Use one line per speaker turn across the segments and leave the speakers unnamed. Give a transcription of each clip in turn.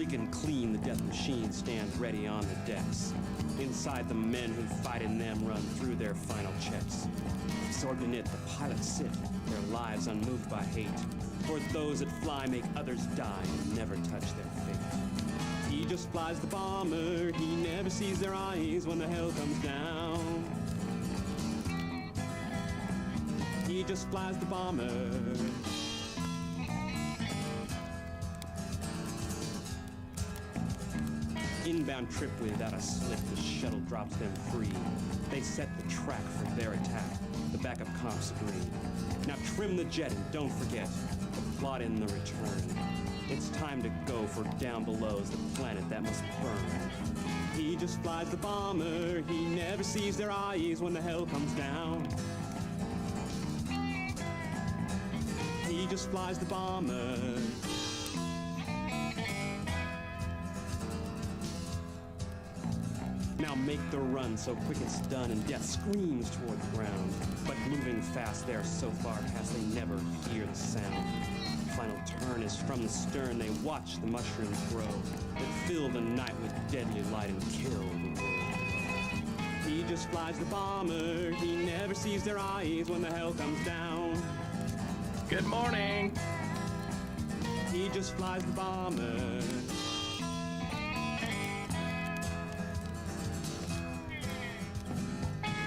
Quick and clean, the death machine stands ready on the decks. Inside, the men who fight in them run through their final checks. Absorbed in it, the pilots sit, their lives unmoved by hate. For those that fly make others die and never touch their fate. He just flies the bomber, he never sees their eyes when the hell comes down. He just flies the bomber. Inbound trip without a slip, the shuttle drops them free. They set the track for their attack, the backup comps agree. Now trim the jet and don't forget to plot in the return. It's time to go, for down below's the planet that must burn. He just flies the bomber, he never sees their eyes when the hell comes down. He just flies the bomber. Now make the run so quick it's done and death screams toward the ground. But moving fast, they're so far past they never hear the sound. Final turn is from the stern, they watch the mushrooms grow that fill the night with deadly light and kill the world. He just flies the bomber, he never sees their eyes when the hell comes down.
Good morning!
He just flies the bomber.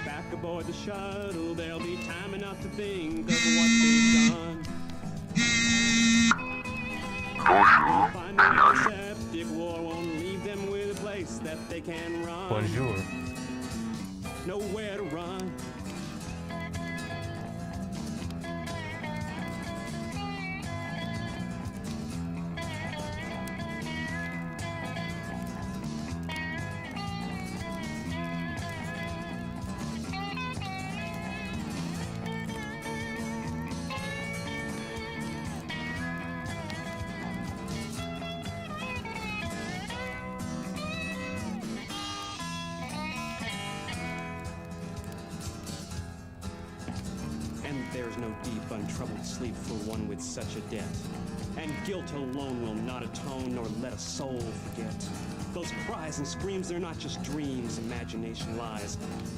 Back aboard the shuttle, there'll be time enough to think of what they've done. Find the septic war won't leave them with a place that they can run.
Bonjour.
Nowhere to run. There's no deep, untroubled sleep for one with such a debt. And guilt alone will not atone nor let a soul forget. Those cries and screams, they're not just dreams, imagination lies.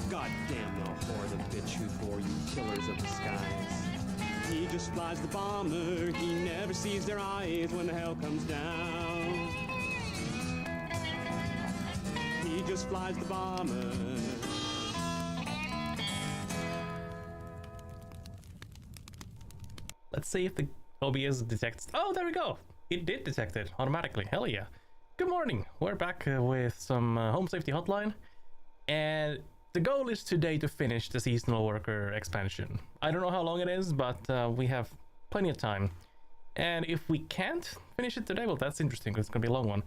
God damn the whore, the bitch who bore you killers of the skies. He just flies the bomber, he never sees their eyes when the hell comes down. He just flies the bomber.
Let's see if the OBS detects. Oh, there we go. It did detect it automatically. Hell yeah. Good morning. We're back with some Home Safety Hotline. And the goal is today to finish the seasonal worker expansion. I don't know how long it is, but we have plenty of time. And if we can't finish it today, well, that's interesting because it's going to be a long one.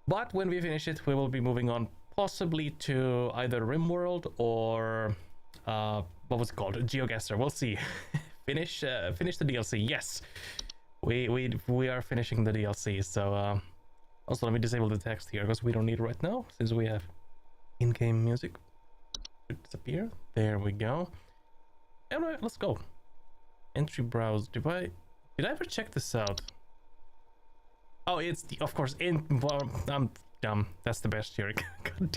But when we finish it, we will be moving on possibly to either RimWorld or what was it called? GeoGuessr. We'll see. Finish the DLC. Yes, we are finishing the DLC. So also let me disable the text here because we don't need it right now since we have in-game music. Should disappear. There we go. Alright, let's go. Entry browse. Did I ever check this out? Oh, it's of course in. Well, I'm dumb. That's the best here.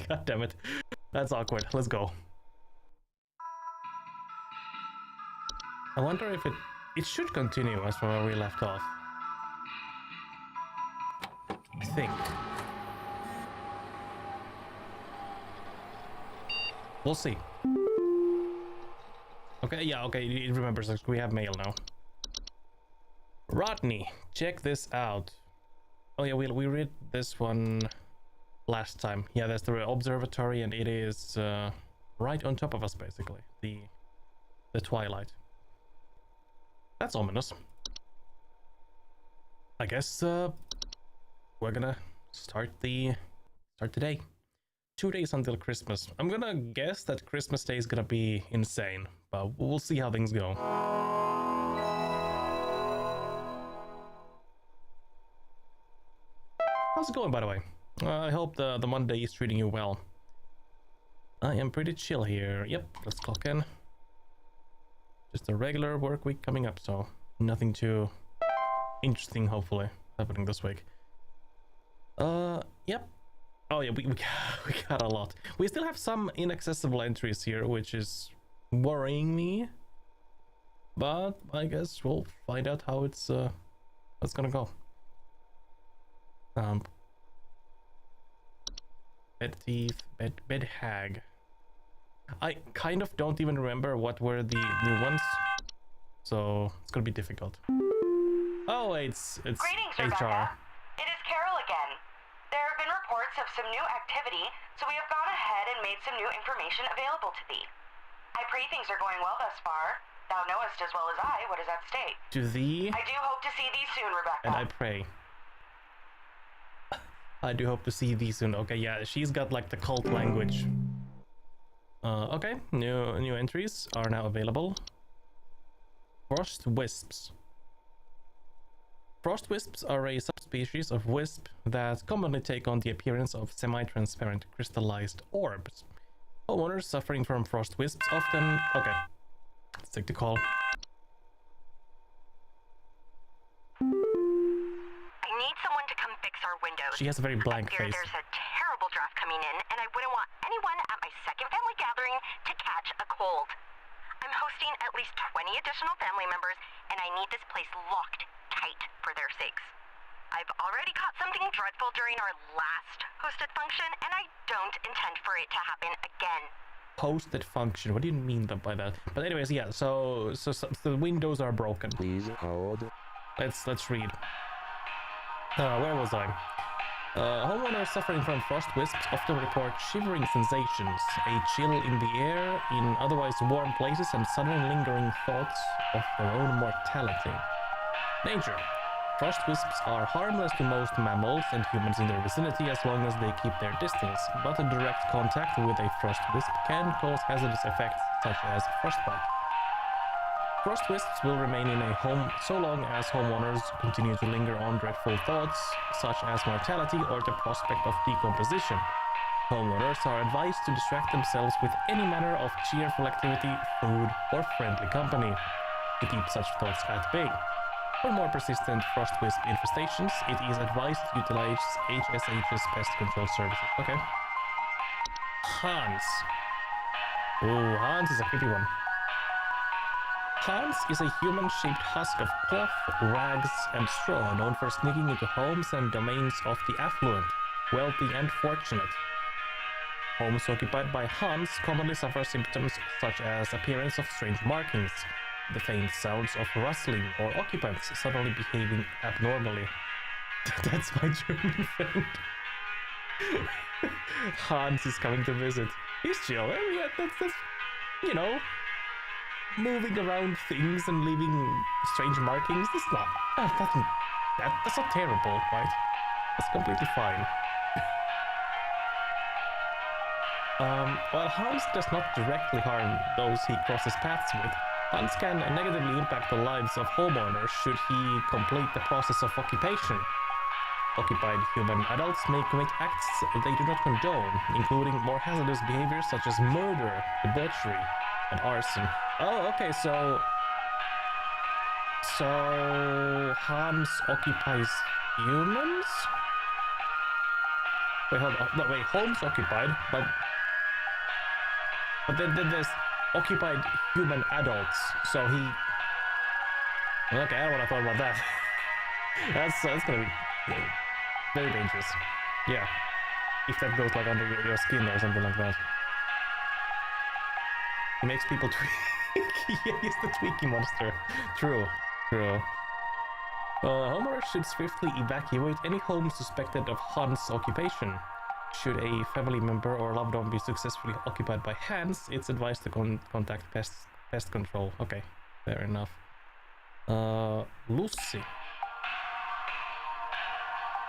God damn it. That's awkward. Let's go. I wonder if it should continue as from where we left off. I think. We'll see. Okay, yeah, okay, it remembers us. We have mail now. Rodney, check this out. Oh yeah, we read this one last time. Yeah, that's the observatory, and it is right on top of us, basically. The twilight. That's ominous. I guess we're gonna start today. 2 days until Christmas. I'm gonna guess that Christmas Day is gonna be insane, but we'll see how things go. How's it going, by the way? I hope the Monday is treating you well. I am pretty chill here. Yep, let's clock in. Just a regular work week coming up, so nothing too interesting, hopefully, happening this week. Yep. Oh yeah, we got a lot. We still have some inaccessible entries here, which is worrying me. But I guess we'll find out how it's gonna go. Bed thief, bed hag. I kind of don't even remember what were the new ones, so it's gonna be difficult. Oh, it's
Greetings,
HR.
Rebecca. It is Carol again. There have been reports of some new activity, so we have gone ahead and made some new information available to thee. I pray things are going well thus far. Thou knowest as well as I what is at stake.
To thee.
I do hope to see thee soon, Rebecca.
And I pray. I do hope to see thee soon. Okay, yeah, she's got like the cult language. Okay, new entries are now available. Frost wisps. Frost wisps are a subspecies of wisp that commonly take on the appearance of semi-transparent crystallized orbs. Homeowners suffering from frost wisps often... Okay, let's take the call.
I need someone to come fix our windows.
She has a very blank
I fear
face.
there's a terrible draft coming in, and I wouldn't want anyone at my second family gathering to catch a cold. I'm hosting at least 20 additional family members, and I need this place locked tight for their sakes. I've already caught something dreadful during our last hosted function, and I don't intend for it to happen again.
Hosted function. What do you mean by that? But anyways, yeah. So the windows are broken.
Please hold.
Let's read. Where was I? Homeowners suffering from frost wisps often report shivering sensations, a chill in the air in otherwise warm places, and sudden lingering thoughts of their own mortality. Danger. Frost wisps are harmless to most mammals and humans in their vicinity as long as they keep their distance, but a direct contact with a frost wisp can cause hazardous effects such as frostbite. Frost wisps will remain in a home so long as homeowners continue to linger on dreadful thoughts such as mortality or the prospect of decomposition. Homeowners are advised to distract themselves with any manner of cheerful activity, food, or friendly company to keep such thoughts at bay. For more persistent frost wisp infestations, it is advised to utilize HSH's pest control services. Okay. Hans. Ooh, Hans is a creepy one. Hans is a human-shaped husk of cloth, rags, and straw known for sneaking into homes and domains of the affluent, wealthy, and fortunate. Homes occupied by Hans commonly suffer symptoms such as appearance of strange markings, the faint sounds of rustling, or occupants suddenly behaving abnormally. That's my German friend. Hans is coming to visit. He's chill. Yeah, that's you know, moving around things and leaving strange markings. That's not that's not terrible, right? That's completely fine. While Hans does not directly harm those he crosses paths with, Hans can negatively impact the lives of homeowners should he complete the process of occupation. Occupied human adults may commit acts they do not condone, including more hazardous behaviors such as murder, debauchery, and arson. Oh, okay, so Hans occupies humans? Wait, hold on. No, wait, homes occupied, but then there's occupied human adults, so he... Okay, I don't want to talk about that. That's gonna be very dangerous. Yeah. If that goes like under your skin or something like that. He makes people tweak. Yeah, he's the tweaky monster. True. Homeowners should swiftly evacuate any home suspected of Hans' occupation. Should a family member or loved one be successfully occupied by Hans, it's advised to contact pest control. Okay, fair enough. Lucy.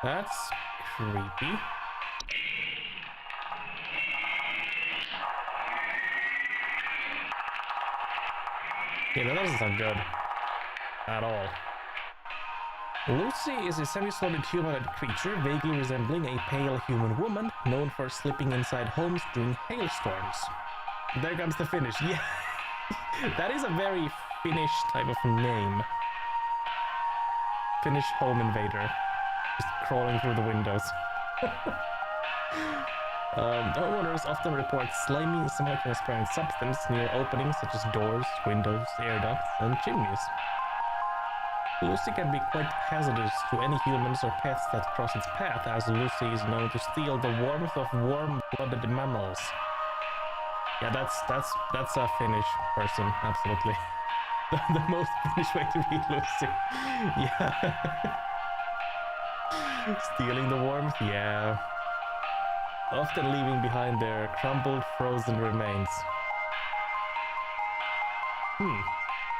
That's creepy. Yeah, that doesn't sound good. At all. Lucy is a semi-solid humanoid creature vaguely resembling a pale human woman known for slipping inside homes during hailstorms. There comes the Finnish. Yeah, that is a very Finnish type of name. Finnish home invader. Just crawling through the windows. Homeowners often report slimy, semi-transparent substance near openings such as doors, windows, air ducts, and chimneys. Lucy can be quite hazardous to any humans or pets that cross its path, as Lucy is known to steal the warmth of warm-blooded mammals. Yeah, that's a Finnish person, absolutely. The most Finnish way to read Lucy. Yeah. Stealing the warmth, yeah. Often leaving behind their crumbled, frozen remains.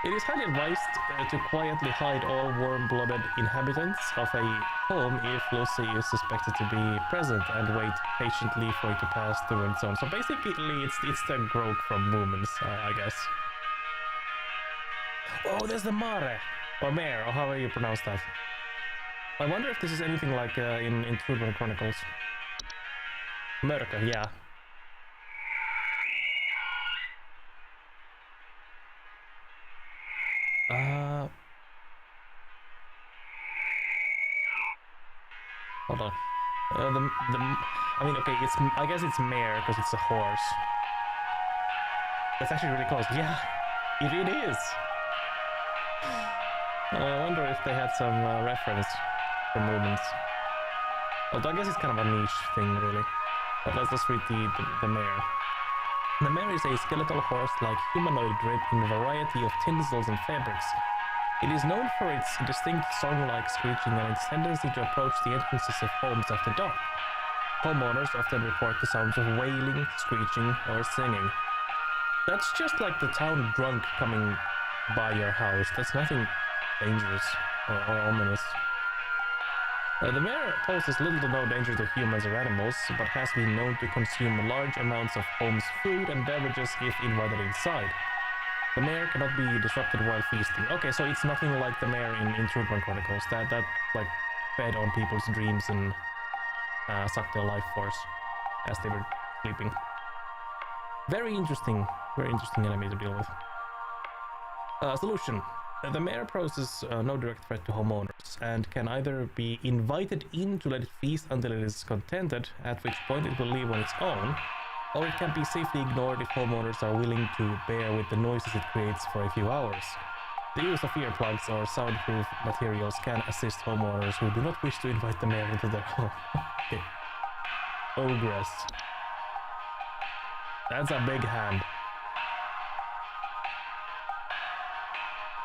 It is highly advised to quietly hide all warm-blooded inhabitants of a home if Lucy is suspected to be present, and wait patiently for it to pass through and so on. So basically, it's the growth from movements, I guess. Oh, there's the mare, or mare, or however you pronounce that. I wonder if this is anything like in Trudvang Chronicles. Mörkö, yeah. Hold on. I mean, okay, I guess it's mare because it's a horse. That's actually really close. Yeah, it is. I wonder if they had some reference for movements. Although I guess it's kind of a niche thing, really. But let's just read the mare. The mare is a skeletal horse-like humanoid draped in a variety of tinsels and fabrics. It is known for its distinct song-like screeching and its tendency to approach the entrances of homes after dark. Homeowners often report the sounds of wailing, screeching, or singing. That's just like the town drunk coming by your house. That's nothing dangerous or ominous. The mare poses little to no danger to humans or animals, but has been known to consume large amounts of home's food and beverages if invited inside. The mare cannot be disrupted while feasting. Okay, so it's nothing like the mare in Trudvang Chronicles that like fed on people's dreams and sucked their life force as they were sleeping. Very interesting enemy to deal with. Solution. The mare poses no direct threat to homeowners and can either be invited in to let it feast until it is contented, at which point it will leave on its own, or it can be safely ignored if homeowners are willing to bear with the noises it creates for a few hours. The use of earplugs or soundproof materials can assist homeowners who do not wish to invite the mare into their home. Okay. Ogress. That's a big hand.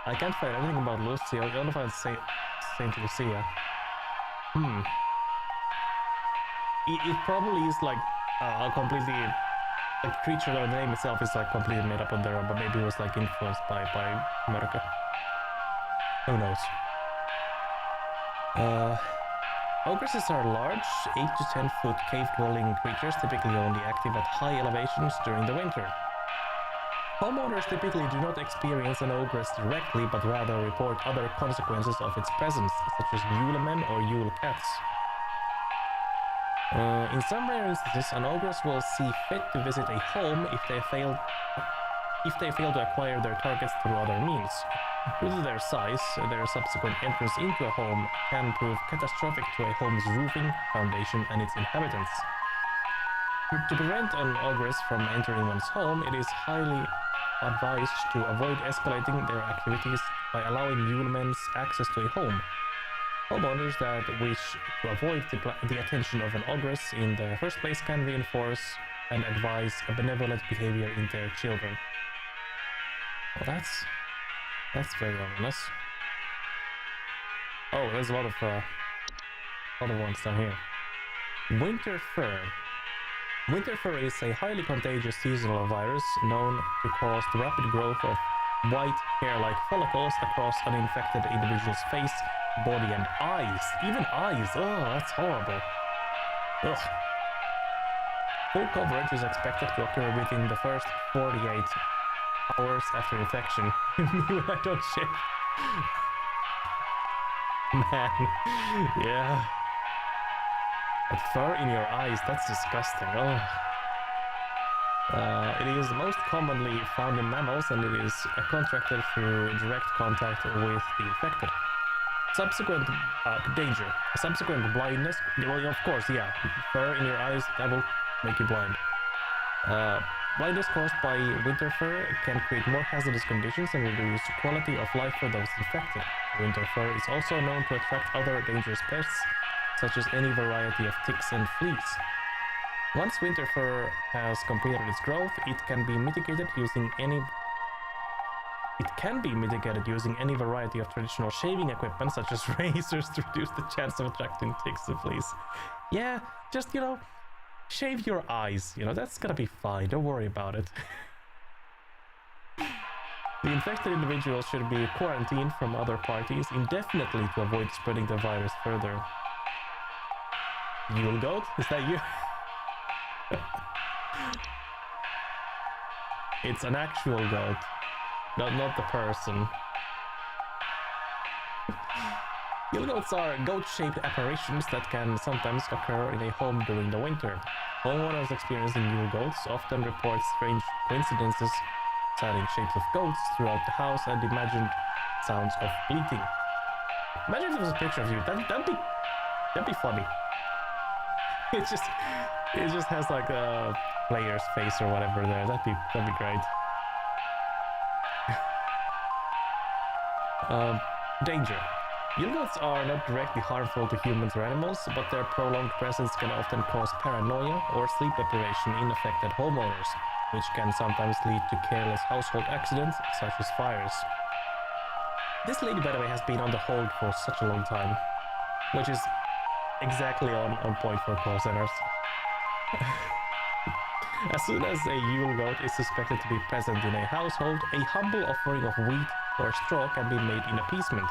I can't find anything about Lucy. I only find Saint Lucia. It probably is like a completely, like, creature, or the name itself is like completely made up on their own, but maybe it was like influenced by Mörkö. Who knows? Ogresses are large, 8 to 10 foot cave-dwelling creatures, typically only active at high elevations during the winter. Homeowners typically do not experience an ogress directly, but rather report other consequences of its presence, such as Yule men or Yule cats. In some rare instances, an ogress will see fit to visit a home if they fail to acquire their targets through other means. Due to their size, their subsequent entrance into a home can prove catastrophic to a home's roofing, foundation, and its inhabitants. To prevent an ogress from entering one's home, it is highly advised to avoid escalating their activities by allowing Yulemen's access to a home. Homeowners that wish to avoid the attention of an ogress in the first place can reinforce and advise a benevolent behavior in their children. Well, that's very ominous. Oh, there's a lot of ones down here. Winter fur. Winter fur is a highly contagious seasonal virus known to cause the rapid growth of white hair-like follicles across an infected individual's face, body, and eyes. Even eyes. Oh, that's horrible. Ugh. Full coverage is expected to occur within the first 48 hours after infection. When I don't shave. Man. Yeah. But fur in your eyes, that's disgusting. Oh. It is most commonly found in mammals, and it is contracted through direct contact with the infected. Subsequent danger. Subsequent blindness. Well, of course, yeah. Fur in your eyes, that will make you blind. Blindness caused by winter fur can create more hazardous conditions and reduce quality of life for those infected. Winter fur is also known to attract other dangerous pests, such as any variety of ticks and fleas. Once winter fur has completed its growth, it can be mitigated using any variety of traditional shaving equipment, such as razors, to reduce the chance of attracting ticks and fleas. Yeah, just, shave your eyes. That's gonna be fine. Don't worry about it. The infected individual should be quarantined from other parties indefinitely to avoid spreading the virus further. Yule goat? Is that you? It's an actual goat, not the person. Yule goats are goat-shaped apparitions that can sometimes occur in a home during the winter. Homeowners experiencing Yule goats often report strange coincidences, citing shapes of goats throughout the house and imagined sounds of bleating. Imagine if there was a picture of you. That'd be funny. It just has like a player's face or whatever there. That'd be great. Danger. Yule goats are not directly harmful to humans or animals, but their prolonged presence can often cause paranoia or sleep deprivation in affected homeowners, which can sometimes lead to careless household accidents such as fires. This lady, by the way, has been on the hold for such a long time, which is exactly on point for call centers. As soon as a Yule goat is suspected to be present in a household, a humble offering of wheat or straw can be made in appeasement.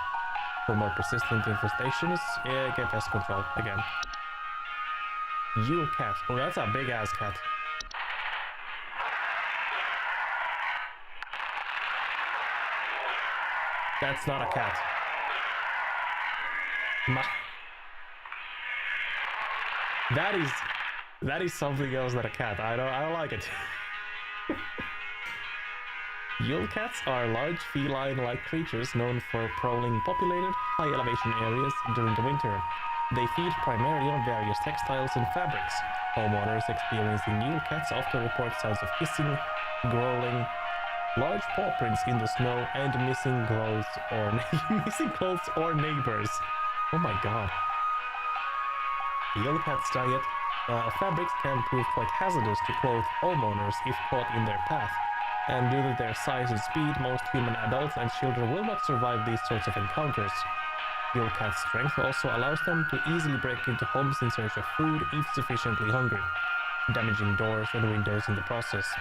For more persistent infestations, get pest control again. Yule cat. Oh, that's a big ass cat. That's not a cat. That is something else than a cat. I don't like it. Yule cats are large feline-like creatures known for prowling populated, high-elevation areas during the winter. They feed primarily on various textiles and fabrics. Homeowners experiencing Yule cats often report sounds of hissing, growling, large paw prints in the snow, and missing clothes or neighbors. Oh my god. Yule cat's diet fabrics can prove quite hazardous to clothe homeowners if caught in their path. And due to their size and speed, most human adults and children will not survive these sorts of encounters. Yule cat's strength also allows them to easily break into homes in search of food if sufficiently hungry, damaging doors and windows in the process.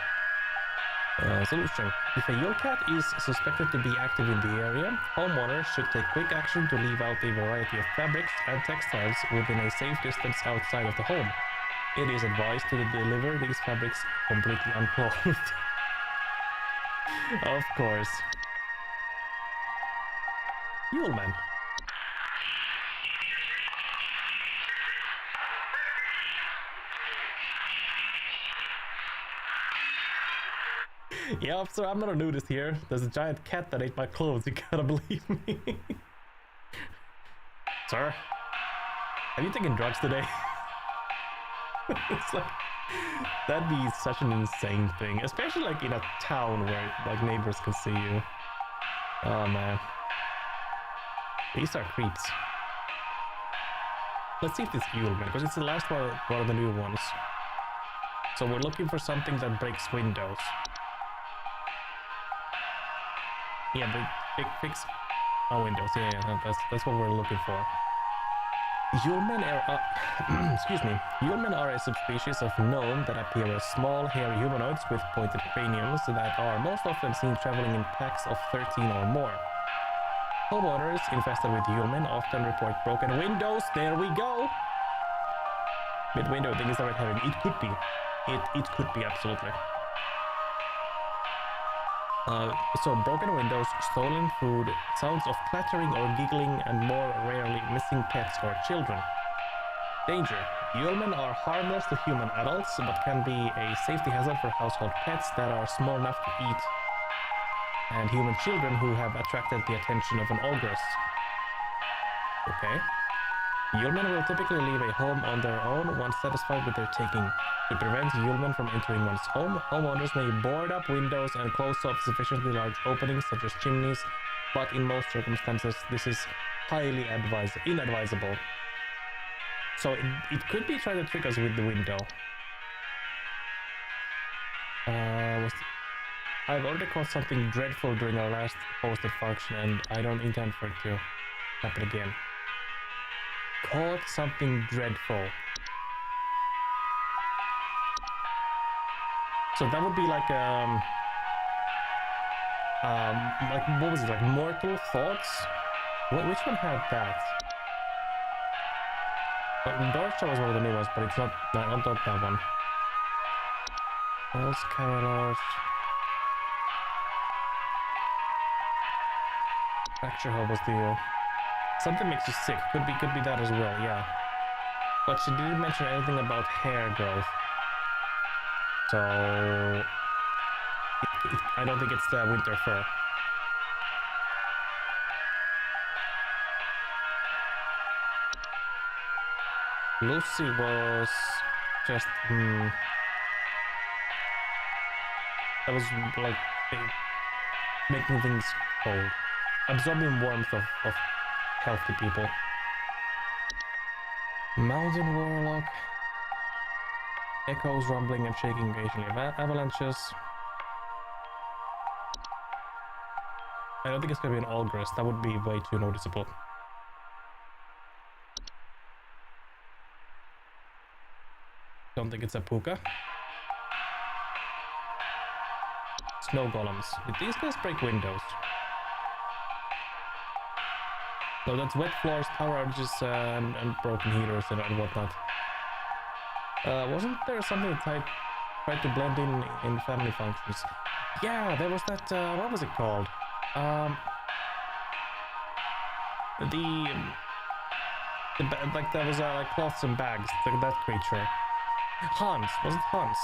Solution. If a Yule cat is suspected to be active in the area, homeowners should take quick action to leave out a variety of fabrics and textiles within a safe distance outside of the home. It is advised to deliver these fabrics completely unclothed. Of course. Yule man. Yeah, officer, I'm not a nudist here. There's a giant cat that ate my clothes. You gotta believe me. Sir, have you taken drugs today? It's like, that'd be such an insane thing, especially like in a town where like neighbors can see you. Oh man, these are creeps. Let's see if this Yule man, because it's the last one of the new ones. So we're looking for something that breaks windows. Yeah, fix windows. Yeah, that's what we're looking for. Yulemen are, excuse me. Yulemen are a subspecies of gnome that appear as small, hairy humanoids with pointed craniums that are most often seen traveling in packs of 13 or more. Homeowners infested with Yulemen often report broken windows. There we go. Mid window thing is the red herring. It could be. It could be absolutely. So broken windows, stolen food, sounds of clattering or giggling, and more rarely missing pets or children. Danger. Yulemen are harmless to human adults, but can be a safety hazard for household pets that are small enough to eat, and human children who have attracted the attention of an ogress. Okay. Yulemen will typically leave a home on their own once satisfied with their taking. To prevent Yulemen from entering one's home, homeowners may board up windows and close off sufficiently large openings such as chimneys, but in most circumstances this is highly inadvisable. So it could be trying to trick us with the window. I've already caught something dreadful during our last hosted function, and I don't intend for it to happen again. Caught something dreadful. So that would be like what was it, like Mortal Thoughts? Which one had that? Dorsha was one of the new ones, but it's not that one. False Carolers. Fracture Hub was the something makes you sick. Could be that as well, yeah. But she didn't mention anything about hair growth. So I don't think it's the winter fur. Lucy was just that was like making things cold, absorbing warmth of healthy people. Mountain Warlock. Echoes, rumbling and shaking occasionally. Avalanches. I don't think it's gonna be an Algress. That would be way too noticeable. Don't think it's a Puka. Snow golems. Did these guys break windows? No, that's wet floors, tower outages, and broken heaters and whatnot. Wasn't there something that tried to blend in family functions? Yeah, there was that, what was it called? Like there was like cloths and bags, that creature. Hans, was it Hans?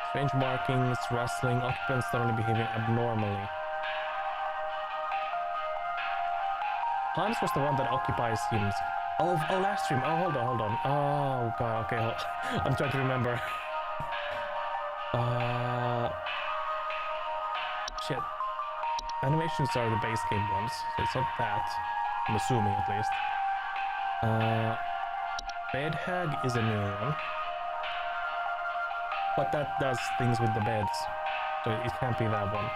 Strange markings, rustling, occupants suddenly behaving abnormally. Hans was the one that occupies him. Oh, last stream. Oh, hold on. Oh god, okay, I'm trying to remember. Shit. Animations are the base game ones, so it's not that. I'm assuming, at least. Bed Hag is a new one. But that does things with the beds, so it can't be that one.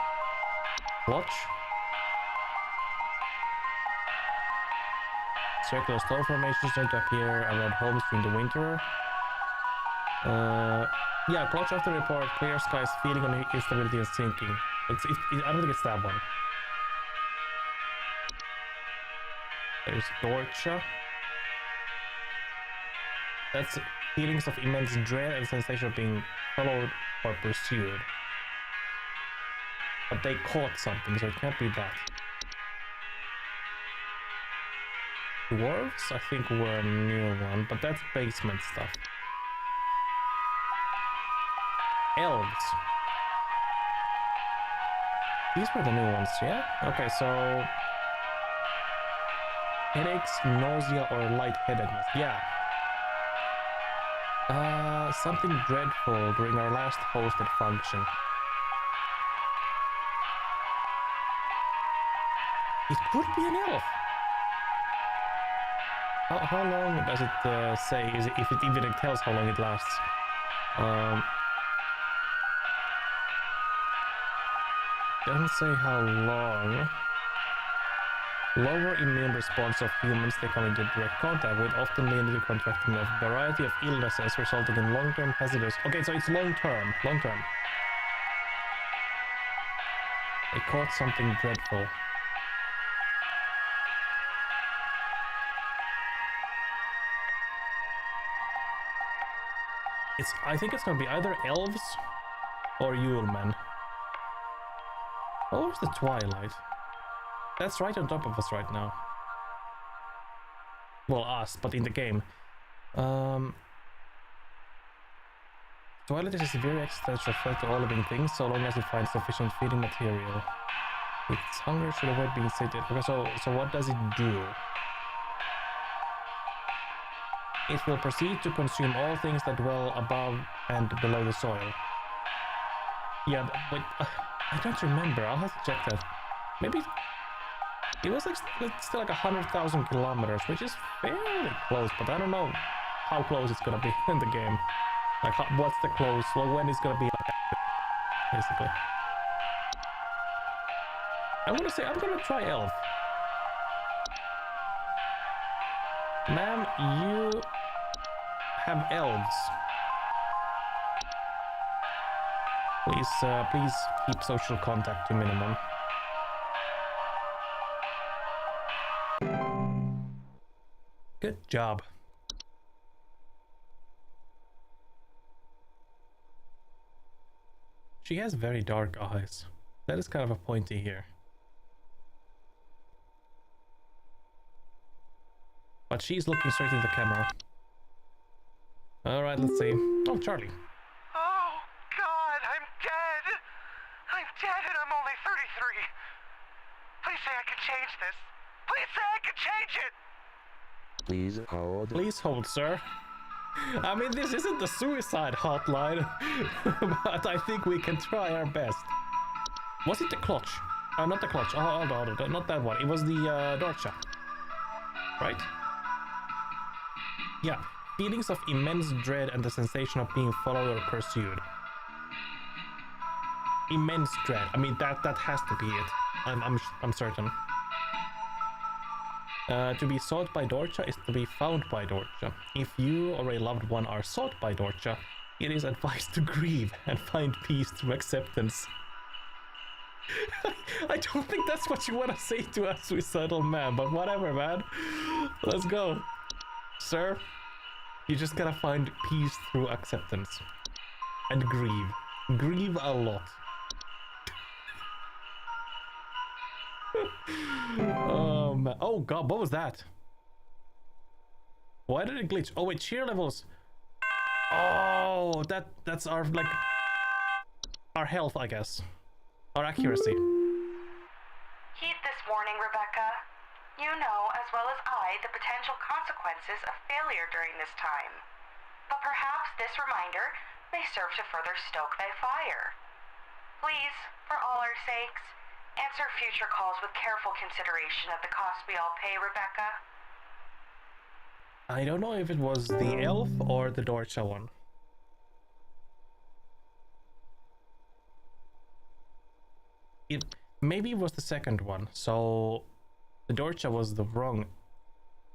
Watch. Circular storm formations tend to appear around homes during the winter. Yeah, Clutch after report, clear skies, feeling on instability and sinking. I don't think it's that one. There's Dorcha. That's feelings of immense dread and sensation of being followed or pursued. But they caught something, so it can't be that. Dwarves, I think, were a new one, but that's basement stuff. Elves. These were the new ones, yeah? Okay, so... headaches, nausea, or lightheadedness. Yeah. Something dreadful during our last hosted function. It could be an elf. How long does it say? If it even tells how long it lasts? Doesn't say how long. Lower immune response of humans they come into direct contact with, often leading to contracting of a variety of illnesses, resulting in long-term hazardous. Okay, so it's long-term. Long-term. They caught something dreadful. I think it's gonna be either elves or Yulemen. Oh, where's the Twilight? That's right on top of us right now. Well, us, but in the game. So Toilet is a severe existential threat to all living things so long as it finds sufficient feeding material. Its hunger should avoid being sated. Okay, so what does it do? It will proceed to consume all things that dwell above and below the soil. Yeah, but I don't remember. I'll have to check that. Maybe it was like still like 100,000 kilometers, which is fairly close, but I don't know how close it's gonna be in the game. Like, what's the close? Well, when it's gonna be like, basically. I'm gonna try elf. Ma'am, you have elves. Please keep social contact to minimum. Good job. She has very dark eyes. That is kind of a pointy here. But she's looking straight into the camera. Alright, let's see. Oh, Charlie.
Oh, God, I'm dead. I'm dead and I'm only 33. Please say I can change this. Please say I can change it.
Please hold.
Please hold, sir. I mean, this isn't the suicide hotline, but I think we can try our best. Was it the clutch? Not the clutch. Oh, no, not that one. It was the Dorcha. Right? Yeah. Feelings of immense dread and the sensation of being followed or pursued. Immense dread. I mean, that has to be it. I'm certain. To be sought by Dorcha is to be found by Dorcha. If you or a loved one are sought by Dorcha, it is advised to grieve and find peace through acceptance. I don't think that's what you want to say to a suicidal man, but whatever, man. Let's go. Sir, you just gotta find peace through acceptance. And grieve. Grieve a lot. Oh man. Oh god, what was that? Why did it glitch? Oh wait, cheer levels. Oh, that's our like our health, I guess. Our accuracy.
Heed this warning, Rebecca. You know as well as I the potential consequences of failure during this time. But perhaps this reminder may serve to further stoke thy fire. Please, for all our sakes, answer future calls with careful consideration of the cost we all pay, Rebecca.
I don't know if it was the elf or the Dorcha one. Maybe it was the second one, so the Dorcha was the wrong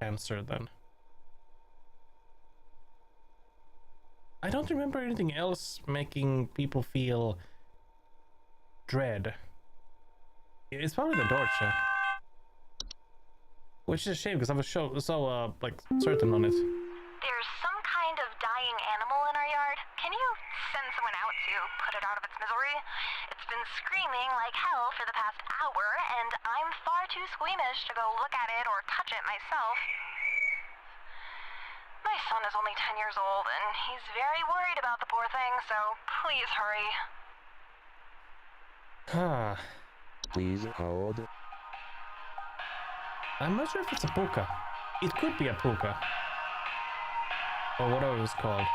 answer then. I don't remember anything else making people feel dread. It's probably the Dorcha. Which is a shame because I was so like certain on it.
There's some kind of dying animal in our yard. Can you send someone out to put it out of its misery? It's been screaming like hell for the past hour, and I'm far too squeamish to go look at it or touch it myself. My son is only 10 years old, and he's very worried about the poor thing, so please hurry.
Ah.
Please hold.
I'm not sure if it's a puka. It could be a puka. Or whatever it's called.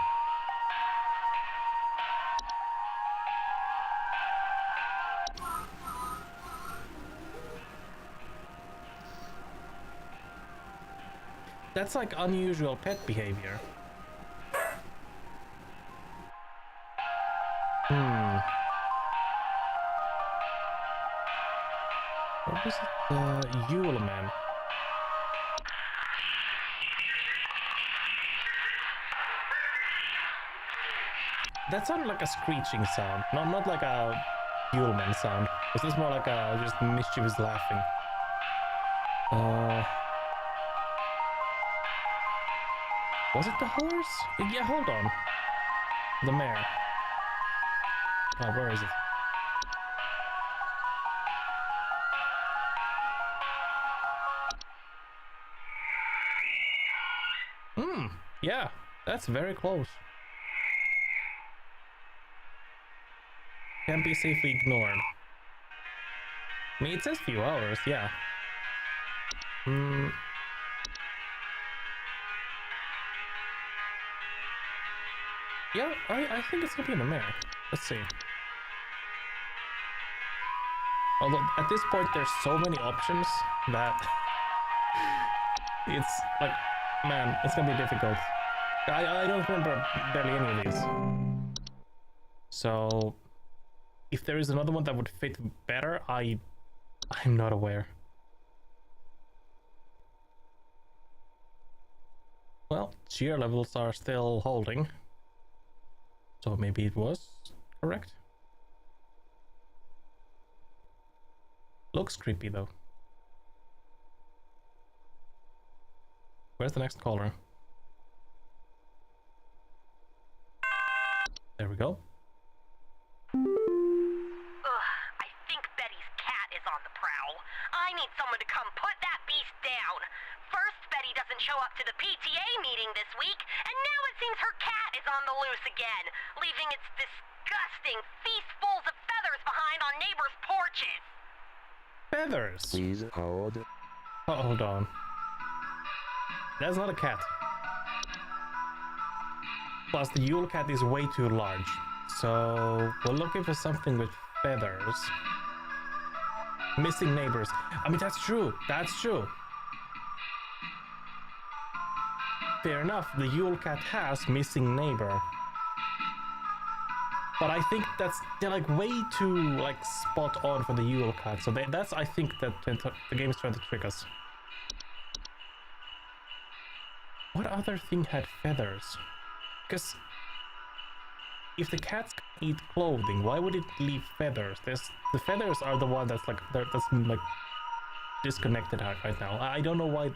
That's like unusual pet behavior. What was it? Yule Man. That sounded like a screeching sound, not like a Yule Man sound. This is more like a just mischievous laughing. Was it the horse? Yeah, hold on. The mare. Oh, where is it? Yeah, that's very close. Can be safely ignored. I mean, it says few hours, yeah. Yeah, I think it's gonna be in the mayor. Let's see. Although at this point there's so many options that it's like, man, it's gonna be difficult. I don't remember barely any of these. So if there is another one that would fit better, I'm not aware. Well, cheer levels are still holding. So maybe it was correct. Looks creepy though. Where's the next caller? There we go.
Ugh, I think Betty's cat is on the prowl. I need someone to come put that beast down. First, Betty doesn't show up to the PTA meeting this week, and now it seems her cat is on the loose again, leaving its disgusting feastfuls of feathers behind on neighbors' porches.
Feathers?
Please hold.
Oh, hold on. That's not a cat. Plus, the Yule cat is way too large. So, we're looking for something with feathers. Missing neighbors. I mean, that's true. That's true. Fair enough, the Yule cat has missing neighbor. But I think they're like way too like spot on for the Yule cat. So that's I think that the game is trying to trick us. What other thing had feathers? Because if the cats eat clothing, why would it leave feathers? The feathers are the one that's like disconnected right now. I don't know what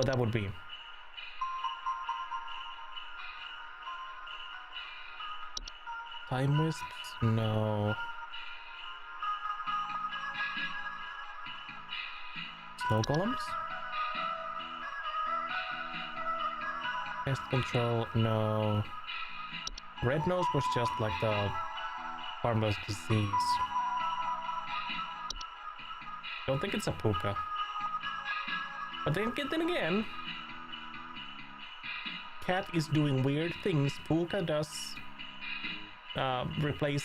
that would be. Time wisps? No. Snow golems? Pest control? No. Red nose was just like the harmless disease. Don't think it's a puka. But then again, cat is doing weird things. Puka does replace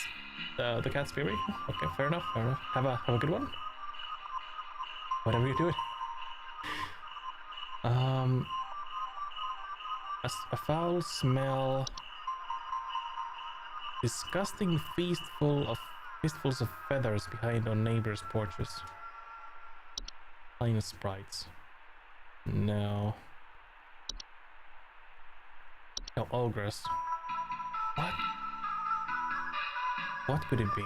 the cat's fury. Okay, fair enough. Fair enough. Have a good one. Whatever you do it. A foul smell. Disgusting fistfuls of feathers behind on neighbors' porches. Minus sprites. No. No, ogress. What? What could it be?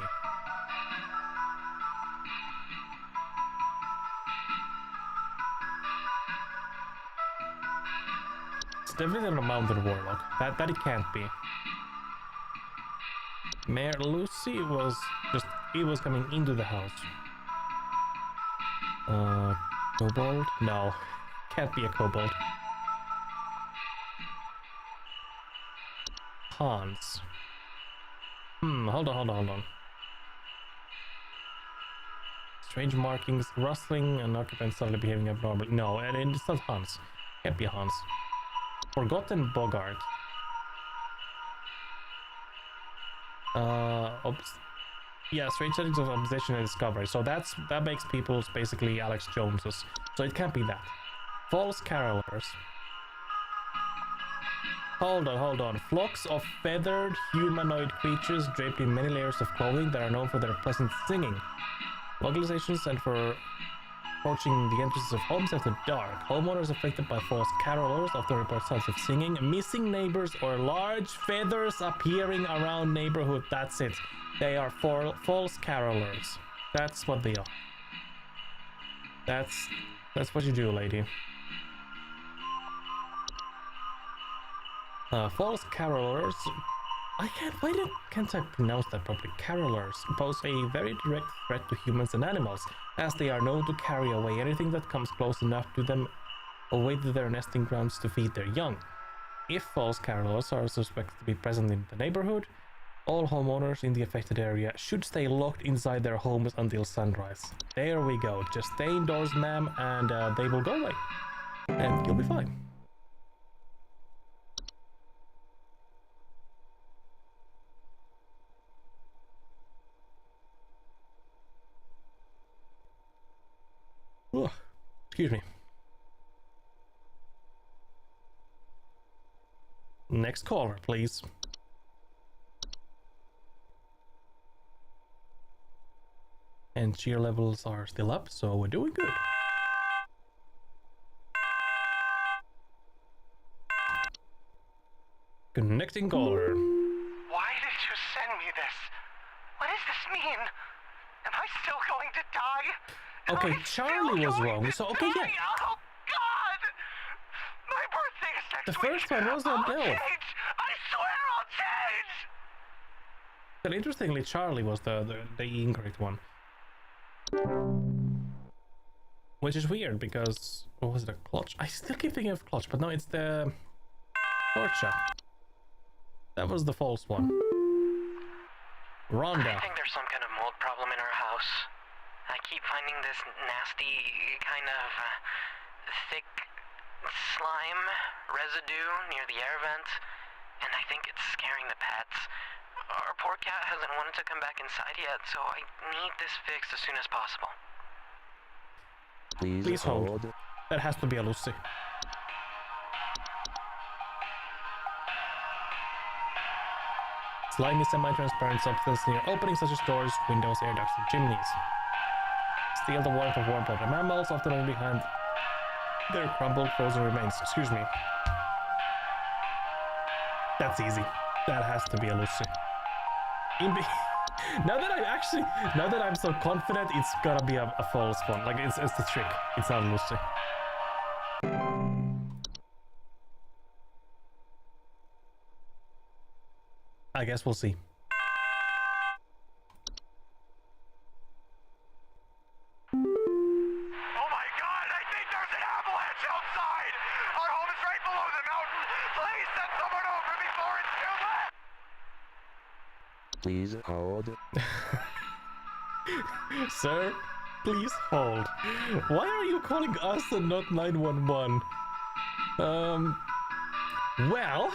It's definitely not a mountain warlock. That it can't be. Mayor Lucy was coming into the house. Kobold? No. Can't be a kobold. Hans. Hold on. Strange markings, rustling, and occupants suddenly behaving abnormally. No, and it's not Hans. Can't be Hans. Forgotten Bogart. Yeah, strange settings of obsession and discovery. So that makes people's basically Alex Joneses. So it can't be that. False carolers. Hold on. Flocks of feathered humanoid creatures draped in many layers of clothing that are known for their pleasant singing. Localizations and for approaching the entrances of homes after dark. Homeowners afflicted by false carolers often report sounds of singing, missing neighbors, or large feathers appearing around neighborhood. That's it. They are false carolers. That's what they are. That's what you do, lady. False carolers. Why can't I pronounce that properly? Carolers pose a very direct threat to humans and animals, as they are known to carry away anything that comes close enough to them away to their nesting grounds to feed their young. If false carolers are suspected to be present in the neighborhood, All homeowners in the affected area should stay locked inside their homes until sunrise. There we go. Just stay indoors, ma'am, and they will go away. And you'll be fine. Ugh, excuse me. Next caller, please. And cheer levels are still up, so we're doing good. Connecting caller.
Why did you send me this? What does this mean? Am I still going to die?
Okay,
Am I
Charlie
still
was
going
wrong.
to
So, okay,
die?
yeah.
Oh, God! My birthday is next
The
week.
first one was
I'll
an elf.
change. I swear I'll change!
But interestingly, Charlie was the incorrect one. Which is weird because... What was it, a clutch? I still keep thinking of clutch, but no, it's the... Torcha. That was the false one. Rhonda.
I think there's some kind of mold problem in our house. I keep finding this nasty kind of thick slime residue near the air vent, and I think it's scaring the pets. Our poor cat hasn't wanted to come back inside yet, so I need this fixed as soon as possible.
Please hold. That has to be a Lucy. Slimy semi-transparent substance near openings such as doors, windows, air ducts, and chimneys. Steal the warmth of warm-blooded mammals, often leaving behind their crumbled frozen remains. Excuse me. That's easy. That has to be a Lucy. Now that I'm so confident, it's gotta be a false one. Like it's the trick. It's not a Lucy. I guess we'll see.
Oh my God, I think there's an avalanche outside! Our home is right below the mountain! Please send someone over before it's too late!
Please hold.
Sir, please hold. Why are you calling us and not 911? Well...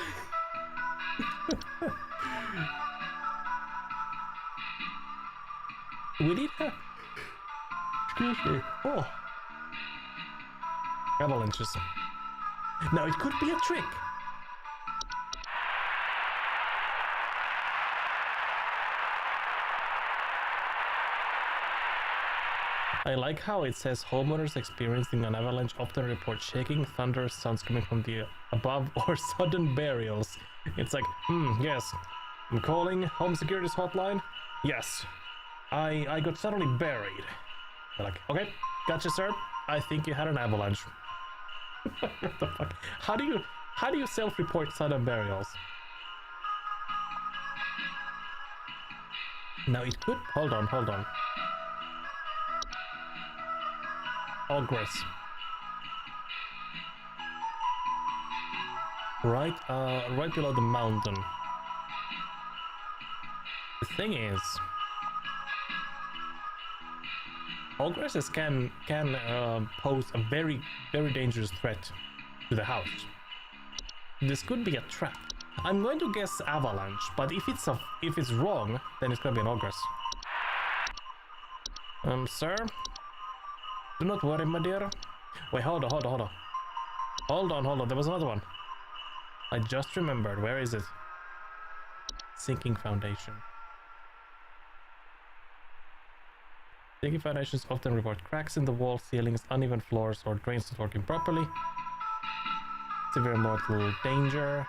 we need her. Excuse me. Oh. Avalanches. Now it could be a trick. I like how it says homeowners experiencing an avalanche often report shaking, thunderous sounds coming from the above or sudden burials. It's like, yes. I'm calling Home Security's hotline. Yes. I got suddenly buried. They're like, okay, gotcha, sir. I think you had an avalanche. What the fuck? How do you self-report sudden burials? Now it could. Hold on. Ogress. Right below the mountain. The thing is, ogresses can pose a very, very dangerous threat to the house. This could be a trap. I'm going to guess avalanche, but if it's wrong, then it's gonna be an ogress. Sir, do not worry, my dear. Wait, hold on. Hold on. There was another one. I just remembered. Where is it? Sinking foundation. Sinking foundations often report cracks in the walls, ceilings, uneven floors, or drains not working properly. Severe mortal danger.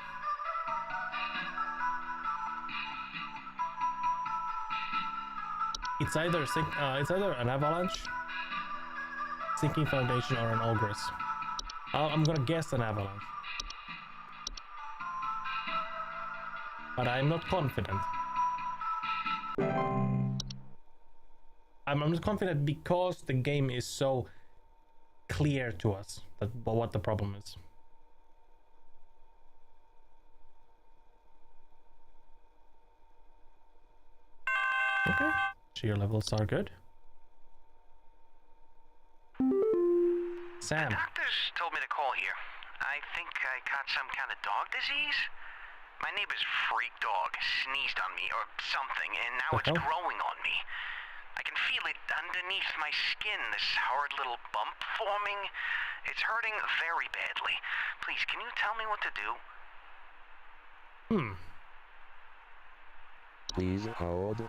It's either an avalanche, sinking foundation, or an ogress. I'm gonna guess an avalanche, but I'm not confident. I'm not confident because the game is so clear to us that what the problem is. Okay, cheer levels are good. Sam.
Doctors told me to call here. I think I caught some kind of dog disease. My neighbor's freak dog sneezed on me or something, and now it's growing on me. I can feel it underneath my skin, this horrid little bump forming. It's hurting very badly. Please, can you tell me what to do?
Please hold.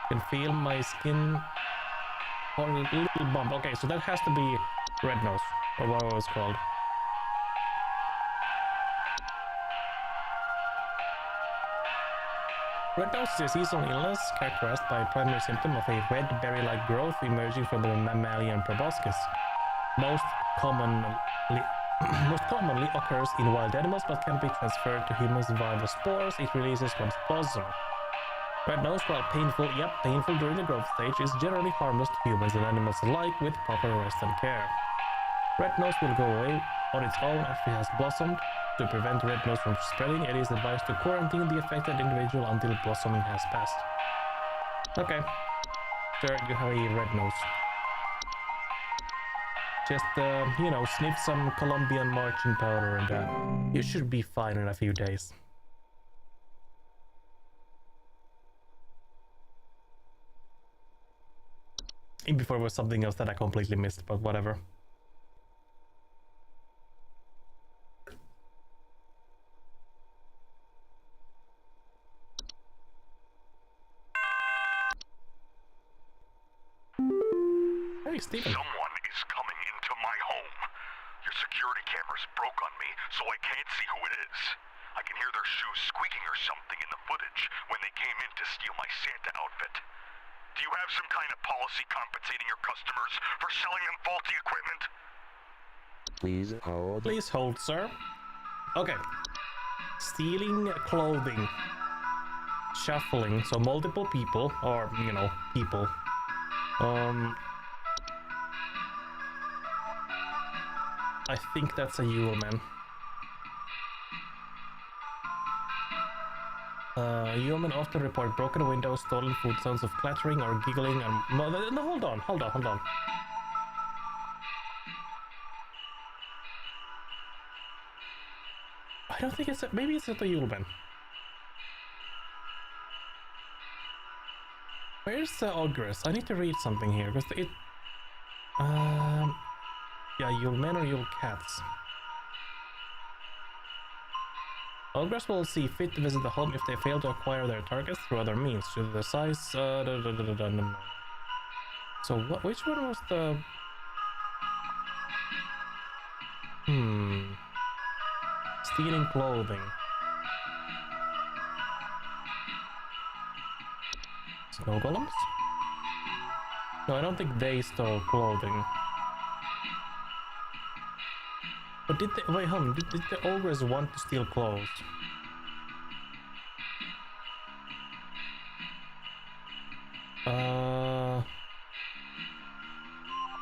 Can feel my skin or a little bump. Okay, so that has to be red nose, or what it was called. Red nose is a seasonal illness characterized by a primary symptom of a red berry-like growth emerging from the mammalian proboscis. Most commonly occurs in wild animals, but can be transferred to humans via the spores it releases from its bosom. Red nose, while painful during the growth stage, is generally harmless to humans and animals alike with proper rest and care. Red nose will go away on its own after it has blossomed. To prevent red nose from spreading, it is advised to quarantine the affected individual until blossoming has passed. Okay, sure, you have a red nose. Just, you know, sniff some Colombian marching powder and you should be fine in a few days. And before it was something else that I completely missed, but whatever. Hey, Steven.
Someone is coming into my home. Your security cameras broke on me, so I can't see who it is. I can hear their shoes squeaking or something in the footage when they came in to steal my Santa outfit. Do you have some kind of policy compensating your customers for selling them faulty equipment?
Please hold.
Please hold, sir. Okay. Stealing clothing. Shuffling. So multiple people, or, you know, people. I think that's a Yule man. Yule men often report broken windows, stolen food, sounds of clattering or giggling, and no, hold on. I don't think it's maybe it's not a Yule man. Where's the Ogress? I need to read something here because it. Yeah, Yule men or Yule cats. Ogress will see fit to visit the home if they fail to acquire their targets through other means, due to the size. So what? Which one was the? Stealing clothing. Snow golems? No, I don't think they stole clothing. But did they, wait, hold on, did the Ogress want to steal clothes?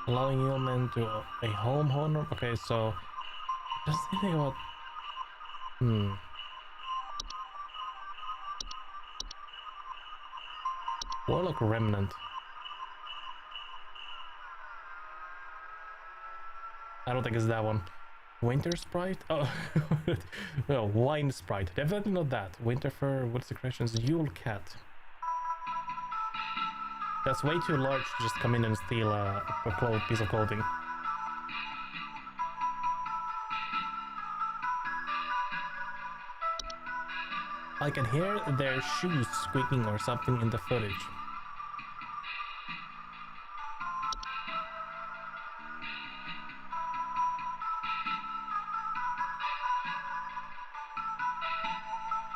Allowing human to a home honor? Okay, so just thinking about Warlock Remnant. I don't think it's that one. Winter Sprite? Oh, no, Wine Sprite. Definitely not that. Winterfur, what's the corrections? Yule Cat. That's way too large to just come in and steal a piece of clothing. I can hear their shoes squeaking or something in the footage.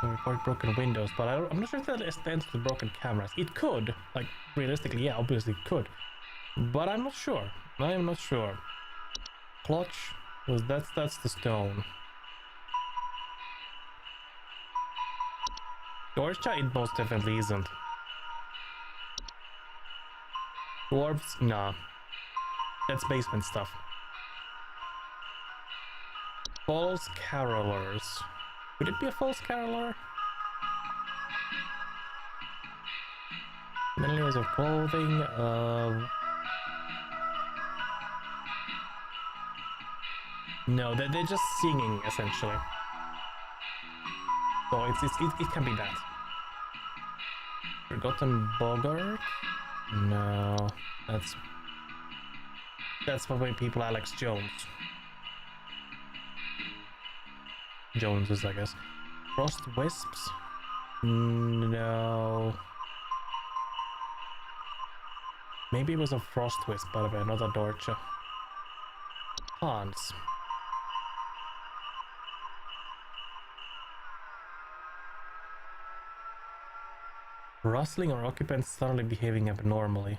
Report broken windows, but I'm not sure if that extends to broken cameras. It could, like, realistically, yeah, obviously it could, but I'm not sure. I am not sure. Clutch, well, that's the stone. Dwarfcha, it most definitely isn't. Dwarves, nah. That's basement stuff. False carolers. Could it be a false caroler? Many layers of clothing. No, they're just singing essentially. So it can be that. Forgotten Bogart? No, that's probably people Alex Jones. Joneses, I guess. Frost Wisps? No. Maybe it was a Frost Wisp, by the way, not a Dorcha. Hans. Rustling or occupants suddenly behaving abnormally.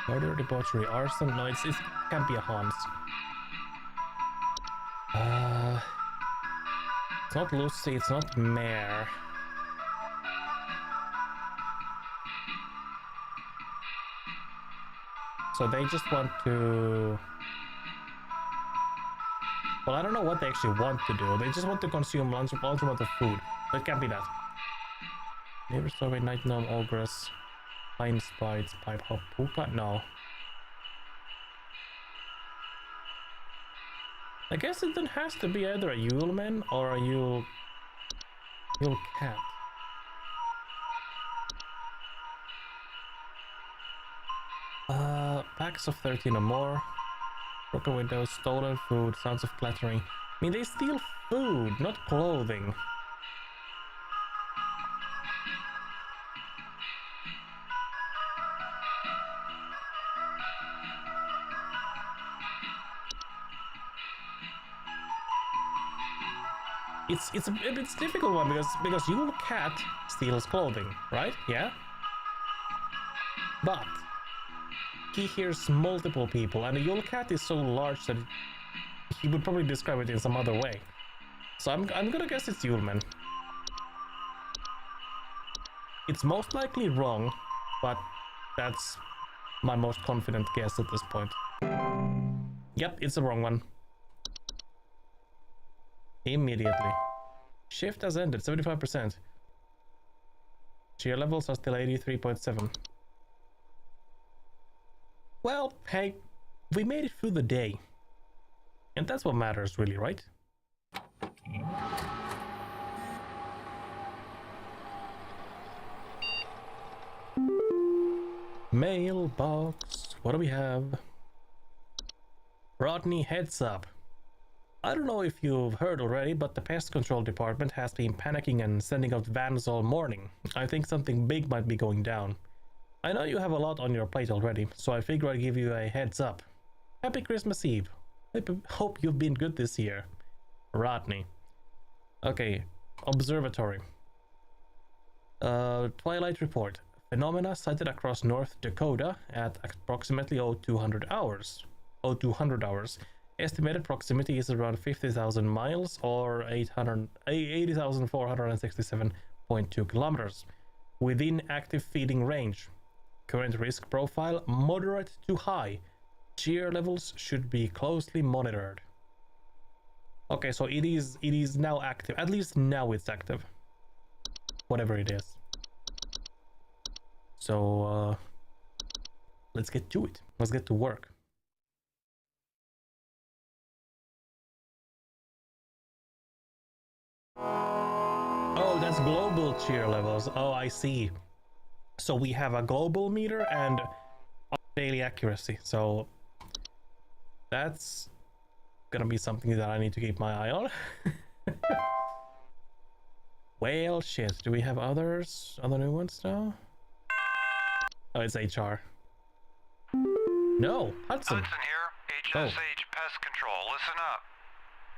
Murder, debauchery, arson? No, it can't be a Hans. It's not Lucy, it's not Mare. So they just want to... Well, I don't know what they actually want to do. They just want to consume large amount of food. So it can't be that. Neighbor survey, night gnome, ogress, pine spites, pipe hop, pupa? No. I guess it then has to be either a Yule man or a Yule cat. Packs of 13 or more. Broken windows, stolen food, sounds of clattering. I mean, they steal food, not clothing. It's a difficult one because Yule cat steals clothing, right? Yeah. But he hears multiple people, and the Yule cat is so large that he would probably describe it in some other way. So I'm gonna guess it's Yuleman. It's most likely wrong, but that's my most confident guess at this point. Yep, it's the wrong one. Immediately. Shift has ended, 75%. Cheer levels are still 83.7. Well, hey, we made it through the day. And that's what matters, really, right? Mailbox. What do we have? Rodney, heads up. I don't know if you've heard already, but the pest control department has been panicking and sending out vans all morning. I think something big might be going down. I know you have a lot on your plate already, so I figure I'd give you a heads up. Happy Christmas Eve. Hope you've been good this year. Rodney. Okay, observatory. Twilight report. Phenomena sighted across North Dakota at approximately 0200 hours. 0200 hours. Estimated proximity is around 50,000 miles or 80,467.2 kilometers. Within active feeding range. Current risk profile moderate to high. Cheer levels should be closely monitored. Okay, so it is now active. At least now it's active. Whatever it is. So let's get to it. Let's get to work. Oh, that's global cheer levels. Oh, I see. So we have a global meter and daily accuracy. So that's gonna be something that I need to keep my eye on. Well, shit. Do we have others? Other new ones now? Oh, it's HR. No, Hudson.
Hudson here, HSH Pest Control. Listen up.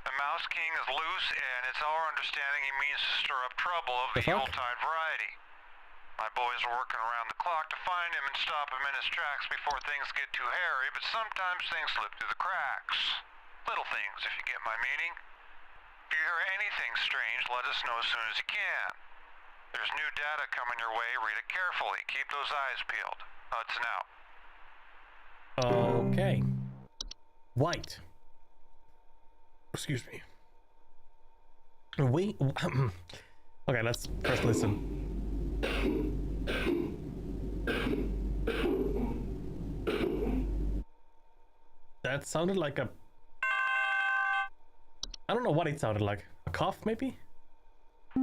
The Mouse King is loose, and it's our understanding he means to stir up trouble of the Yuletide variety. My boys are working around the clock to find him and stop him in his tracks before things get too hairy, but sometimes things slip through the cracks. Little things, if you get my meaning. If you hear anything strange, let us know as soon as you can. There's new data coming your way. Read it carefully. Keep those eyes peeled. Hudson out.
Okay. White. Excuse me. We... Okay, let's first listen. That sounded like a... I don't know what it sounded like. A cough, maybe?
We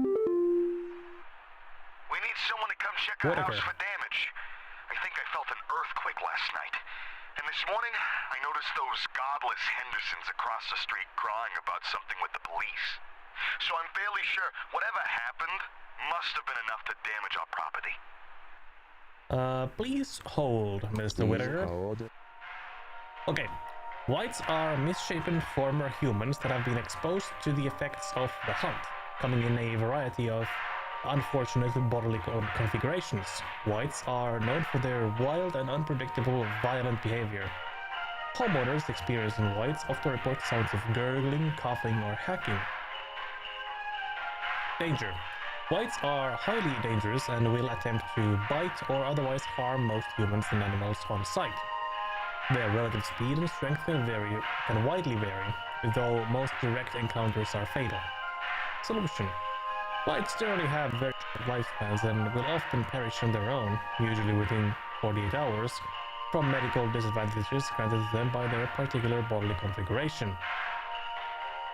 need someone to come check our house for damage. I think I felt an earthquake last night. And this morning, I noticed those godless Hendersons across the street crying about something with the police. So I'm fairly sure whatever happened must have been enough to damage our property.
Please hold, Mr. Whittaker. Okay. Whites are misshapen former humans that have been exposed to the effects of the hunt, coming in a variety of unfortunate bodily configurations. Whites are known for their wild and unpredictable violent behavior. Homeowners experiencing whites often report sounds of gurgling, coughing, or hacking. Danger. Whites are highly dangerous and will attempt to bite or otherwise harm most humans and animals on sight. Their relative speed and strength can widely vary, though most direct encounters are fatal. Solution. Whites generally have very short lifespans and will often perish on their own, usually within 48 hours, from medical disadvantages granted to them by their particular bodily configuration.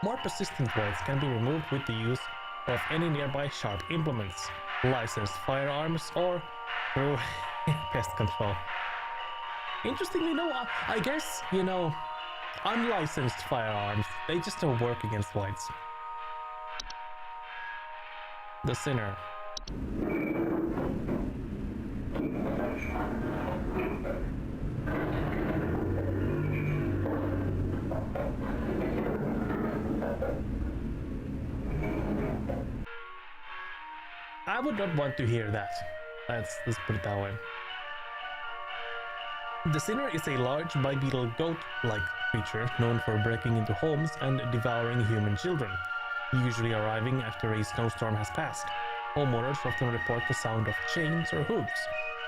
More persistent whites can be removed with the use of any nearby sharp implements, licensed firearms, or through pest control. Interestingly, no, I guess, unlicensed firearms, they just don't work against whites. The Sinner. I would not want to hear that. Let's put it that way. The Sinner is a large bipedal goat-like creature known for breaking into homes and devouring human children, usually arriving after a snowstorm has passed. Homeowners often report the sound of chains or hooves,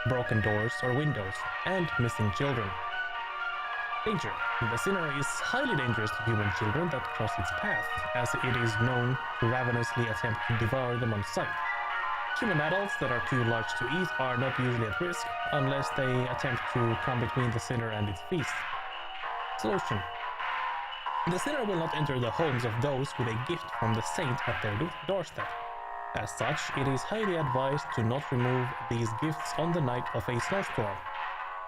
broken doors or windows, and missing children. Danger. The Sinner is highly dangerous to human children that cross its path, as it is known to ravenously attempt to devour them on sight. Human adults that are too large to eat are not usually at risk, unless they attempt to come between the Sinner and its feast. Solution. The Sinner will not enter the homes of those with a gift from the saint at their doorstep. As such, it is highly advised to not remove these gifts on the night of a snowstorm.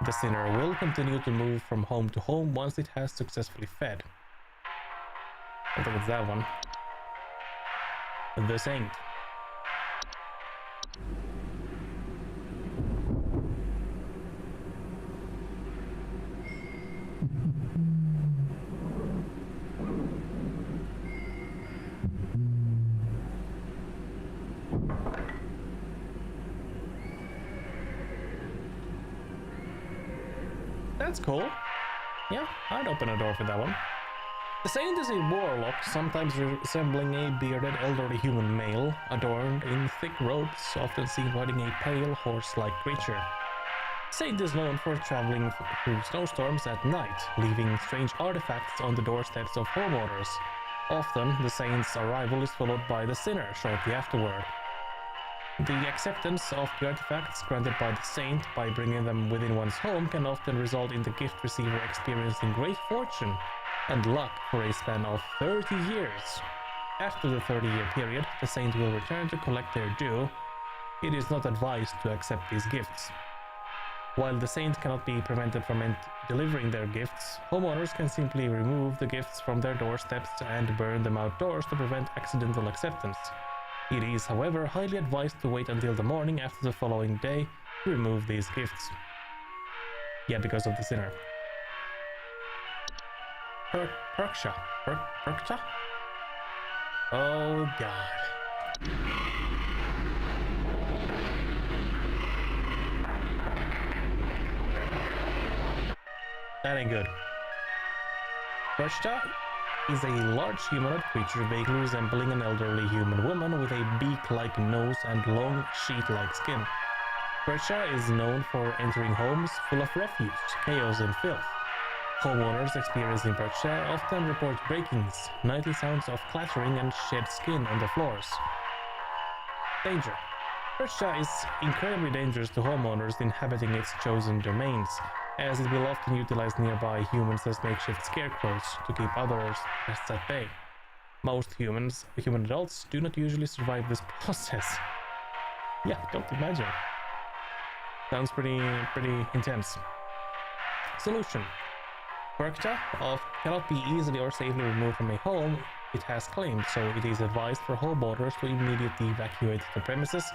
The Sinner will continue to move from home to home once it has successfully fed. I think it's that one. The Saint. That's cool. Yeah, I'd open a door for that one. The Saint is a warlock, sometimes resembling a bearded elderly human male, adorned in thick robes, often seen riding a pale horse-like creature. Saint is known for traveling through snowstorms at night, leaving strange artifacts on the doorsteps of homeowners. Often, the Saint's arrival is followed by the Sinner shortly afterward. The acceptance of the artifacts granted by the Saint by bringing them within one's home can often result in the gift receiver experiencing great fortune and luck for a span of 30 years. After the 30-year period, the Saint will return to collect their due. It is not advised to accept these gifts. While the Saint cannot be prevented from delivering their gifts, homeowners can simply remove the gifts from their doorsteps and burn them outdoors to prevent accidental acceptance. It is, however, highly advised to wait until the morning after the following day to remove these gifts. Yeah, because of the Sinner. Perksha? Perksha? Oh god. That ain't good. Perksha is a large humanoid creature vaguely resembling an elderly human woman with a beak-like nose and long sheet-like skin. Perksha is known for entering homes full of refuse, chaos, and filth. Homeowners experiencing Berkshire often report breakings, nightly sounds of clattering, and shed skin on the floors. Danger. Berkshire is incredibly dangerous to homeowners inhabiting its chosen domains, as it will often utilize nearby humans as makeshift scarecrows to keep other pests at bay. Most human adults do not usually survive this process. Yeah, don't imagine. Sounds pretty intense. Solution. Berkshire cannot be easily or safely removed from a home it has claimed, so it is advised for homeowners to immediately evacuate the premises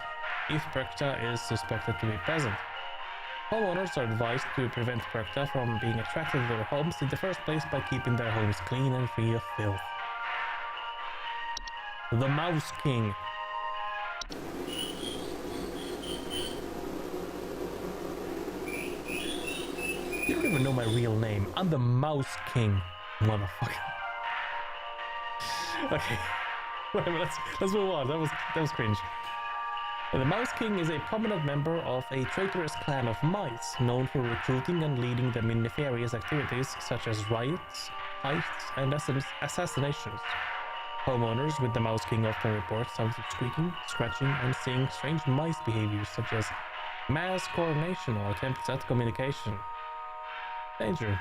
if Berkshire is suspected to be present. Homeowners are advised to prevent Berkshire from being attracted to their homes in the first place by keeping their homes clean and free of filth. The Mouse King. You don't even know my real name. I'm the Mouse King, motherfucker. Okay, whatever. Let's move on. That was cringe. The Mouse King is a prominent member of a traitorous clan of mice, known for recruiting and leading them in nefarious activities such as riots, heists, and assassinations. Homeowners with the Mouse King often report sounds of squeaking, scratching, and seeing strange mice behaviors such as mass coronation or attempts at communication. Danger.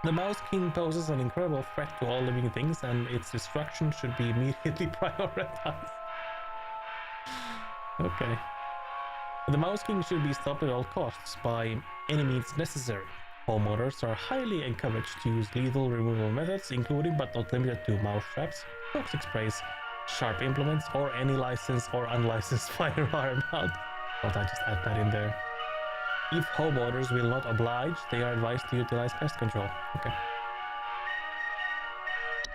The Mouse King poses an incredible threat to all living things, and its destruction should be immediately prioritized. Okay. The Mouse King should be stopped at all costs by any means necessary. Homeowners are highly encouraged to use lethal removal methods, including but not limited to mouse traps, toxic sprays, sharp implements, or any licensed or unlicensed firearm. Thought I just add that in there. If homeowners will not oblige, they are advised to utilize pest control. Okay.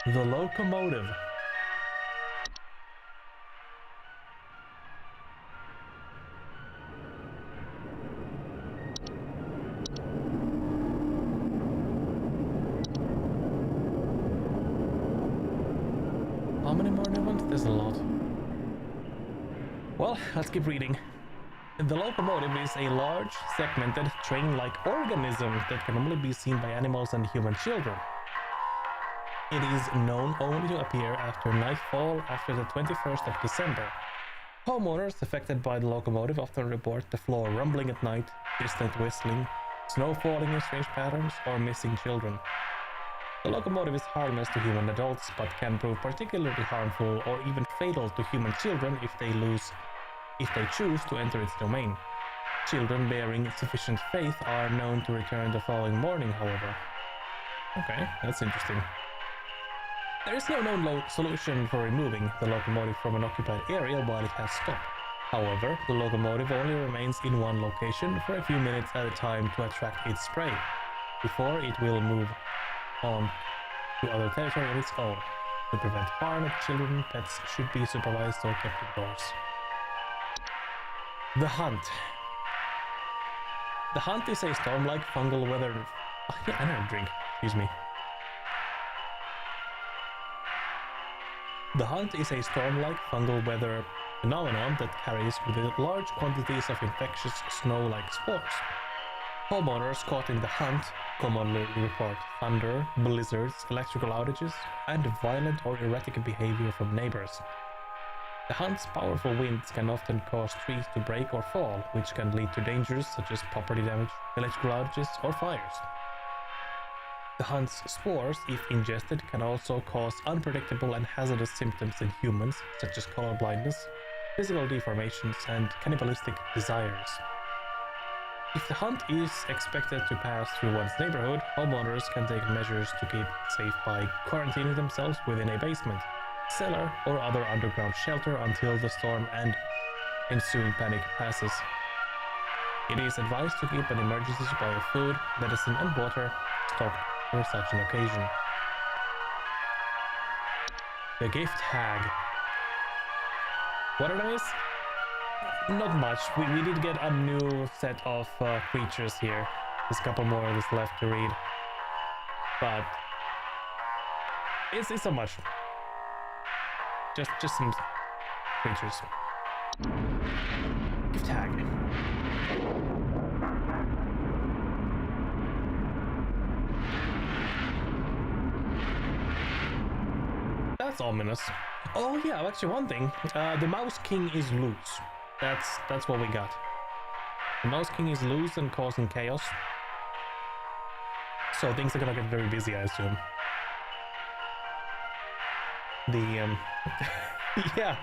The locomotive. How many more new ones? There's a lot. Well, let's keep reading. The locomotive is a large, segmented, train-like organism that can only be seen by animals and human children. It is known only to appear after nightfall after the 21st of December. Homeowners affected by the locomotive often report the floor rumbling at night, distant whistling, snow falling in strange patterns, or missing children. The locomotive is harmless to human adults, but can prove particularly harmful or even fatal to human children if they choose to enter its domain. Children bearing sufficient faith are known to return the following morning, however. Okay, that's interesting. There is no known solution for removing the locomotive from an occupied area while it has stopped. However, the locomotive only remains in one location for a few minutes at a time to attract its prey, before it will move on to other territory on its own. To prevent harm to children, pets should be supervised or kept indoors. The Hunt. The Hunt is a storm-like fungal weather... Oh, yeah, I need a drink. Excuse me. The Hunt is a storm-like fungal weather phenomenon that carries with it large quantities of infectious snow-like spores. Homeowners caught in the Hunt commonly report thunder, blizzards, electrical outages, and violent or erratic behavior from neighbors. The Hunt's powerful winds can often cause trees to break or fall, which can lead to dangers such as property damage, electrical outages, or fires. The Hunt's spores, if ingested, can also cause unpredictable and hazardous symptoms in humans, such as color blindness, physical deformations, and cannibalistic desires. If the Hunt is expected to pass through one's neighborhood, homeowners can take measures to keep it safe by quarantining themselves within a basement, cellar, or other underground shelter until the storm and ensuing panic passes. It is advised to keep an emergency supply of food, medicine, and water stocked for such an occasion. The Gift Hag. What did I miss? Not much. We did get a new set of creatures here. There's a couple more of this left to read. But it's not much. Just some creatures. Gift Hag. That's ominous. Oh yeah, actually one thing. The Mouse King is loose. That's what we got. The Mouse King is loose and causing chaos. So things are gonna get very busy, I assume. The yeah,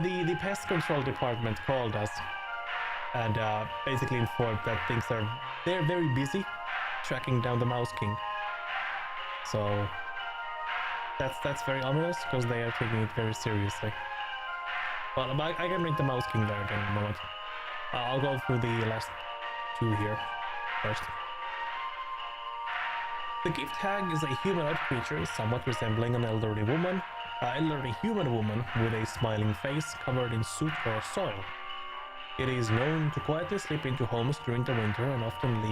the pest control department called us and basically informed that they're very busy tracking down the Mouse King. So that's very ominous because they are taking it very seriously. Well, I can read the Mouse King there again in a moment. I'll go through the last two here first. The gift hag is a humanoid creature somewhat resembling an elderly human woman with a smiling face covered in soot or soil. It is known to quietly slip into homes during the winter and often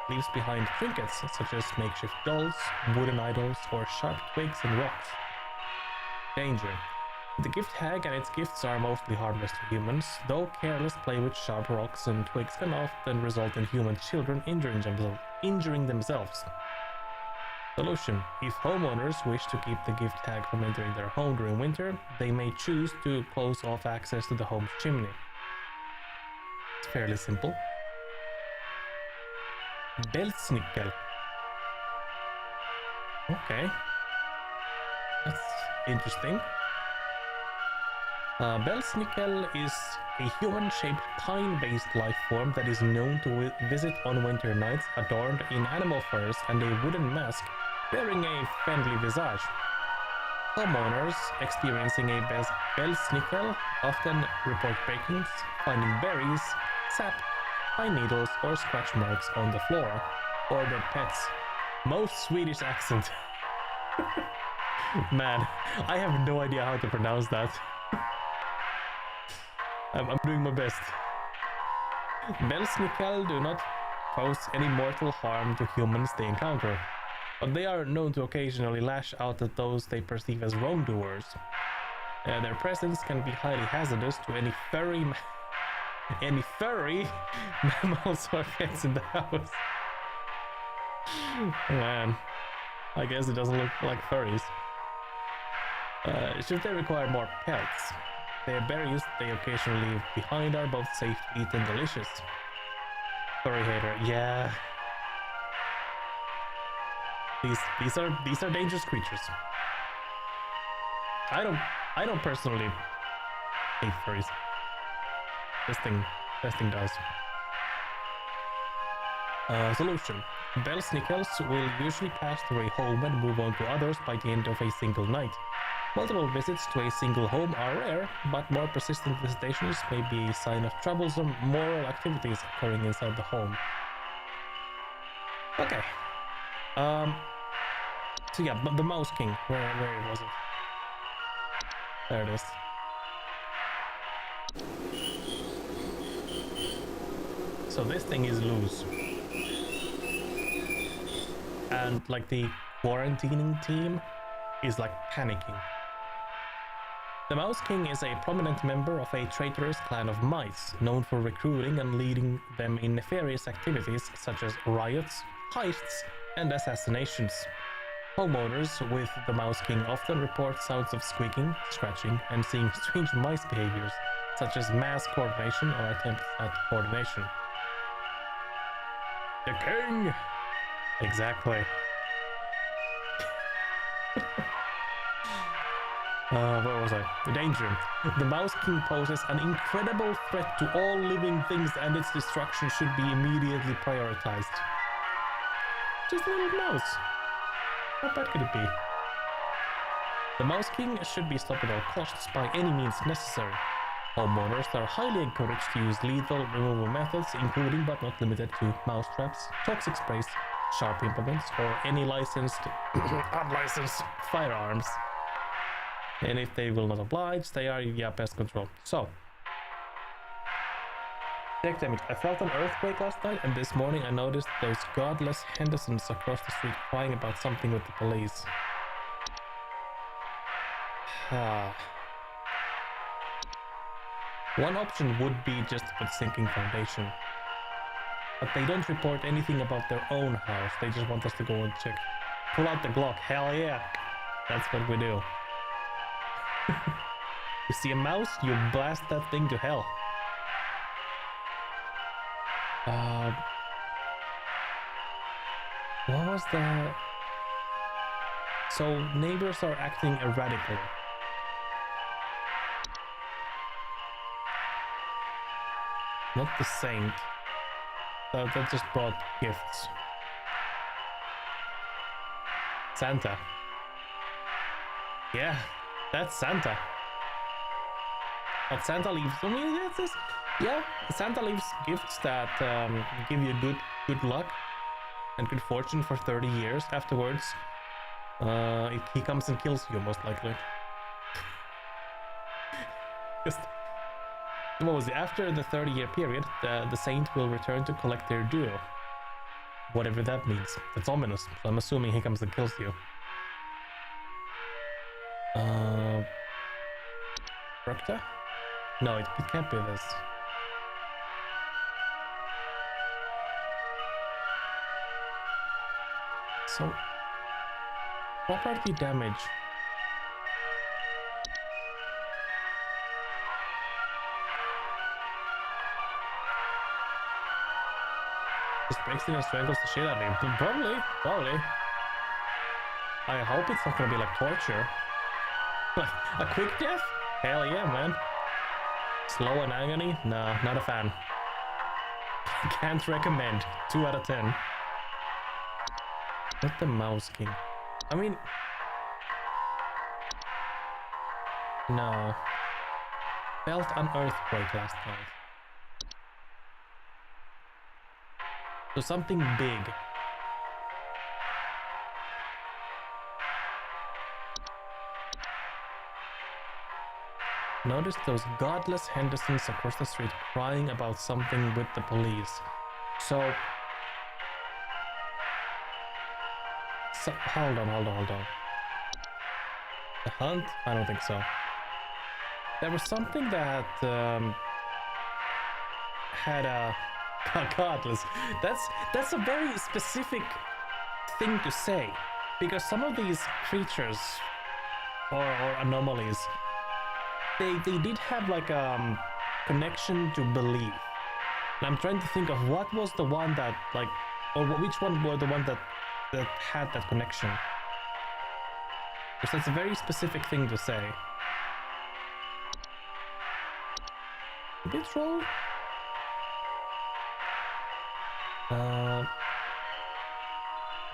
leaves behind trinkets such as makeshift dolls, wooden idols, or sharp twigs and rocks. Danger. The gift hag and its gifts are mostly harmless to humans, though careless play with sharp rocks and twigs can often result in human children injuring themselves. Solution. If homeowners wish to keep the gift hag from entering their home during winter, they may choose to close off access to the home's chimney. It's fairly simple. Belsnickel. Okay. That's interesting. Belsnickel is a human-shaped pine-based life form that is known to visit on winter nights adorned in animal furs and a wooden mask bearing a friendly visage. Homeowners experiencing a Belsnickel often report breakings, finding berries, sap, pine needles, or scratch marks on the floor, or dead pets. Most Swedish accent. Man, I have no idea how to pronounce that. I'm doing my best. Belsnickel do not pose any mortal harm to humans they encounter, but they are known to occasionally lash out at those they perceive as wrongdoers. Their presence can be highly hazardous to any furry mammals or pets in the house. Man, I guess it doesn't look like furries. Should they require more pelts, the berries they occasionally leave behind are both safe to eat and delicious. Furry hater, yeah. These are dangerous creatures. I don't personally hate furries. This thing does. Solution. Belsnickels will usually pass through a home and move on to others by the end of a single night. Multiple visits to a single home are rare, but more persistent visitations may be a sign of troublesome moral activities occurring inside the home. Okay. So yeah, but the Mouse King, where was it? There it is. So this thing is loose. And like the quarantining team is like panicking. The Mouse King is a prominent member of a traitorous clan of mice, known for recruiting and leading them in nefarious activities such as riots, heists, and assassinations. Homeowners with the Mouse King often report sounds of squeaking, scratching, and seeing strange mice behaviors, such as mass coordination or attempts at coordination. The King! Exactly. Where was I? The danger. The Mouse King poses an incredible threat to all living things and its destruction should be immediately prioritized. Just a little mouse. How bad could it be? The Mouse King should be stopped at all costs by any means necessary. Homeowners are highly encouraged to use lethal removal methods, including but not limited to mouse traps, toxic sprays, sharp implements, or any licensed, unlicensed firearms. And if they will not oblige, they are, pest control. So, tech damage. I felt an earthquake last night, and this morning I noticed those godless Hendersons across the street crying about something with the police. One option would be just to put sinking foundation. But they don't report anything about their own house. They just want us to go and check. Pull out the Glock. Hell yeah. That's what we do. You see a mouse, you blast that thing to hell. What was the... So neighbors are acting erratically. Not the saint. That just brought gifts. Santa. Yeah, that's Santa. But Santa leaves... I mean, yeah, Santa leaves gifts that give you good luck and good fortune for 30 years afterwards. He comes and kills you, most likely. Just... What was it? After the 30-year period, the saint will return to collect their due. Whatever that means. That's ominous, so I'm assuming he comes and kills you. Recta? No, it can't be this. So, property damage. Just breaks in and strangles the shit out of him. Probably. I hope it's not gonna be like torture. Like a quick death? Hell yeah, man. Slow and agony? Nah, not a fan. Can't recommend. 2 out of 10. Not the Mouse King. I mean... No. Felt an earthquake last night. So something big. Noticed those godless Hendersons across the street crying about something with the police. So hold on. The hunt? I don't think so. There was something that had a godless. That's a very specific thing to say, because some of these creatures or anomalies, they did have like a connection to belief. And I'm trying to think of what was the one that like, or which one were the one that had that connection. Because that's a very specific thing to say. A bit troll.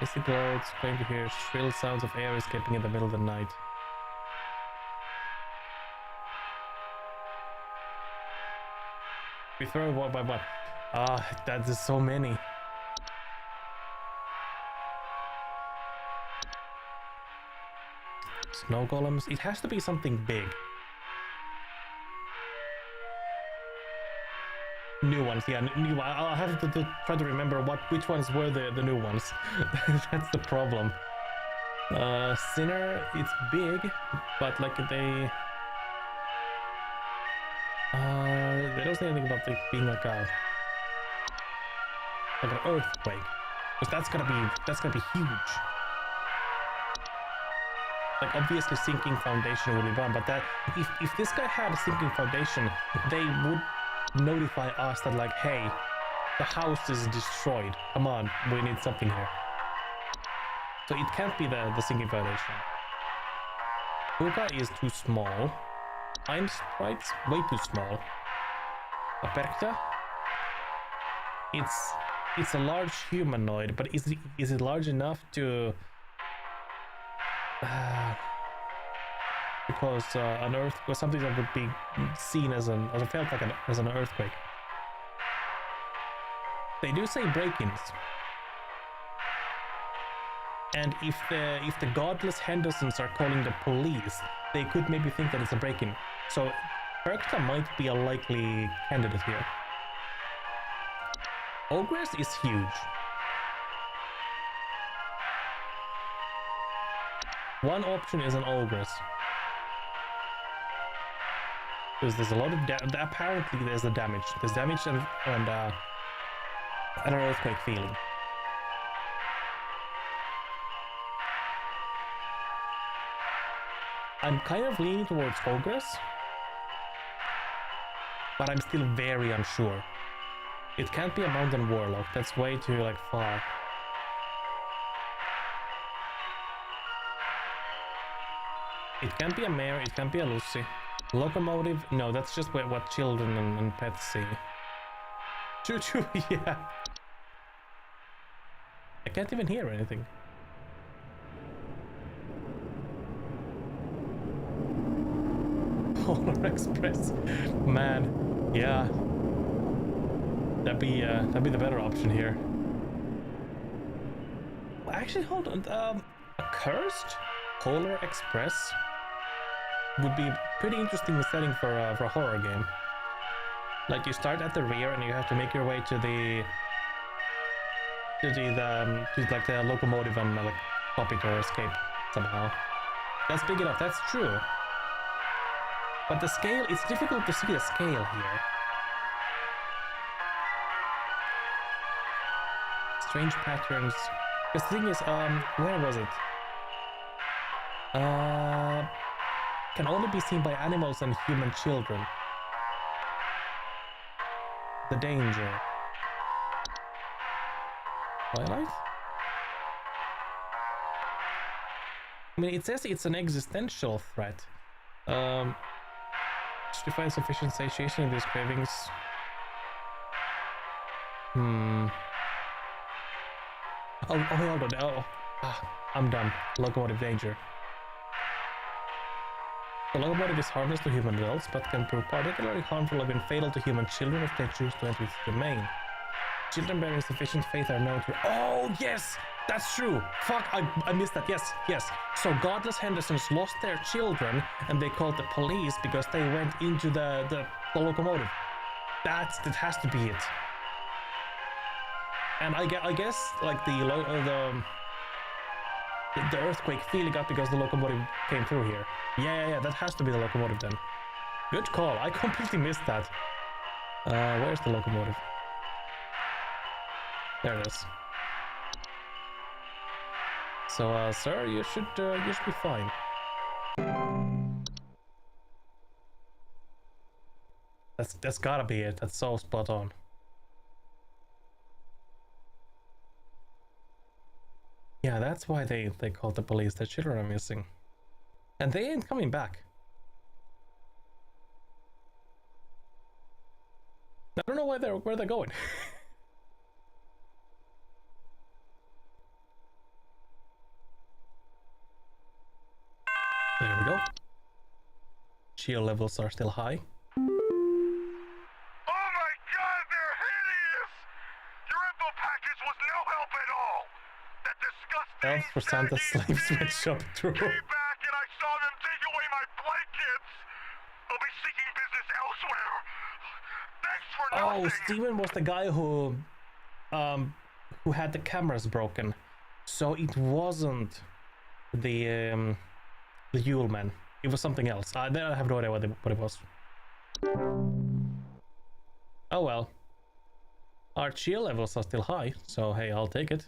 Misty clouds, claim to hear shrill sounds of air escaping in the middle of the night. We throw one by one. That is so many. Snow golems. It has to be something big. New ones, yeah, new. I'll have to try to remember which ones were the new ones. That's the problem. Sinner, it's big, but like they don't say anything about it being like an earthquake, because that's gonna be huge. Like obviously sinking foundation would be one, but that if this guy had a sinking foundation, they would notify us that like, hey, the house is destroyed. Come on, we need something here. So it can't be the sinking foundation. Puka is too small. Einstrite's way too small. Aperta, it's a large humanoid, but is it large enough to because an earth was something that would be seen as felt like as an earthquake. They do say break-ins, and if the godless Hendersons are calling the police, they could maybe think that it's a break-in. So Perkta might be a likely candidate here. Ogress is huge. One option is an Ogress. Because there's a lot of apparently there's the damage. There's damage and an earthquake feeling. I'm kind of leaning towards Ogress, but I'm still very unsure. It can't be a Mountain Warlock, that's way too, like, far. It can't be a Mare, it can't be a Lucy. Locomotive, no, that's just what children and pets see. Choo-choo, yeah. I can't even hear anything. Polar Express, man, yeah. That'd be the better option here. Well, actually, hold on. A cursed Polar Express would be pretty interesting setting for a horror game. Like you start at the rear and you have to make your way to like the locomotive and like pop it or escape somehow. That's big enough. That's true. But the scale, it's difficult to see the scale here. Strange patterns. The thing is, where was it? Can only be seen by animals and human children. The danger. Twilight? I mean, it says it's an existential threat. Should find sufficient satiation in these cravings. Oh, hold on. Oh, I'm done. Locomotive danger. The locomotive is harmless to human adults, but can prove particularly harmful or even fatal to human children if they choose to enter its domain. Children bearing sufficient faith are known to... Oh, yes! That's true! Fuck, I missed that. Yes, yes. So Godless Hendersons lost their children, and they called the police because they went into the locomotive. That has to be it. And I guess like the earthquake feeling up because the locomotive came through here. Yeah, that has to be the locomotive then. Good call. I completely missed that. Where's the locomotive? There it is. So, sir, you should be fine. That's gotta be it. That's so spot on. Yeah, that's why they called the police. Their children are missing. And they ain't coming back. I don't know where they're going. There we go. Shield levels are still high.
Oh my god, they're hideous! Your info package was no help at all! That disgusting...
Elves for Santa Slave Sweatshop true.
Came back and I saw them take away my blankets! I'll be seeking business elsewhere! Thanks for nothing!
Oh, Steven was the guy who had the cameras broken. So it wasn't the Yule Man. It was something else. I have no idea what it was. Oh well. Our chill levels are still high, so hey, I'll take it.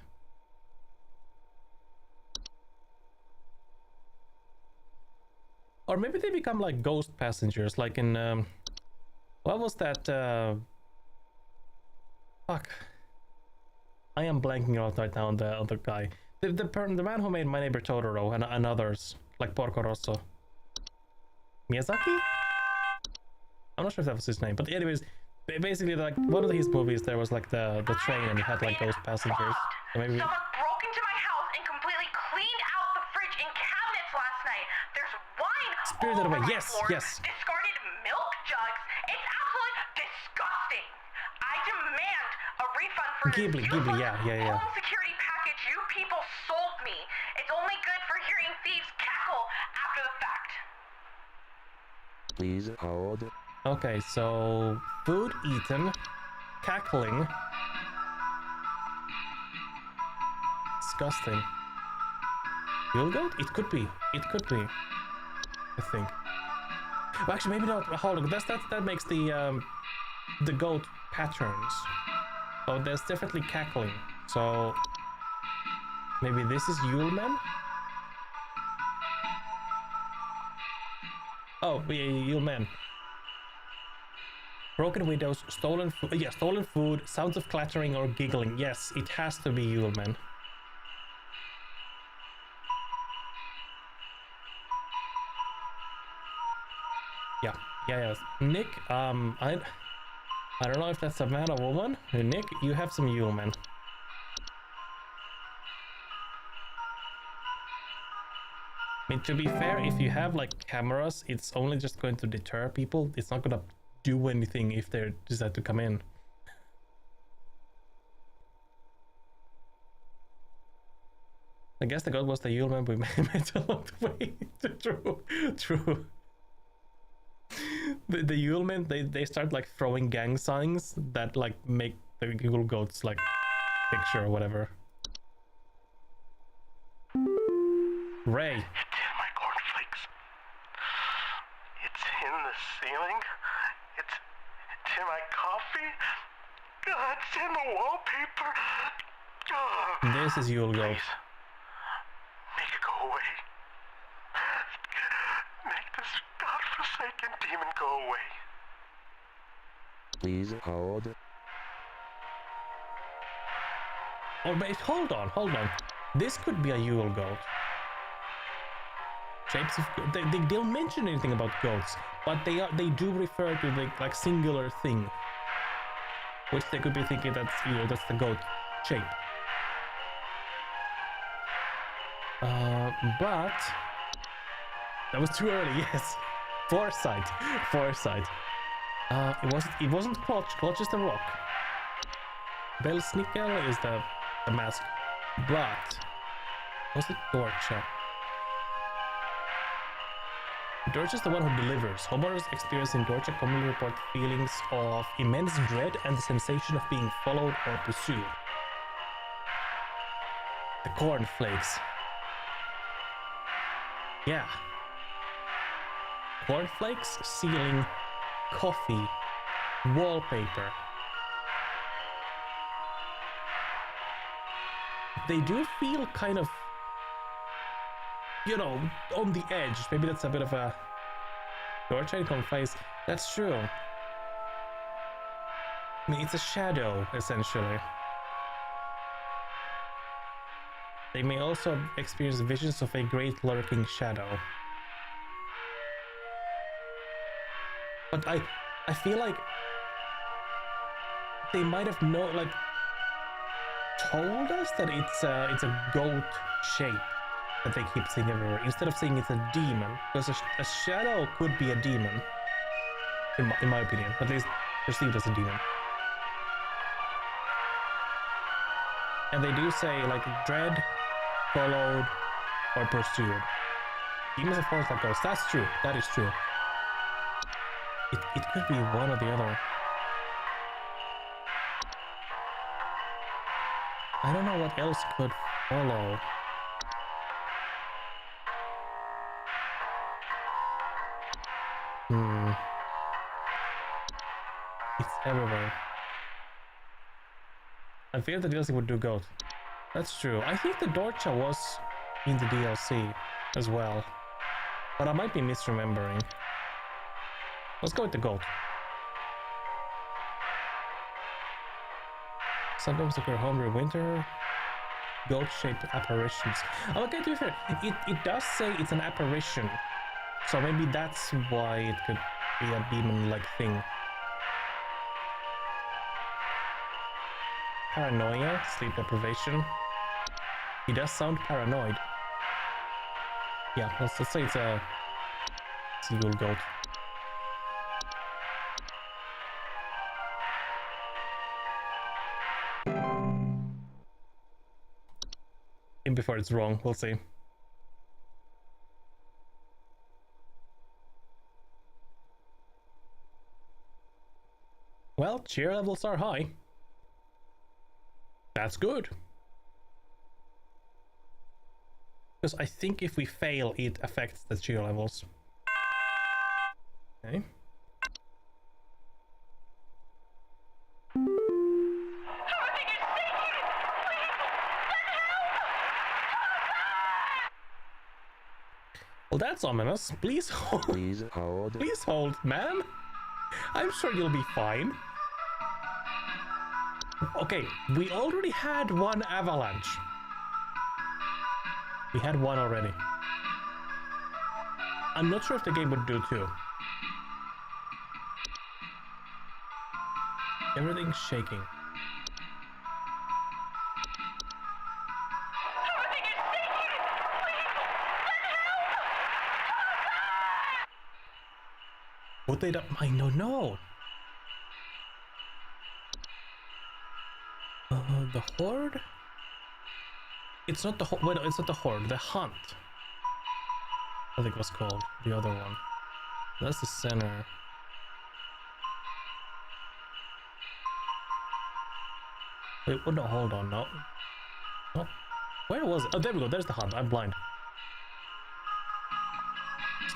Or maybe they become like ghost passengers, like in what was that? Fuck. I am blanking out right now on the other guy. The man who made My Neighbor Totoro and others, like Porco Rosso. Miyazaki? I'm not sure if that was his name, but anyways, basically like one of his movies there was like the train and you had like ghost passengers. So maybe
Someone broke into my house and completely cleaned out the fridge and cabinets last night. There's wine
Spirited
all over
Away.
my
Yes,
floor,
yes.
discarded milk jugs. It's absolutely disgusting. I demand a refund for
Ghibli,
this useless
yeah.
home security package you people sold me. It's only good for hearing thieves cackle after the fact.
Please hold.
okay, so food eaten, cackling, disgusting. Yule goat? It could be. It could be. I think. Well, actually, maybe not. Hold on. That makes the goat patterns. Oh, there's definitely cackling. So maybe this is Yule Man. Oh, you man. Broken windows, stolen food. Yeah, stolen food, sounds of clattering or giggling. Yes, it has to be Yulman. Yeah. Nick, I don't know if that's a man or woman. Nick, you have some Yulman. I mean, to be fair, if you have like cameras, it's only just going to deter people. It's not gonna do anything if they decide to come in. I guess the god was the Yulman we met along the way. True. The Yulmen, they start like throwing gang signs that like make the Google goats like picture or whatever. Ray.
It's in my cornflakes. It's in the ceiling. It's in my coffee. God, it's in the wallpaper. Oh,
This is Yule goat.
please, make it go away. Make this godforsaken demon go away.
Please hold.
Oh, wait, hold on. This could be a Yule goat. Shapes of they don't mention anything about goats, but they do refer to the like singular thing, which they could be thinking that's that's the goat shape. But that was too early. Yes, foresight. It wasn't Clutch. Clutch is the rock. Belsnickel is the mask, but was it Dorcha? Dorcha is the one who delivers. Homeowners experiencing Dorcha commonly report feelings of immense dread and the sensation of being followed or pursued. The cornflakes. Yeah. Cornflakes, ceiling, coffee, wallpaper. They do feel kind of, on the edge. Maybe that's a bit of a torture face. That's true. I mean, it's a shadow, essentially. They may also experience visions of a great lurking shadow. But I feel like they might have told us that it's a goat shape that they keep seeing everywhere, instead of saying it's a demon, because a shadow could be a demon, in my opinion, at least perceived as a demon. And they do say like dread, followed, or pursued. Demons of course like ghosts. That's true. That is true. It could be one or the other. I don't know what else could follow. It's everywhere. I fear the DLC would do goat. That's true. I think the Dorcha was in the DLC as well. But I might be misremembering. Let's go with the goat. Sometimes occur home during winter. Goat-shaped apparitions. Okay, to be fair, it does say it's an apparition. So maybe that's why it could be a demon-like thing. Paranoia, sleep deprivation. He does sound paranoid. Yeah, let's say it's a Yule goat. Even before it's wrong, we'll see. Well, cheer levels are high. That's good. Because I think if we fail, it affects the cheer levels. Okay. Well, that's ominous. Please hold.
Please hold.
Please hold, ma'am. I'm sure you'll be fine. Okay, we already had one avalanche. We had one already. I'm not sure if the game would do two. Everything's shaking.
Everything is shaking! Please, let help!
Would they? I don't know. The horde? It's not the horde. Wait, it's not the horde. The hunt. I think it was called the other one. That's the center. Wait, oh, no, hold on, no. No. Where was it? Oh, there we go, there's the hunt. I'm blind.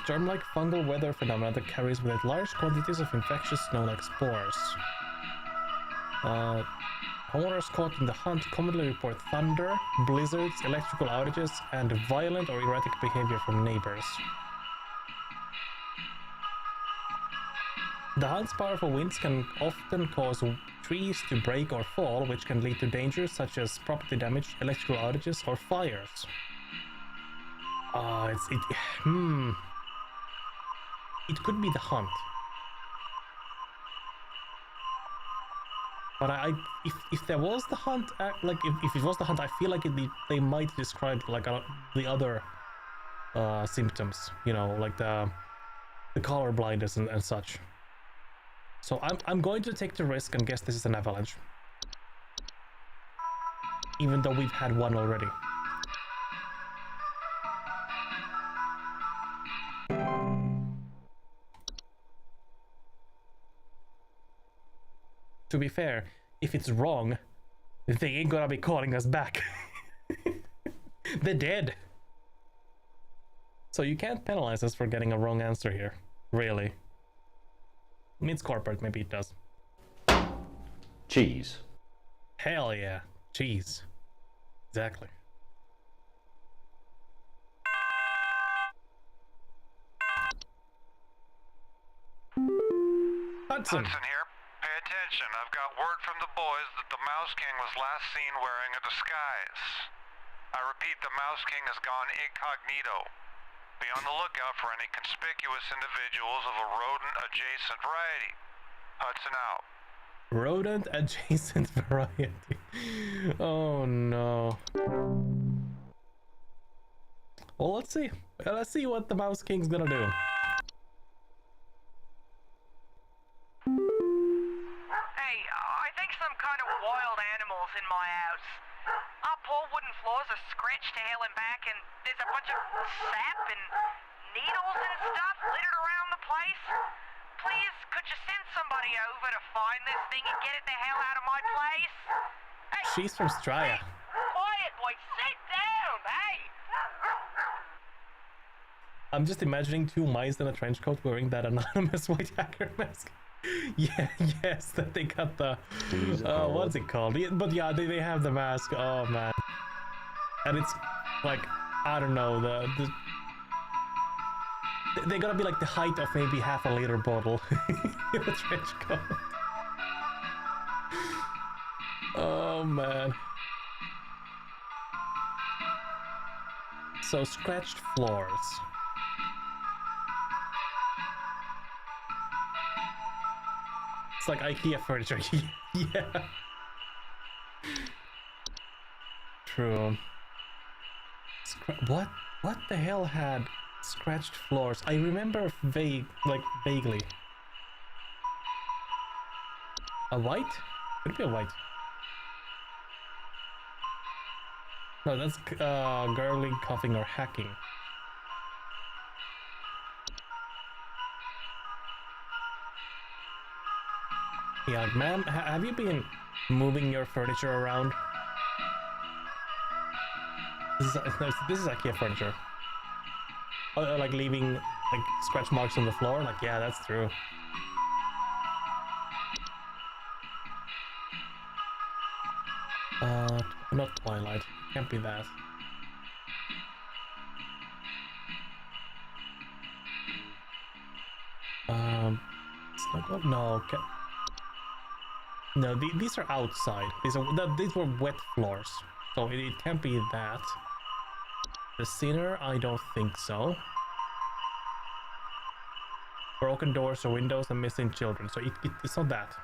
Storm-like fungal weather phenomena that carries with it large quantities of infectious snow-like spores. Homeowners caught in the hunt commonly report thunder, blizzards, electrical outages, and violent or erratic behavior from neighbors. The hunt's powerful winds can often cause trees to break or fall, which can lead to dangers such as property damage, electrical outages, or fires. It could be the hunt. But if there was the hunt, like if it was the hunt, I feel like they might describe like the other symptoms, you know, like the color blindness and such. So I'm going to take the risk and guess this is an avalanche, even though we've had one already. To be fair, if it's wrong, they ain't gonna be calling us back. They're dead. So you can't penalize us for getting a wrong answer here, really. I mean, it's corporate, maybe it does.
Cheese.
Hell yeah, cheese. Exactly. Hudson
here. Pay attention. I've got word from the boys that the Mouse King was last seen wearing a disguise. I repeat, the Mouse King has gone incognito. Be on the lookout for any conspicuous individuals of a rodent-adjacent variety. Hudson out.
Rodent-adjacent variety. Oh no. Well, let's see. Let's see what the Mouse King's gonna do.
Hey, I think some kind of wild animal's in my house. Our poor wooden floors are scratched to hell and back, and there's a bunch of sap and needles and stuff littered around the place. Please, could you send somebody over to find this thing and get it the hell out of my place? Hey,
she's from Straya.
Hey, quiet, boy. Sit down, hey!
I'm just imagining two mice in a trench coat wearing that anonymous white hacker mask. Yeah, yes, that they got the what's it called? Yeah, but yeah, they have the mask. Oh man, and it's like, I don't know, they're gonna be like the height of maybe half a liter bottle in a trench coat. Oh man. So scratched floors. It's like IKEA furniture. Yeah. True. What the hell had scratched floors? I remember vaguely. A white? Could it be a white? No, that's gurgling, coughing, or hacking. Yeah, like, ma'am, have you been moving your furniture around? This is IKEA furniture. Oh, like leaving like scratch marks on the floor? Like, yeah, that's true. Not Twilight. Can't be that. snuggle? No, no. These are outside. These were wet floors, so it can't be that. The sinner, I don't think so. Broken doors or windows and missing children, so it's not that.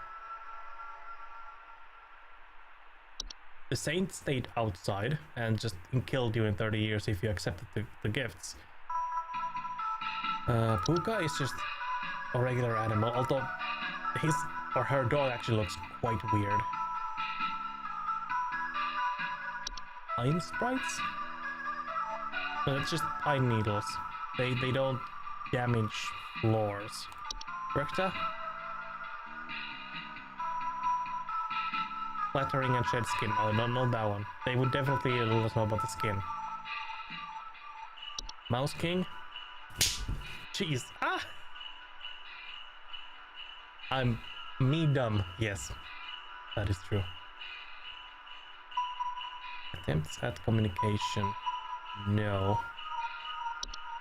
The saint stayed outside and just killed you in 30 years if you accepted the gifts. Puka is just a regular animal, although his or her dog actually looks quite weird. Pine sprites? No, it's just pine needles. They don't damage floors. Recta? Flattering and shed skin. Oh, no, not that one. They would definitely let us know about the skin. Mouse King? Jeez. Ah! I'm me dumb. Yes. That is true. Attempts at communication. No.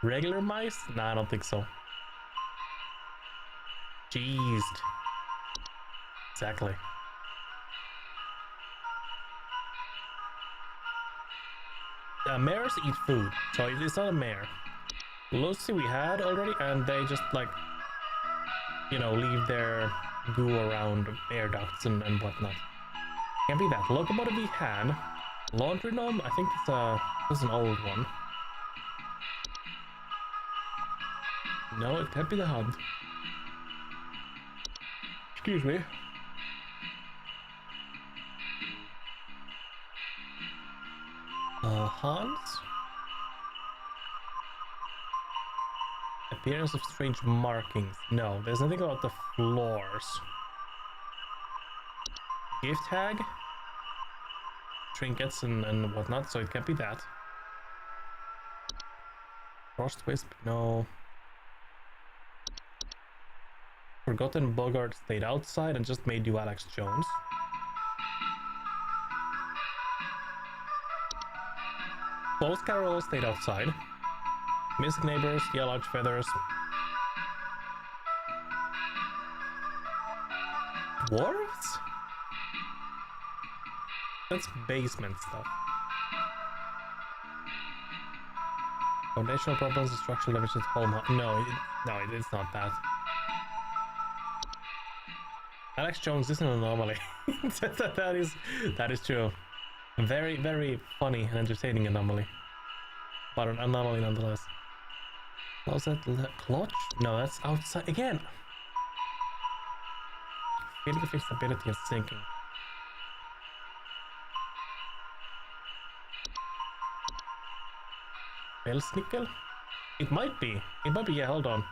Regular mice? Nah, I don't think so. Jeez. Exactly. Mares eat food, so it's not a mare. Lucy we had already, and they just like, you know, leave their goo around air ducts and whatnot. Can't be that. Locomotive we had. Laundry gnome, I think it's an old one. No, it can't be the hunt. Excuse me. Hans? Appearance of strange markings. No, there's nothing about the floors. Gift tag? Trinkets and whatnot, so it can't be that. Frost Wisp? No. Forgotten Bogart stayed outside and just made you Alex Jones. Both Carol stayed outside. Missed neighbors, yeah, large feathers. Dwarves? That's basement stuff. Foundational problems and structural damage at home. No, it's not that. Alex Jones is an anomaly. that is true. Very, very funny and entertaining anomaly. But an anomaly nonetheless. Was that clutch? No, that's outside again. Feeling of instability and sinking. Belsnickel? It might be, yeah, hold on.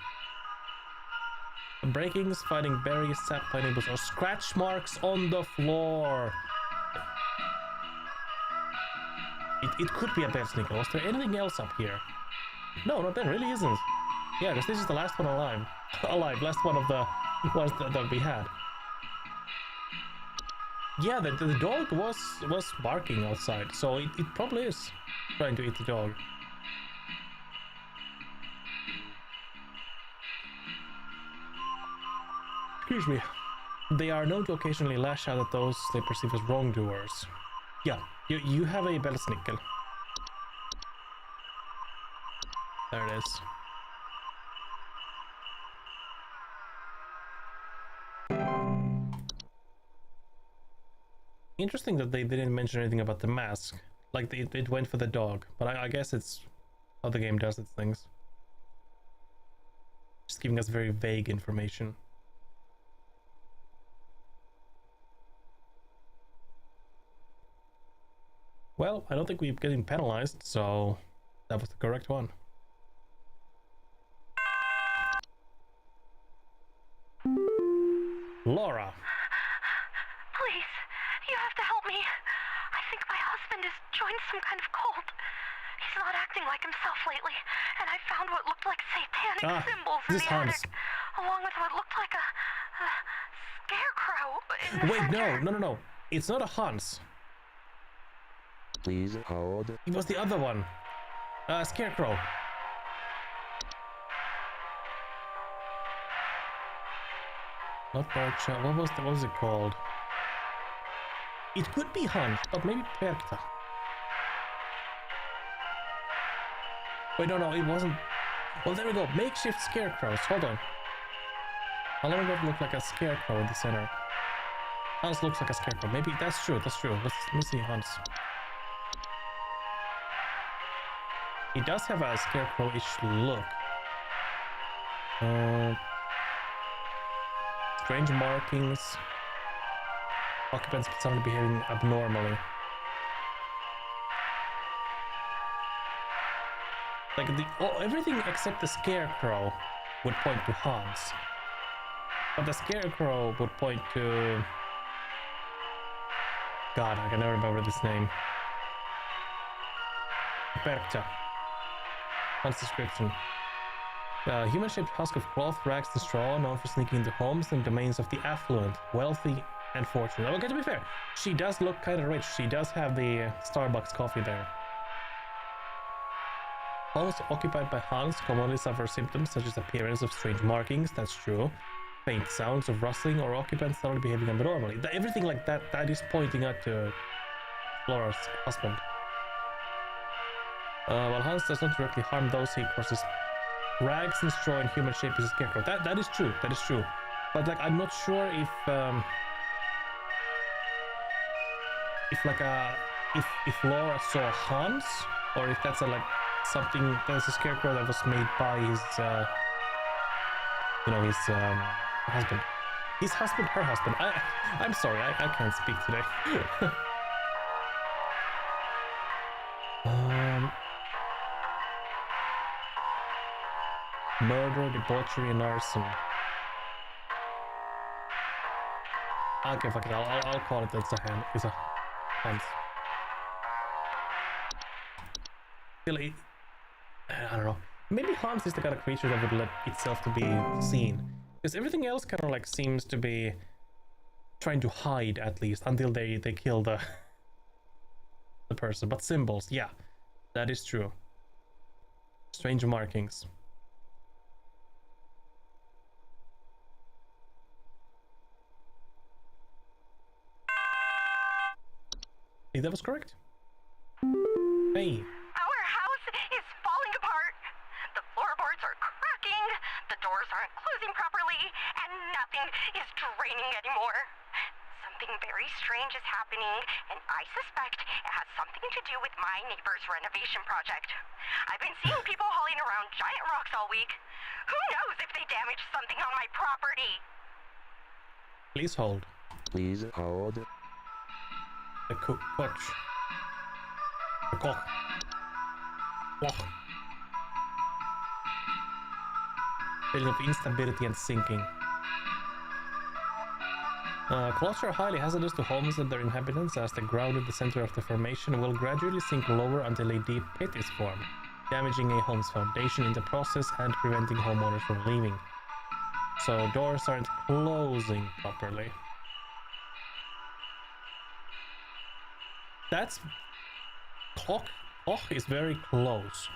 Breakings, fighting berries, sap pineapples, or scratch marks on the floor. It could be a Belsnickel. Was there anything else up here? No, there really isn't. Yeah, because this is the last one alive. Last one of the ones that we had. Yeah, the dog was barking outside, so it probably is trying to eat the dog. Excuse me. They are known to occasionally lash out at those they perceive as wrongdoers. Yeah, you have a Belsnickel. There it is. Interesting that they didn't mention anything about the mask. Like, it went for the dog, but I guess it's how the game does its things. Just giving us very vague information. Well, I don't think we're getting penalized, so that was the correct one. Laura.
Please, you have to help me. I think my husband has joined some kind of cult. He's not acting like himself lately, and I found what looked like satanic symbols in the attic, along with what looked like a scarecrow in the center.
No. It's not a Hans.
Please hold.
It was the other one. Scarecrow. Not Percha. What was it called? It could be Hans, but maybe Percha. Wait, no, it wasn't. Well, there we go. Makeshift scarecrows. Hold on. How long ago it looked like a scarecrow in the center? Hans looks like a scarecrow. Maybe that's true. That's true. Let me see Hans. He does have a scarecrow-ish look. Strange markings. Occupants suddenly behaving abnormally. Like everything except the scarecrow would point to Hans. But the scarecrow would point to... God, I can never remember this name. Percha. Hans description. A human-shaped husk of cloth, rags, and straw, known for sneaking into homes and domains of the affluent, wealthy, and fortunate. Okay, to be fair, she does look kind of rich. She does have the Starbucks coffee there. Homes occupied by Hans commonly suffer symptoms such as appearance of strange markings, that's true, faint sounds of rustling, or occupants suddenly behaving abnormally. Everything like that is pointing out to Flora's husband. While Hans does not directly harm those he crosses, rags and straw in human shape is a scarecrow. That is true, that is true. But like, I'm not sure if Laura saw Hans, or if that's something that's a scarecrow that was made by his husband. His husband, her husband. I'm sorry, I can't speak today. Murder, debauchery, and arson. Okay, fuck it. I'll call it. That's a hand. It's a Hans. Really, I don't know. Maybe Hans is the kind of creature that would let itself to be seen, because everything else kind of like seems to be trying to hide, at least until they kill the person. But symbols, yeah, that is true. Strange markings. Hey, that was correct. Hey.
Our house is falling apart. The floorboards are cracking, the doors aren't closing properly, and nothing is draining anymore. Something very strange is happening, and I suspect it has something to do with my neighbor's renovation project. I've been seeing people hauling around giant rocks all week. Who knows if they damaged something on my property?
Please hold.
Please hold.
The coach. The cock. Loch. Feeling of instability and sinking. Clots are highly hazardous to homes and their inhabitants, as the ground at the center of the formation will gradually sink lower until a deep pit is formed, damaging a home's foundation in the process and preventing homeowners from leaving. So doors aren't closing properly. That's... Clock is very close.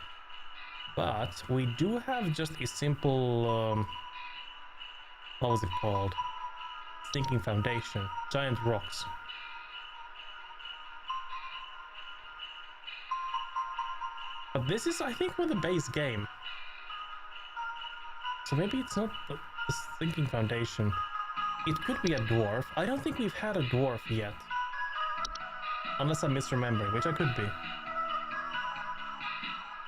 But we do have just a simple... what was it called? Sinking foundation. Giant rocks. But this is, I think, for the base game. So maybe it's not the sinking foundation. It could be a dwarf. I don't think we've had a dwarf yet. Unless I'm misremembering, which I could be.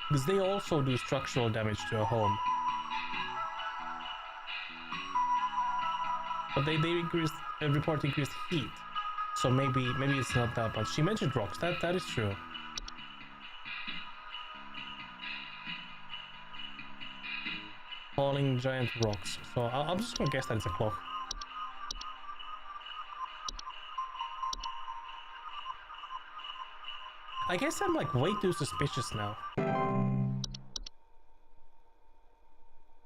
Because they also do structural damage to a home. But they report increased heat. So maybe it's not that much. She mentioned rocks. That is true. Falling giant rocks. So I'm just gonna guess that it's a clock. I guess I'm like way too suspicious now.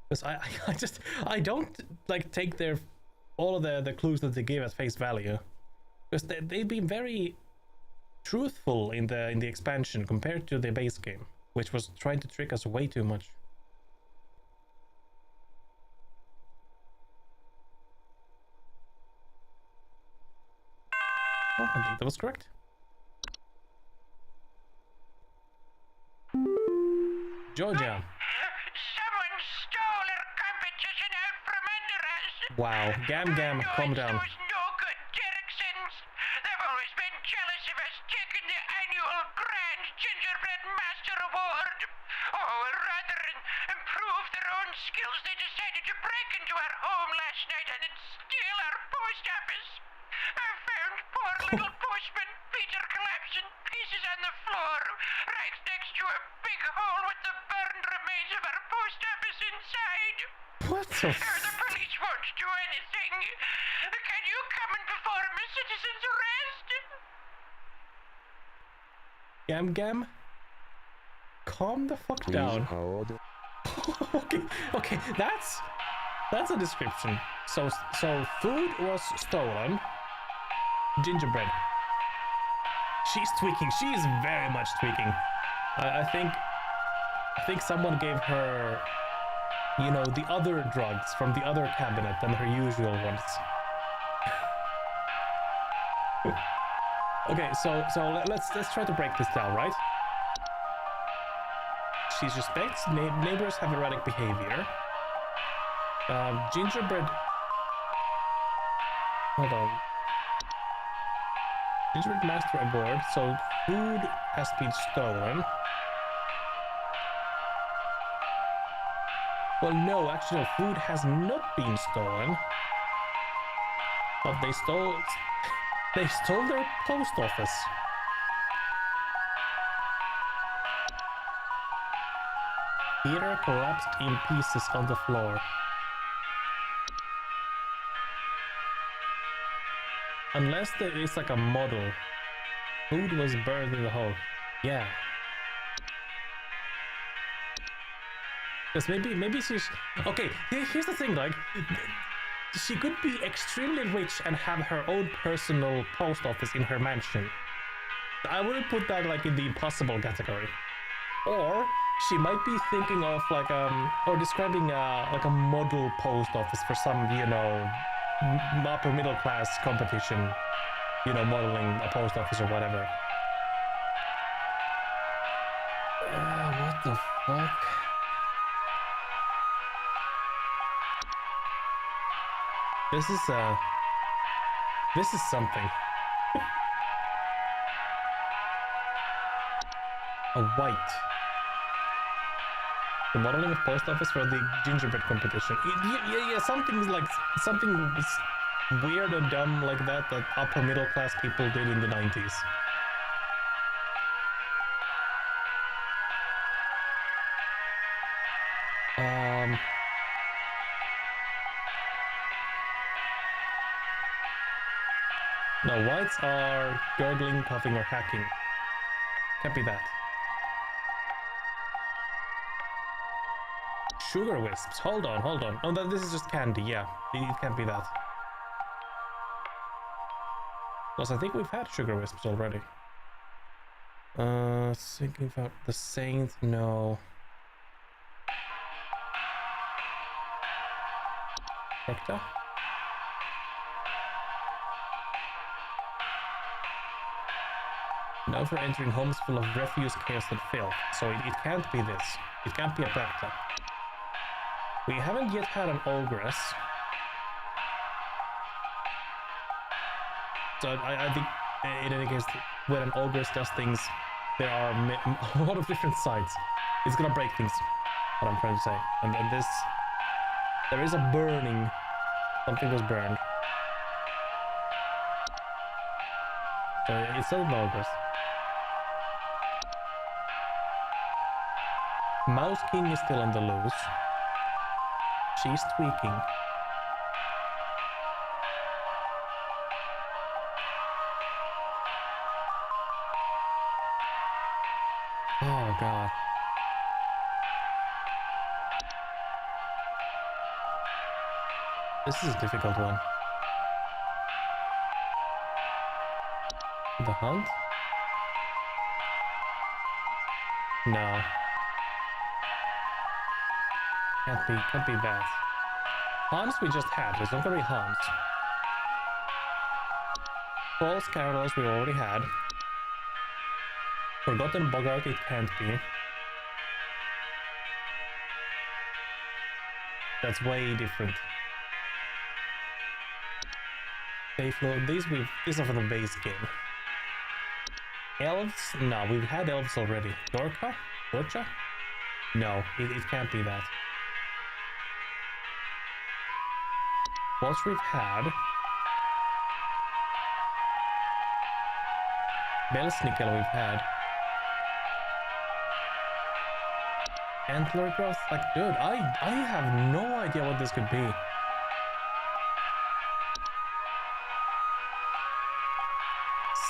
Because I don't like take all of the clues that they give at face value. Because they've been very truthful in the expansion compared to the base game, which was trying to trick us way too much. I think that was correct. Georgia.
Someone stole our competition out from under us.
Wow, Gam, calm down.
Those no good Derricksons. They've always been jealous of us taking the annual Grand Gingerbread Master Award. Oh, well, rather than improve their own skills, they decided to break into our home last night and steal our post office. I found poor little postman Peter collapsing, pieces on the floor, right next to a big hole with the burned remains of our post office inside.
What the
The police won't do anything. Can you come and perform a citizen's arrest?
Gam? Calm the fuck
Please
down.
hold.
okay, that's a description. So food was stolen. Gingerbread. She's tweaking. She is very much tweaking. I think someone gave her, you know, the other drugs from the other cabinet than her usual ones. Okay, so let's try to break this down, right? She suspects neighbors have erratic behavior. Gingerbread. Hold on. Gingerbread Master aboard, so food has been stolen. Well, no, actually, no, food has not been stolen. But they stole their post office. Peter collapsed in pieces on the floor. Unless there is like a model. Food was burned in the hole. Yeah. Because maybe she's... Okay, here's the thing, like... She could be extremely rich and have her own personal post office in her mansion. I wouldn't put that like in the impossible category. Or she might be thinking of like or describing like a model post office for some, you know, upper middle class competition, you know, modeling a post office or whatever. What the fuck? This is something. A white. The modeling of post office for the gingerbread competition. Yeah, something weird and dumb like that upper middle class people did in the 90s. No, whites are gurgling, puffing, or hacking. Can't be that. Sugar wisps. Hold on. Oh, this is just candy. Yeah, it can't be that. Plus, I think we've had sugar wisps already. Thinking about the Saint. No. Recta. Now for entering homes full of refuse, chaos, and filth. So it can't be this. It can't be a Practa. We haven't yet had an ogress. So I think in any case, when an ogress does things, there are a lot of different sides. It's gonna break things, what I'm trying to say. And this, there is a burning. Something was burned. So it's not an ogress. Mouse King is still on the loose. She's tweaking. Oh god. This is a difficult one. The hunt? No. Can't be that. Hans we just had. There's not gonna be Hans. False Carolus we already had. Forgotten Bogart it can't be. That's way different. These are for the base game. Elves? No, we've had elves already. Dorka? Dorcha? No, it can't be that. What we've had? Belsnickel we've had. Antler growth? Like, dude, I have no idea what this could be.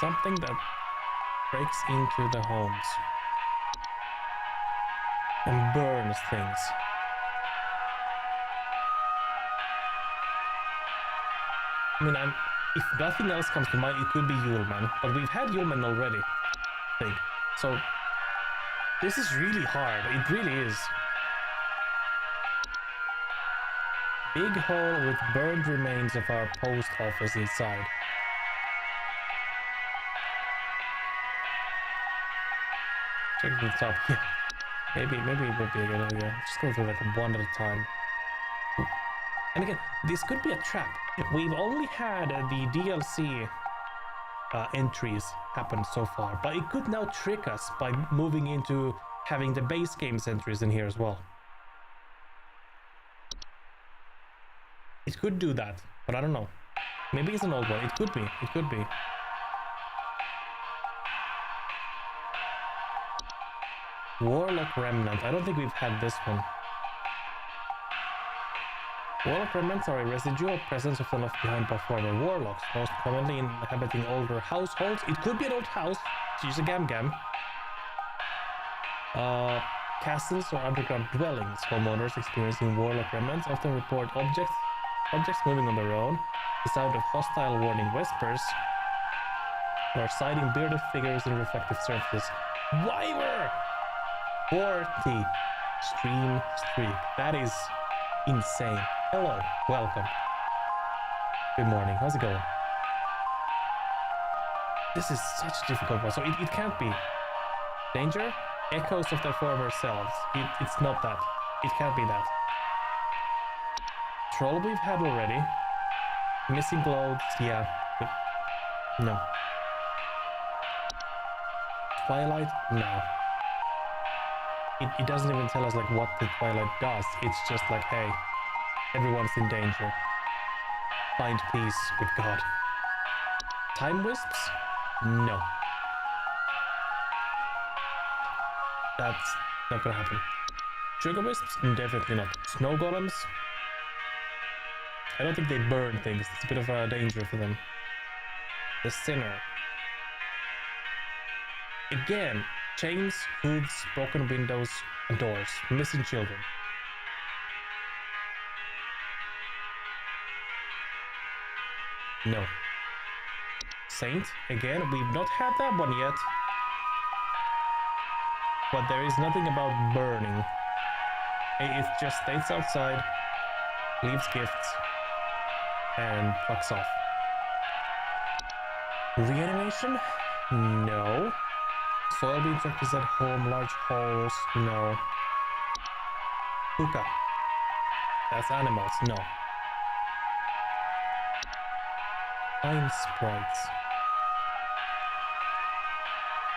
Something that breaks into the homes and burns things. I mean, if nothing else comes to mind, it could be Yuleman, but we've had Yuleman already, I think. So this is really hard. It really is. Big hole with burned remains of our post office inside. Check the top. Yeah. Maybe it would be a good idea. Just go through like one at a time. And again, this could be a trap. We've only had the DLC entries happen so far, but it could now trick us by moving into having the base game's entries in here as well. It could do that, but I don't know. Maybe it's an old one. It could be. It could be. Warlock Remnant. I don't think we've had this one. Warlock remnants are a residual presence of the left behind by former warlocks, most commonly inhabiting older households. It could be an old house, to use a gam-gam. Castles or underground dwellings. Homeowners experiencing warlock remnants often report objects moving on their own, the sound of hostile warning whispers, or sighting bearded figures in reflective surfaces. Wyver! 40 stream streak. That is insane. Hello, welcome. Good morning, how's it going? This is such a difficult one, so it can't be. Danger? Echoes of their former selves. It's not that. It can't be that. Troll we've had already. Missing clothes, yeah. No. Twilight? No. It doesn't even tell us like what the Twilight does. It's just like, hey, everyone's in danger. Find peace with God. Time Wisps? No. That's not gonna happen. Sugar Wisps? Definitely not. Snow Golems? I don't think they burn things. It's a bit of a danger for them. The Sinner. Again, chains, hooves, broken windows, and doors. Missing children. No. Saint? Again, we've not had that one yet. But there is nothing about burning. It just stays outside, leaves gifts, and fucks off. Reanimation? No. Soil being structures at home, large holes? No. Hookah. That's animals? No. Time sprites.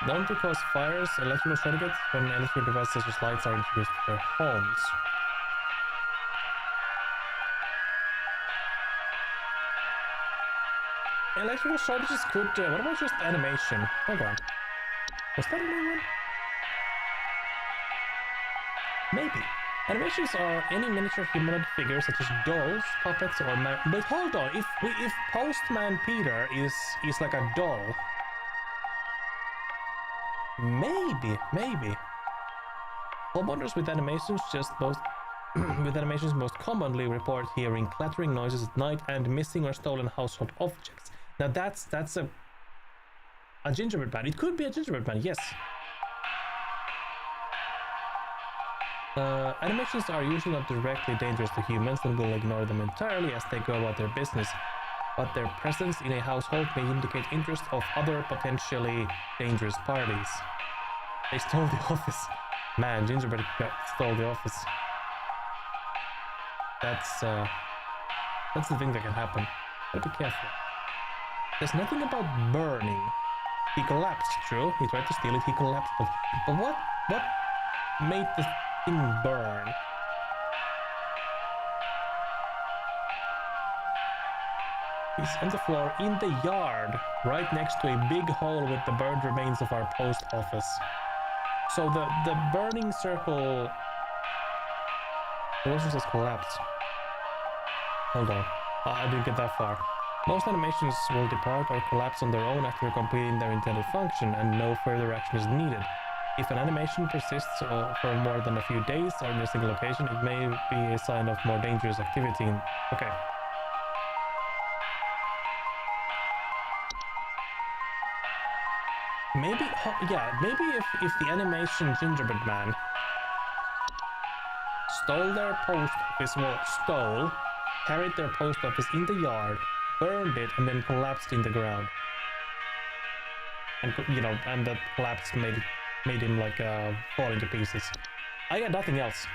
Known to cause fires, electrical shortcuts when electrical devices such as lights are introduced to their homes. Electrical shortages could... what about just animation? Hold on. Was that a new one? Maybe. Animations are any miniature humanoid figures such as dolls, puppets, or... But hold on, if Postman Peter is like a doll... Maybe. Homeowners with animations most commonly report hearing clattering noises at night and missing or stolen household objects. Now that's a gingerbread man. It could be a gingerbread man, yes. Animations are usually not directly dangerous to humans and will ignore them entirely as they go about their business. but their presence in a household may indicate interest of other potentially dangerous parties. They stole the office. Man, Gingerbread stole the office. That's the thing that can happen. Gotta be careful. There's nothing about burning. He collapsed, true. He tried to steal it, he collapsed. But what made the thing burn? He's on the floor in the yard, right next to a big hole with the burned remains of our post office. So the burning circle also says collapse. Hold on, I didn't get that far. Most animations will depart or collapse on their own after completing their intended function, and no further action is needed. If an animation persists for more than a few days or in a single location, it may be a sign of more dangerous activity. Okay. Maybe, maybe if the animation Gingerbread Man stole their post office, carried their post office in the yard, burned it, and then collapsed in the ground. And, and that collapse made him, like, fall into pieces. I got nothing else.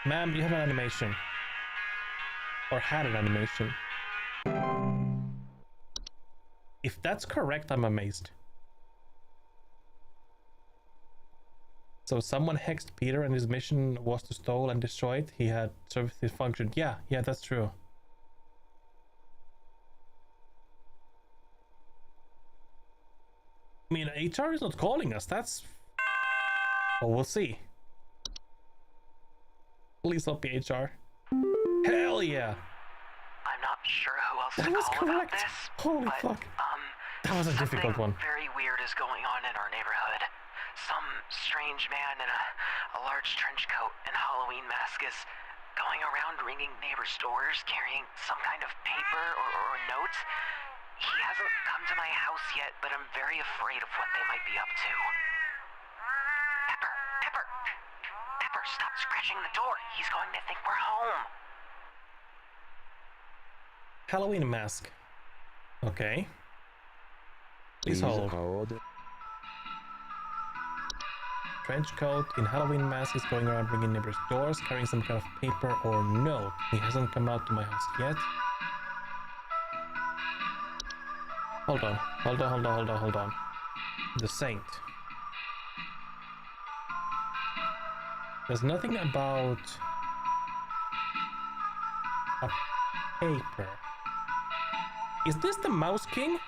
Ma'am, you have an animation. Or had an animation. If that's correct, I'm amazed. So someone hexed Peter and his mission was to steal and destroy it. He had served his function. Yeah, that's true. I mean, HR is not calling us. That's... Well, we'll see. Please not be HR. Hell yeah!
I'm not sure who else
that
to
was
call
correct.
about this.
Holy
but,
fuck. That was a difficult one.
Something very weird is going on in our neighborhood. Some strange man in a large trench coat and Halloween mask is going around ringing neighbors' doors, carrying some kind of paper or notes. He hasn't come to my house yet, but I'm very afraid of what they might be up to. Pepper, stop scratching the door. He's going to think we're home.
Halloween mask. Okay. Please hold. Trench coat in Halloween mask is going around ringing neighbors' doors, carrying some kind of paper or note. He hasn't come out to my house yet. Hold on. The Saint. There's nothing about a paper. Is this the Mouse King?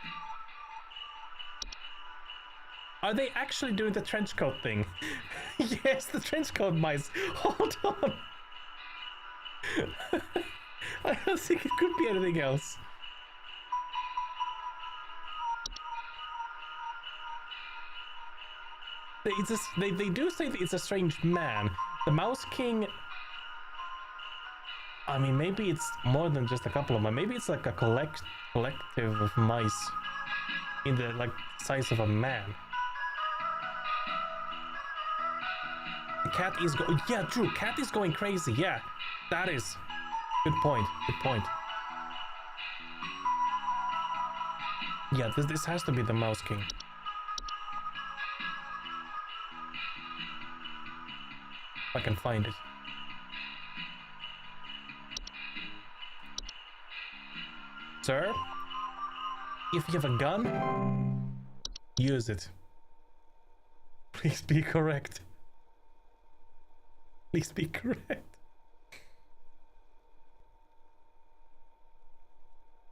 Are they actually doing the trench coat thing? Yes, the trench coat mice. Hold on. I don't think it could be anything else. They do say that it's a strange man. The Mouse King... I mean, maybe it's more than just a couple of them. Maybe it's like a collective of mice in the, like, size of a man. The cat is yeah, true. Cat is going crazy. Yeah, that is. Good point. Yeah, this has to be the Mouse King. If I can find it. Sir, if you have a gun, use it. Please be correct. Please be correct.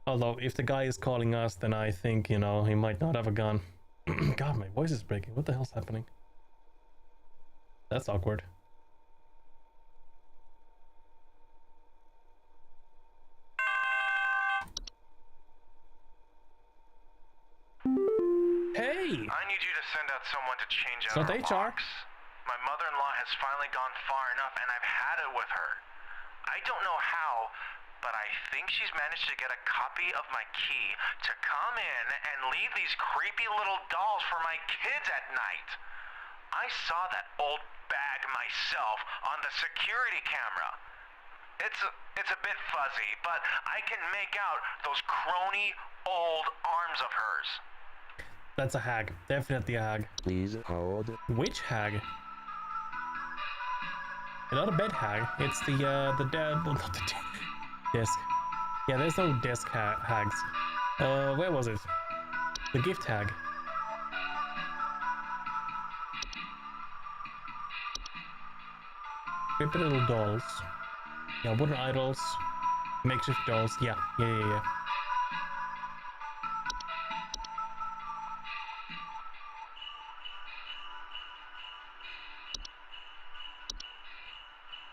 Although, if the guy is calling us, then I think, he might not have a gun. God, my voice is breaking. What the hell's happening? That's awkward. Hey!
I need you to send out someone to change out
our
locks. My mother-in-law has finally gone far enough, and I've had it with her. I don't know how, but I think she's managed to get a copy of my key to come in and leave these creepy little dolls for my kids at night. I saw that old bag myself on the security camera.
It's a bit fuzzy, but I can make out those crony old arms of hers.
That's a hag. Definitely a hag.
Please hold.
Which hag? Not a bed hag. It's the dead. Well, not the desk. Yeah, there's no desk hags. Where was it? The gift hag. Creepy little dolls. Yeah, wooden idols. Makeshift dolls. Yeah.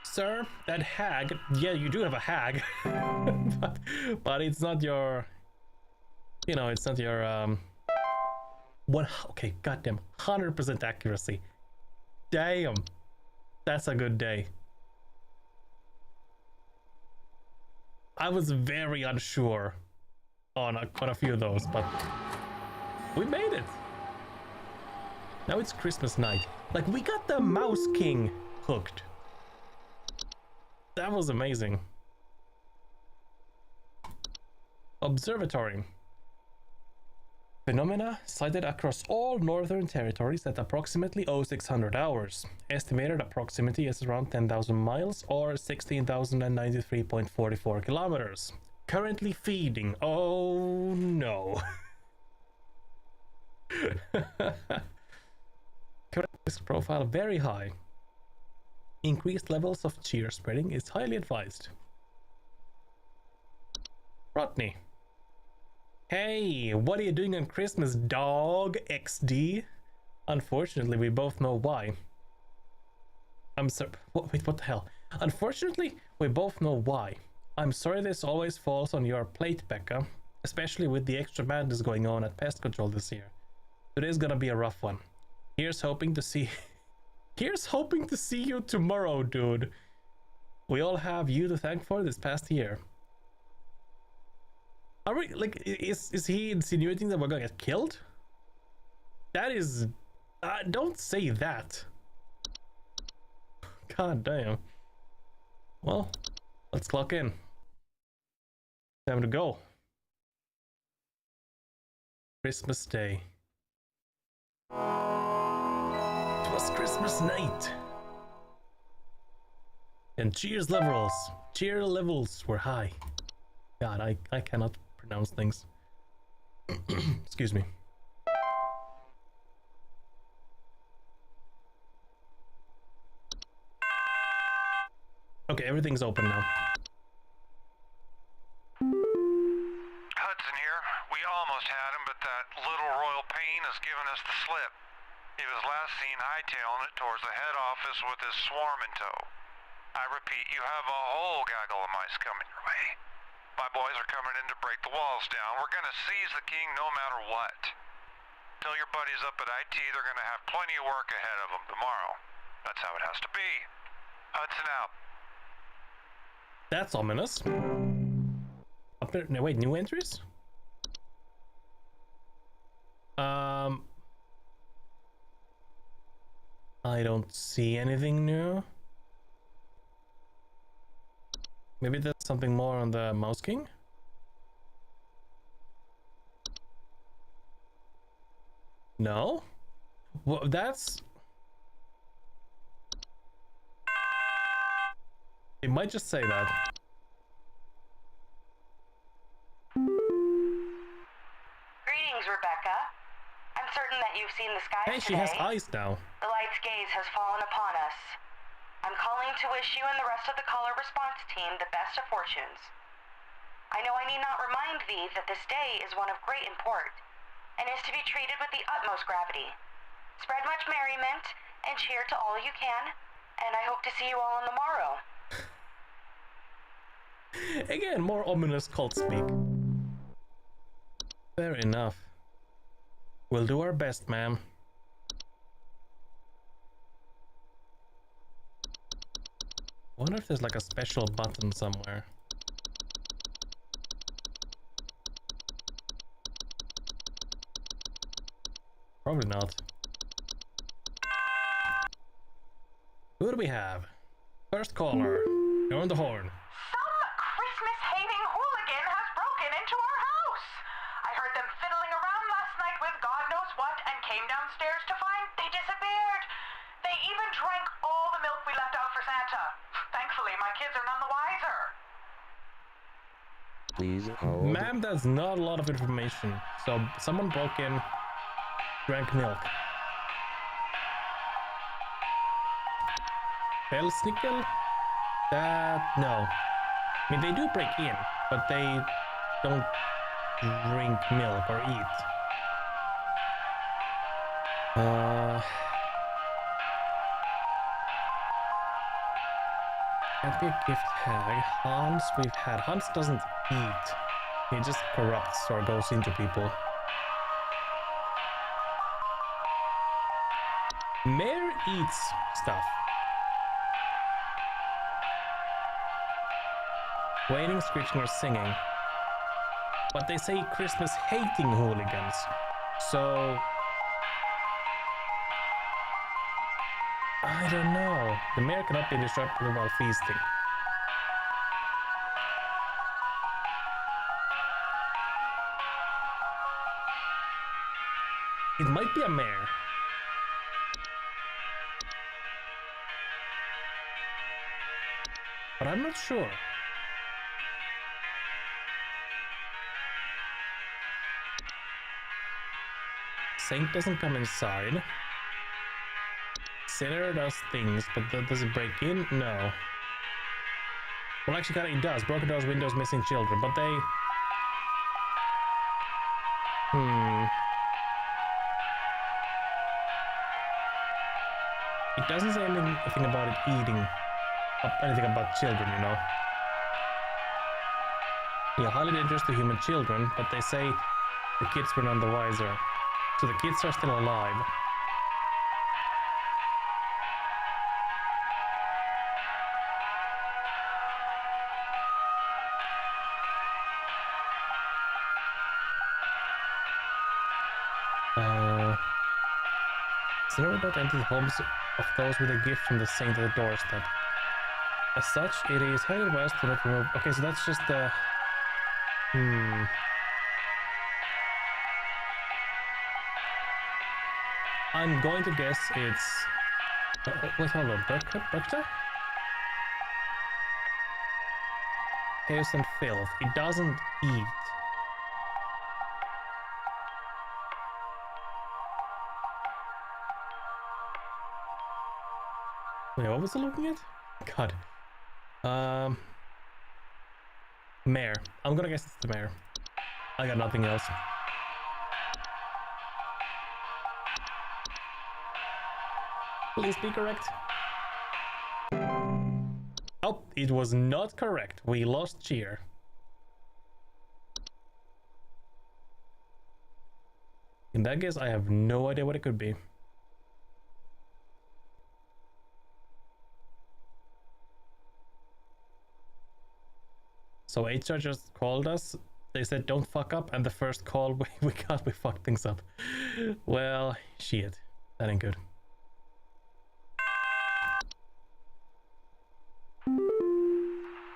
Sir, that hag. Yeah, you do have a hag. but it's not your... You know, it's not your... Okay, goddamn. 100% accuracy. Damn. That's a good day. I was very unsure on a few of those, but we made it. Now it's Christmas night. Like, we got the Mouse King hooked. That was amazing. Observatory. Phenomena sighted across all northern territories at approximately 0600 hours. Estimated proximity is around 10,000 miles or 16,093.44 kilometers. Currently feeding. Oh no. Current risk profile very high. Increased levels of cheer spreading is highly advised. Rodney. Hey, what are you doing on Christmas, dog? XD? Unfortunately, we both know why. I'm sorry. Wait, what the hell? Unfortunately, we both know why. I'm sorry this always falls on your plate, Becca. Especially with the extra madness going on at Pest Control this year. Today's gonna be a rough one. Here's hoping to see you tomorrow, dude. We all have you to thank for this past year. Are we, like, is he insinuating that we're gonna get killed? That is... don't say that. God damn. Well, let's clock in. Time to go. Christmas Day. It was Christmas night. And cheer levels were high. God, I cannot pronounce things. Excuse me. Okay, everything's open now.
Hudson here. We almost had him, but that little royal pain has given us the slip. He was last seen hightailing it towards the head office with his swarm in tow. I repeat, you have a whole gaggle of mice coming your way. My boys are coming in to break the walls down. We're gonna seize the king no matter what. Tell your buddies up at IT they're gonna have plenty of work ahead of them tomorrow. That's how it has to be. Hudson out.
That's ominous. Up there, no, wait, new entries? I don't see anything new. Maybe there's something more on the Mouse King? No? Well, that's... It might just say that.
Greetings, Rebecca. I'm certain that you've seen the skies
Hey, she
today.
has eyes now.
The light's gaze has fallen upon us. I'm calling to wish you and the rest of the caller response team the best of fortunes. I know I need not remind thee that this day is one of great import, and is to be treated with the utmost gravity. Spread much merriment, and cheer to all you can, and I hope to see you all on the morrow.
Again, more ominous cult speak. Fair enough. We'll do our best, ma'am. Wonder if there's like a special button somewhere. Probably not. Who do we have? First caller. You're on the horn.
kids are none the wiser.
Please hold.
Ma'am, that's not a lot of information. So someone broke in, drank milk. Felsnickel? That, no. I mean, they do break in, but they don't drink milk or eat. Can't be a gift hag. Hans, we've had. Hans doesn't eat. He just corrupts or goes into people. Mare eats stuff. Waiting, screeching, or singing. But they say Christmas hating hooligans. So I don't know. The mayor cannot be disrupted while feasting. It might be a mare. But I'm not sure. Saint doesn't come inside. Sinner does things, but does it break in? No. Well, actually, kind of it does. Broken doors, windows, missing children, but they... It doesn't say anything about it eating, anything about children, you know. Yeah, highly dangerous to human children, but they say the kids were none the wiser. So the kids are still alive. Sinner would not enter the homes of those with a gift from the saint at the doorstep. As such, it is highly advised to not remove... Okay, so that's just the... I'm going to guess it's... wait, hold on. Berkta? Chaos and filth. It doesn't eat. Wait, what was I looking at? God. Mare. I'm gonna guess it's the mare. I got nothing else. Please be correct. Oh, it was not correct. We lost cheer. In that case, I have no idea what it could be. So HR just called us. They said don't fuck up, and the first call we got, we fucked things up. Well, shit. That ain't good.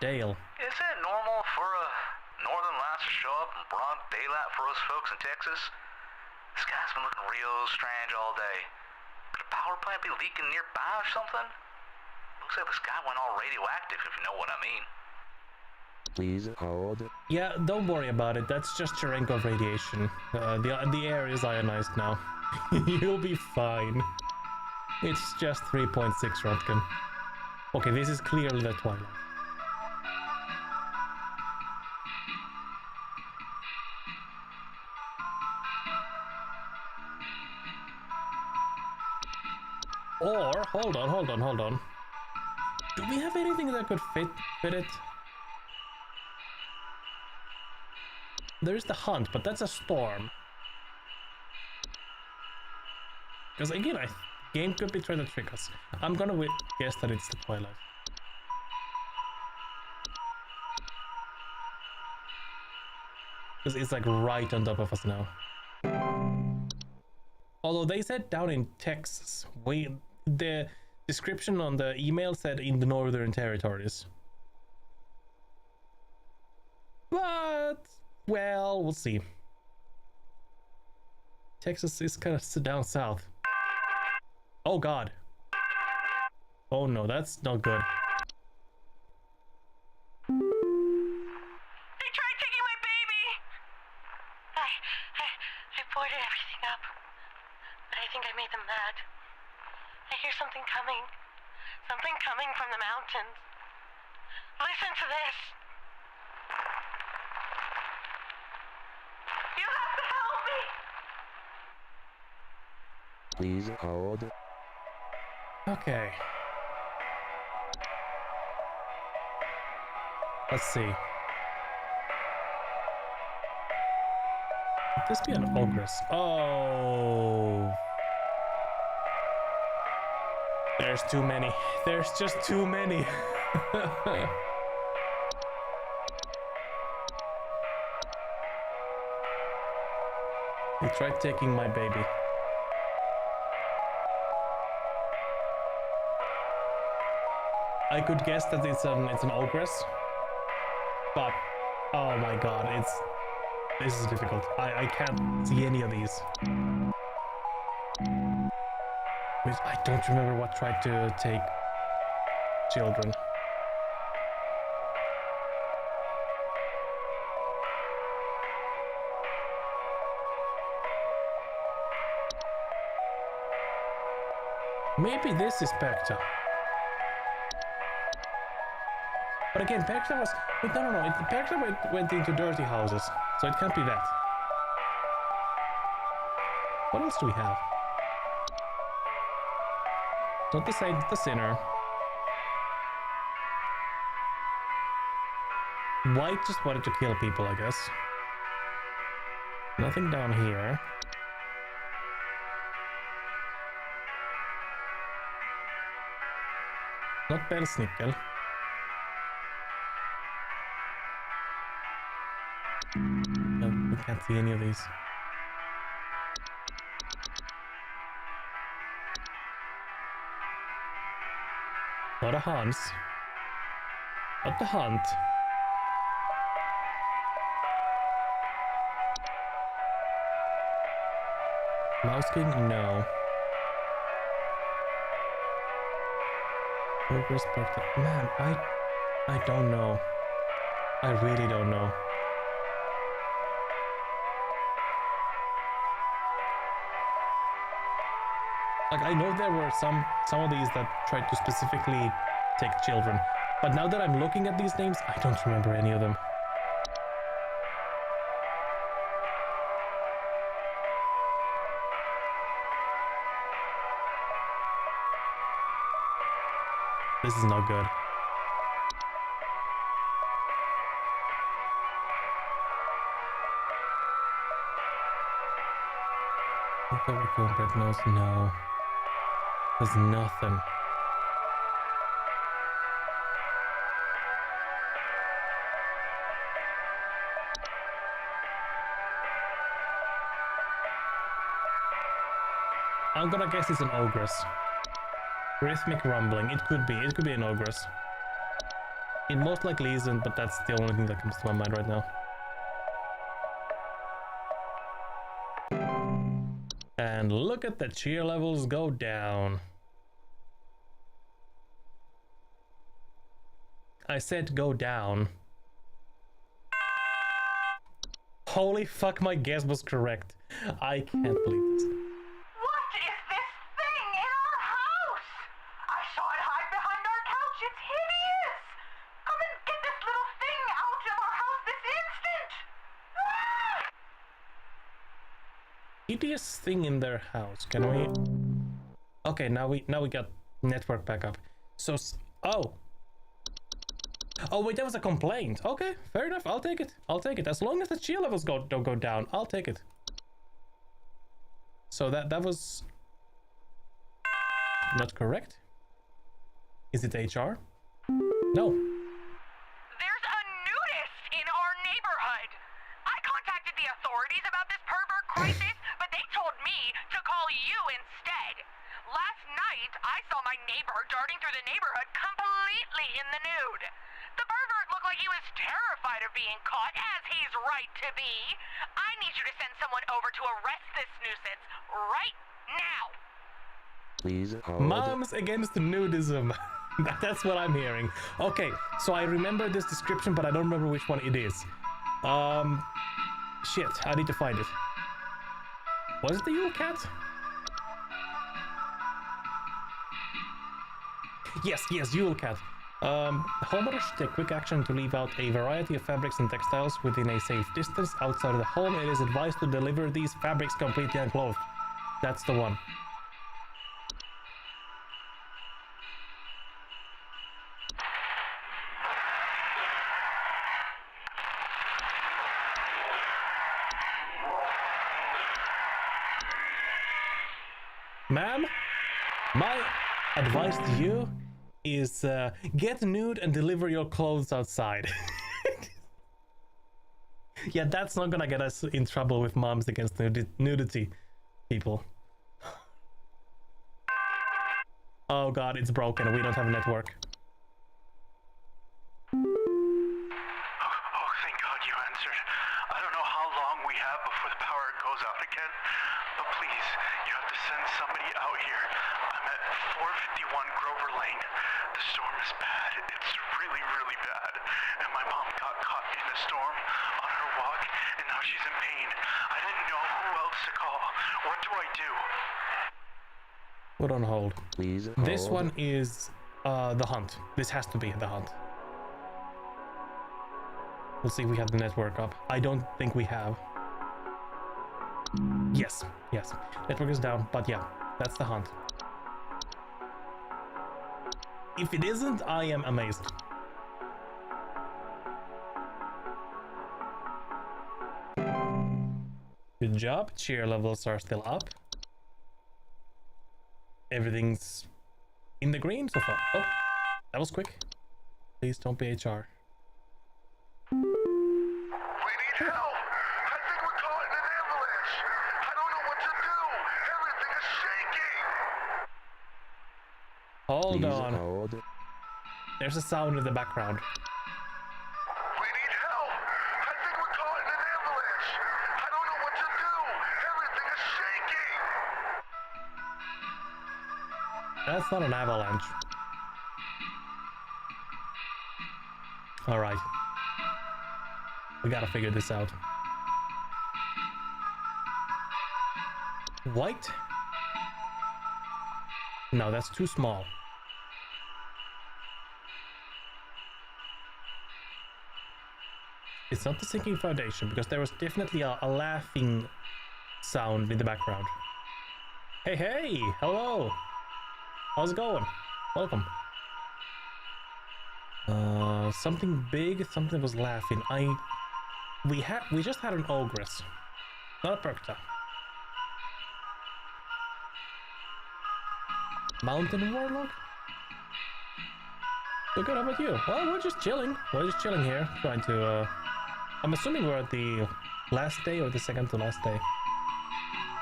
Dale.
Is it normal for a Northern Lights to show up in broad daylight for us folks in Texas? The sky's been looking real strange all day. Could a power plant be leaking nearby or something? Looks like the sky went all radioactive, if you know what I mean.
Please hold.
Yeah, don't worry about it. That's just Cherenkov radiation. The air is ionized now. You'll be fine. It's just 3.6 Rontgen. Okay, this is clearly the Twilight. Or, hold on. Do we have anything that could fit it? There's the hunt, but that's a storm. Because again, game could be trying to trick us. I'm gonna guess that it's the Twilight. Because it's like right on top of us now. Although they said down in Texas, the description on the email said in the Northern Territories. But, well, we'll see. Texas is kind of down south. Oh god. Oh no, that's not good.
something coming from the mountains. Listen to this. You have to help me!
Please hold.
Okay. Let's see. Could this be an ogress? Oh. There's too many. There's just too many. He tried taking my baby. I could guess that it's an ogress, but oh my god, this is difficult. I can't see any of these. I don't remember what tried to take children. Maybe this is Pecta. But again, Pecta was... Wait, no. Pecta went into dirty houses, so it can't be that. What else do we have? Not the saint, the sinner. White just wanted to kill people, I guess. Nothing down here. Not Belsnickel. No, we can't see any of these. Not a Hans. Not the Hunt. Mouse King? No. Man, I don't know. I really don't know. Like, I know there were some of these that tried to specifically take children, but now that I'm looking at these names, I don't remember any of them. This is not good. Bread nose? No. There's nothing. I'm gonna guess it's an ogress. Rhythmic rumbling. It could be an ogress. It most likely isn't, but that's the only thing that comes to my mind right now. And look at the cheer levels go down. I said go down. Holy fuck, my guess was correct. I can't believe this.
What is this thing in our house? I saw it hide behind our couch. It's hideous. Come and get this little thing out of our house this instant. Ah!
Hideous thing in their house. Can we? Okay, now we got network backup. So oh wait, that was a complaint. Okay, fair enough. I'll take it. As long as the cheer levels don't go down, I'll take it. So that was not correct. Is it HR? No.
There's a nudist in our neighborhood. I contacted the authorities about this pervert crisis, but they told me to call you instead. Last night, I saw my neighbor darting through the neighborhood completely in the nude. The pervert looked like he was terrified of being caught, as he's right to be. I need you to send someone over to arrest this nuisance right now.
Please hold.
Moms against nudism. That's what I'm hearing. Okay, so I remember this description, but I don't remember which one it is. Shit, I need to find it. Was it the Yule Cat? Yes, Yule Cat. Homeowners should take quick action to leave out a variety of fabrics and textiles within a safe distance outside of the home. It is advised to deliver these fabrics completely unclothed. That's the one. Ma'am, my advice to you is get nude and deliver your clothes outside. Yeah, that's not gonna get us in trouble with Moms Against Nudity people. Oh god, it's broken. We don't have a network.
Oh, thank God you answered. I don't know how long we have before the power goes out again, but please, you have to send somebody out here. I'm at 451 Grover Lane. The storm is bad. It's really, really bad. And my mom got caught in a storm on her walk, and now she's in pain. I didn't know who else to call. What do I do?
Put on hold.
Please hold.
This one is the hunt. This has to be the hunt. We'll see if we have the network up. I don't think we have. Yes. Network is down, but yeah, that's the hunt. If it isn't, I am amazed. Good job. Cheer levels are still up. Everything's in the green so far. Oh, that was quick. Please don't be HR.
We need help! I think we're caught in an avalanche! I don't know what to do! Everything is shaking!
Hold
Please
on.
hold.
There's a sound in the background.
We need help! I think we're caught in an avalanche! I don't know what to do! Everything is shaking!
That's not an avalanche. Alright. We gotta figure this out. White? No, that's too small. It's not the sinking foundation, because there was definitely a laughing sound in the background. Hey, hello! How's it going? Welcome. Something big, something was laughing. We just had an ogress. Not a Perkta. Mountain Warlock? So good, how about you? Well, we're just chilling. We're just chilling here, trying to, I'm assuming we're at the last day or the second to last day.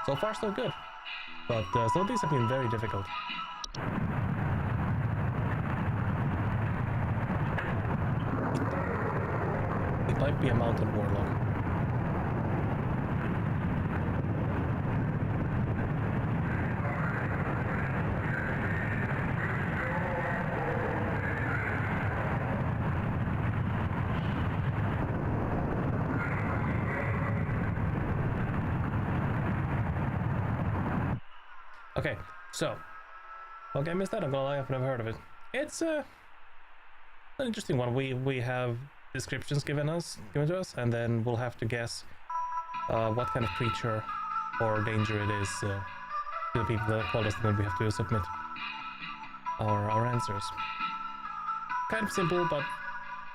So far, so good. But some of these have been very difficult. It might be a Mountain Warlock. Okay, so okay, I missed that. I'm gonna lie, I've never heard of it. It's an interesting one. We have descriptions given to us, and then we'll have to guess what kind of creature or danger it is to the people that called us, and then we have to submit our answers. Kind of simple, but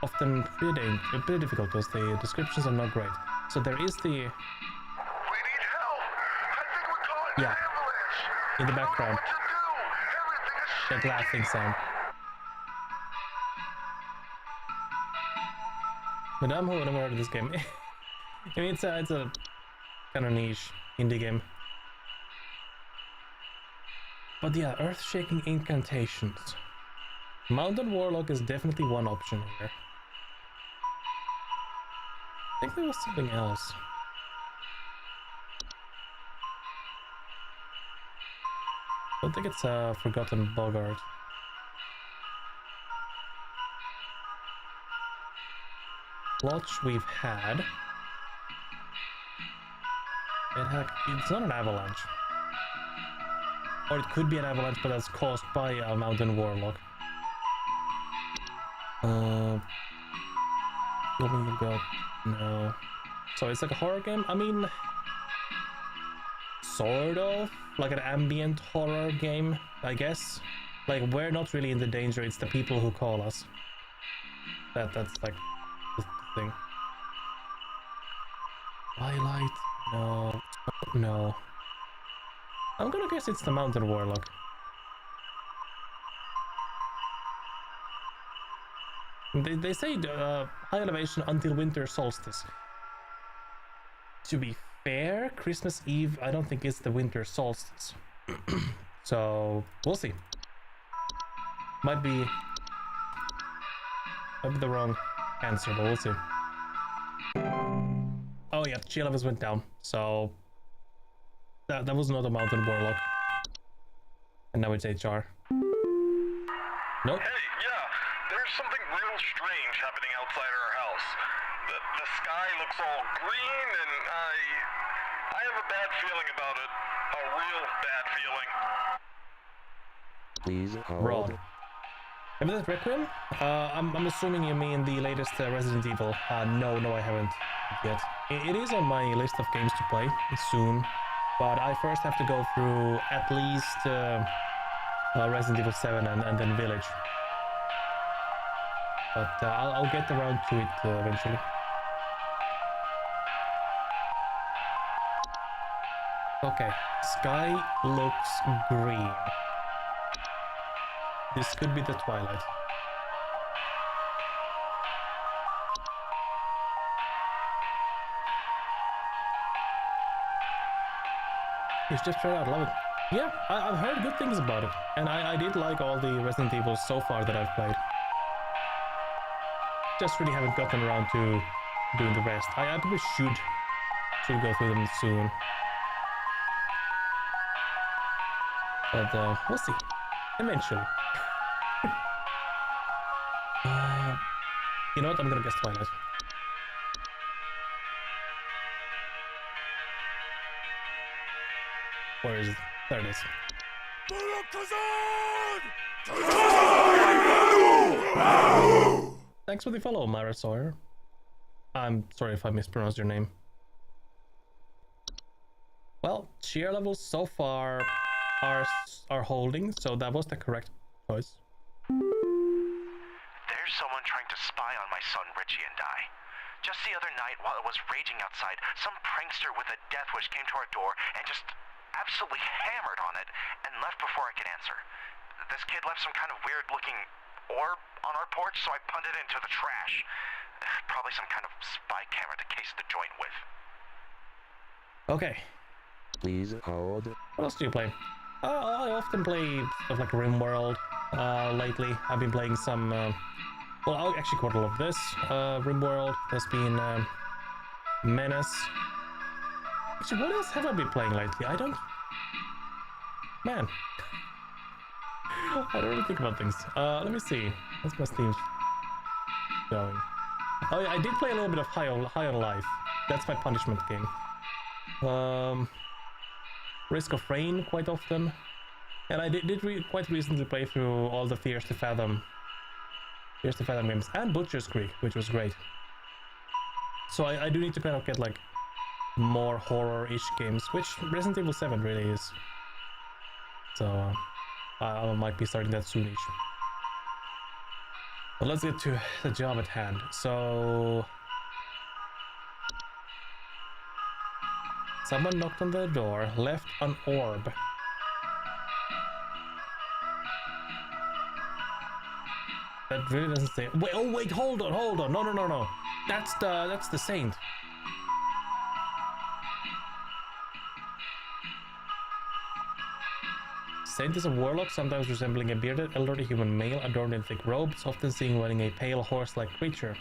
often pretty difficult because the descriptions are not great. So there is the...
We need help! I think we're caught in an avalanche!
In the background.
I don't know what to do! Everything is shaking!
That laughing sound. But I'm never heard of this game. I mean, it's a kind of niche indie game. But yeah, earth-shaking incantations. Mountain Warlock is definitely one option here. I think there was something else. I don't think it's a Forgotten Boggart. Blotch we've had. It's not an avalanche. Or it could be an avalanche, but that's caused by a Mountain Warlock. No. So it's like a horror game? I mean, sort of. Like an ambient horror game, I guess. Like, we're not really in the danger, it's the people who call us. That's like the thing. Twilight? No. No. I'm gonna guess it's the Mountain Warlock. They say high elevation until winter solstice. To be fair, Christmas Eve I don't think it's the winter solstice. So we'll see. Might be the wrong answer, but we'll see. Oh yeah, G levels went down, so that was not a Mountain Warlock. And now it's HR. Nope.
Hey, yeah, there's something real strange happening outside our house. The sky looks all green, and I have a bad feeling about it. A real bad feeling.
Please hold.
Rod. Have you played Requiem? I'm assuming you mean the latest Resident Evil. No, I haven't yet. It is on my list of games to play soon, but I first have to go through at least Resident Evil 7 and then Village. But I'll get around to it eventually. Okay, sky looks green. This could be the Twilight. It's just straight out, love it. Yeah, I've heard good things about it, and I did like all the Resident Evils so far that I've played. Just really haven't gotten around to doing the rest. I probably should go through them soon. But we'll see. Eventually. You know what? I'm gonna guess Twilight. Where is it? There it is. Thanks for the follow, Myra Sawyer. I'm sorry if I mispronounced your name. Well, cheer levels so far are holding, so that was the correct choice.
There's someone trying to spy on my son Richie and I. Just the other night, while it was raging outside, some prankster with a death wish came to our door and just absolutely hammered on it and left before I could answer. This kid left some kind of weird-looking orb on our porch, so I punted it into the trash. Probably some kind of spy camera to case the joint with.
Okay.
Please hold.
What else do you play? I often play stuff like RimWorld. Lately, I've been playing some. Well, actually, quite a lot of this. RimWorld. There's been Menace. Actually, what else have I been playing lately? I don't. Man, I don't really think about things. Let me see. What's my Steam going? Oh yeah, I did play a little bit of High on Life. That's my punishment game. Risk of Rain quite often, and I did quite recently play through all the Fears to Fathom games and Butcher's Creek, which was great. So I do need to kind of get like more horror-ish games, which Resident Evil 7 really is. So I might be starting that soonish. But let's get to the job at hand. So someone knocked on the door, left an orb. That really doesn't say. Wait, oh wait, hold on. No. That's the saint. Saint is a warlock, sometimes resembling a bearded elderly human male adorned in thick robes, often seen wearing a pale horse-like creature.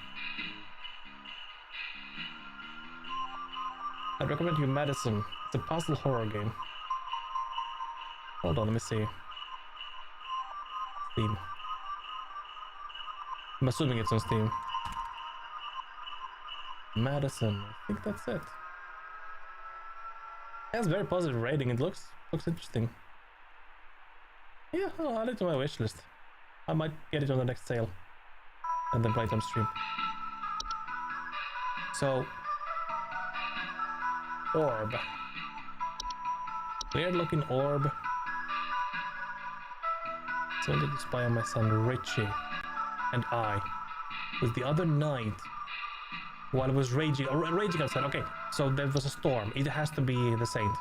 I'd recommend you Madison. It's a puzzle horror game. Hold on, let me see. Steam. I'm assuming it's on Steam. Madison, I think that's it. It has a very positive rating. It looks interesting. Yeah, I'll add it to my wishlist. I might get it on the next sale. and then play it on stream. So, orb. Weird looking orb. Something to spy on my son Richie and I. Was the other night while it was raging outside. Okay, so there was a storm. It has to be the Saint.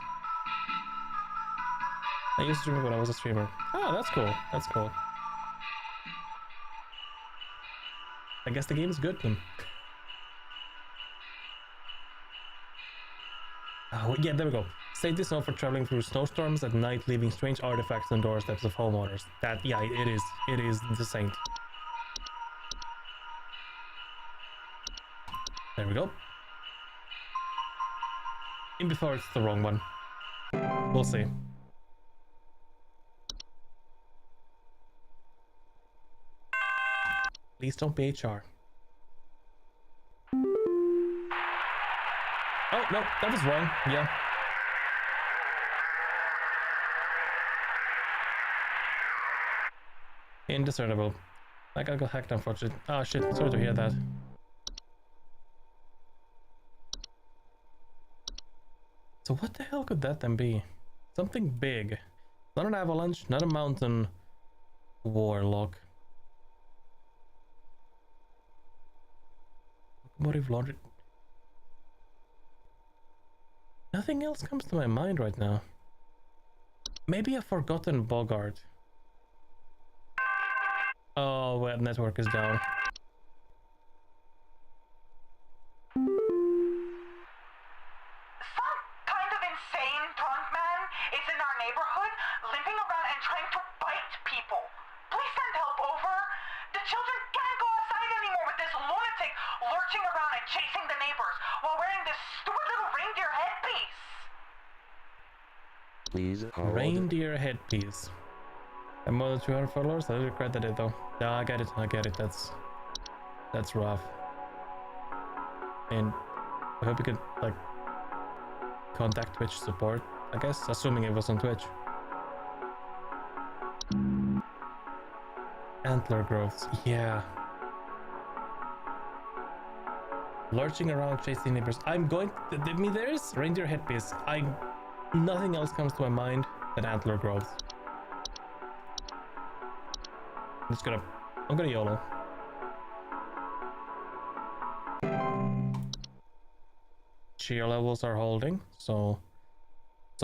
I used to stream when I was a streamer. Oh, that's cool. That's cool. I guess the game is good then. Oh, yeah, there we go. Safety is known for traveling through snowstorms at night, leaving strange artifacts on doorsteps of homeowners. That, yeah, it is. It is the Saint. There we go. In before it's the wrong one. We'll see. Please don't be HR. Oh, no, that was wrong. Yeah. Indiscernible. I got hacked, unfortunately. Oh shit, sorry to hear that. So what the hell could that then be? Something big. Not an avalanche, not a mountain warlock. Locomotive laundry. Nothing else comes to my mind right now. Maybe a forgotten boggart. Oh, well, network is down.
Some kind of insane drunk man is in our neighborhood, limping around and trying to bite people. Please send help over. The children can't go outside anymore with this lunatic lurching around and chasing the neighbors while wearing this stupid little reindeer headpiece.
Please hold.
Reindeer headpiece. And more than 200 followers? I regret that though. Yeah, I get it. I get it. That's rough. And I hope you could like contact Twitch support, I guess, assuming it was on Twitch. Antler growths, yeah. Lurching around, chasing neighbors. I mean, there is reindeer headpiece. Nothing else comes to my mind than antler growths. I'm gonna YOLO. Cheer levels are holding, so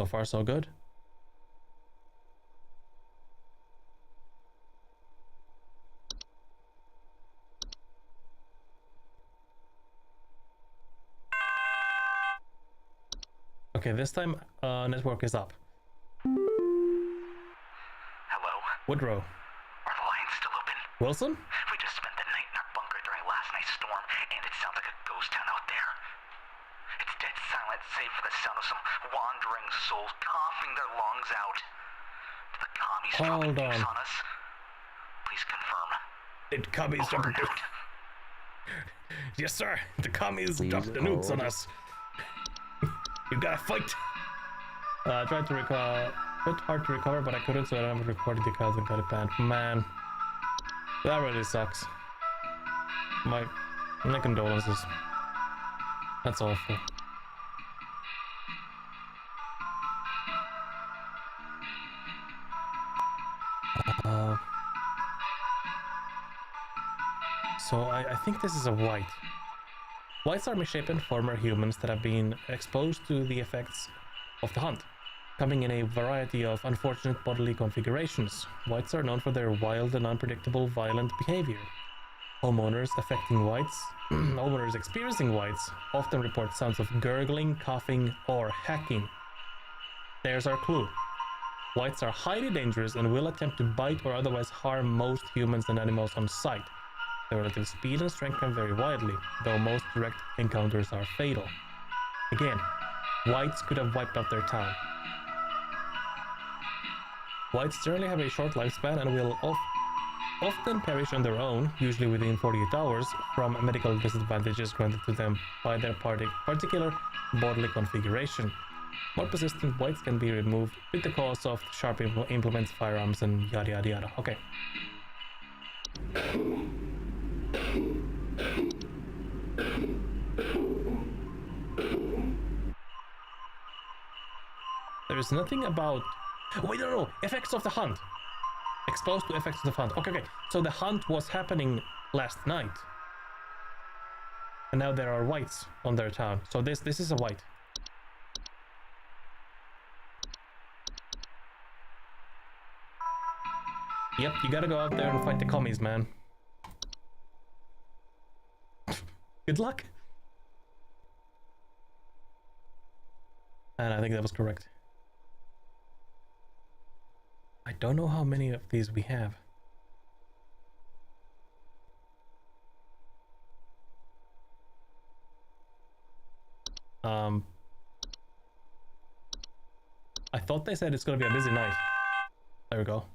far so good. Okay, this time network is up.
Hello?
Woodrow.
Are the lines still open?
Wilson?
We just spent the night in our bunker during last night's storm, and it sounds like a ghost town out there. It's dead silent, save for the sound of some wandering souls coughing their lungs out. The commies dropping nukes on us. Please confirm.
Did commies drop the nukes? Yes, sir. The commies dropped the nukes on us. You gotta fight. I tried to record. Bit hard to recover, but I couldn't, so I never recorded the cards and got it banned. Man, that really sucks. My condolences. That's awful. So I think this is a white. Whites are misshapen former humans that have been exposed to the effects of the hunt, coming in a variety of unfortunate bodily configurations. Whites are known for their wild and unpredictable violent behavior. Homeowners experiencing whites often report sounds of gurgling, coughing, or hacking. There's our clue. Whites are highly dangerous and will attempt to bite or otherwise harm most humans and animals on sight. Their relative speed and strength can vary widely, though most direct encounters are fatal. Again, whites could have wiped out their town. Whites generally have a short lifespan and will often perish on their own, usually within 48 hours, from medical disadvantages granted to them by their particular bodily configuration. More persistent whites can be removed with the cause of sharp implements, firearms, and yada yada yada. Okay. There's nothing about... Wait, no, effects of the hunt. Exposed to effects of the hunt. Okay. So the hunt was happening last night. And now there are whites on their town. So this is a white. Yep, you gotta go out there and fight the commies, man. Good luck. And I think that was correct. I don't know how many of these we have. I thought they said it's gonna be a busy night. There we go.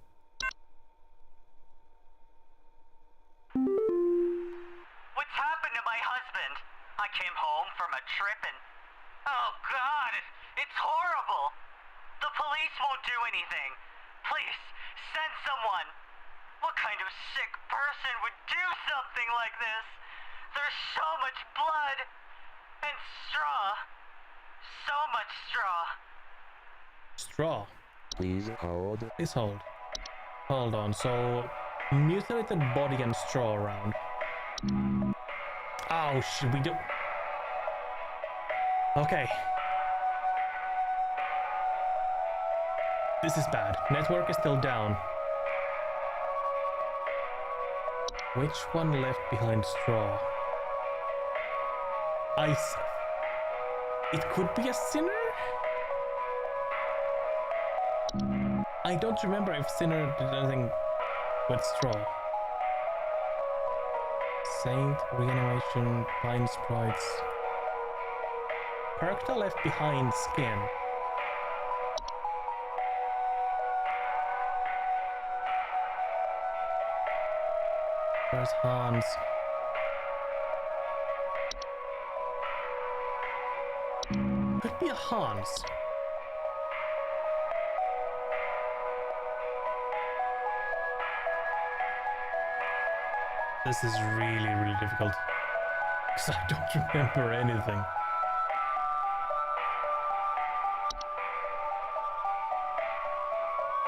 What's happened to my husband? I came home from a trip and... Oh God, it's horrible. The police won't do anything. Please, send someone. What kind of sick person would do something like this? There's so much blood. And straw. So much straw.
Straw.
Please hold.
Please hold. Hold on, so... Mutilated body and straw around. Oh, should we do... Okay. This is bad. Network is still down. Which one left behind straw? Ice. It could be a sinner? I don't remember if sinner did anything with straw. Saint, reanimation, pine sprites. Perkta left behind skin. Where's Hans? Could be a Hans. This is really, really difficult. Because I don't remember anything.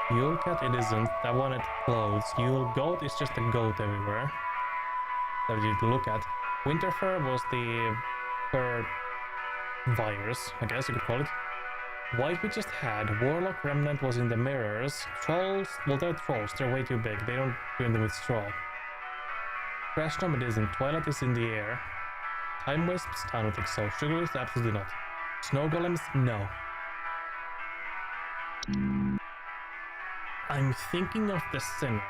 Yule Cat it isn't. That one had clothes. Yule Goat is just a goat everywhere. That you to look at. Winterfur was the fur virus, I guess you could call it. White we just had. Warlock Remnant was in the mirrors. Trolls, well they're trolls, they're way too big. They don't do anything with straw. Crash Gnome it isn't. Twilight is in the air. Time Wisps? I don't think so. Sugar Wisps? Absolutely not. Snow Golems? No. I'm thinking of the Sinner.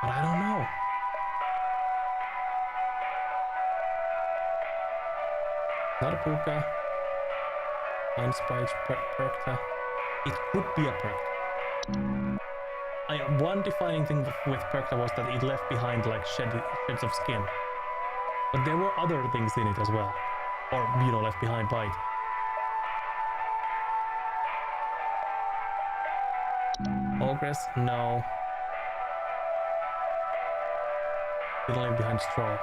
But I don't know. Not a Puka. Pine Sprite, Perkta. It could be a Perkta. One defining thing with Perkta was that it left behind like sheds of skin. But there were other things in it as well. Or, you know, left behind by it. Ogress? No. Didn't leave behind straw.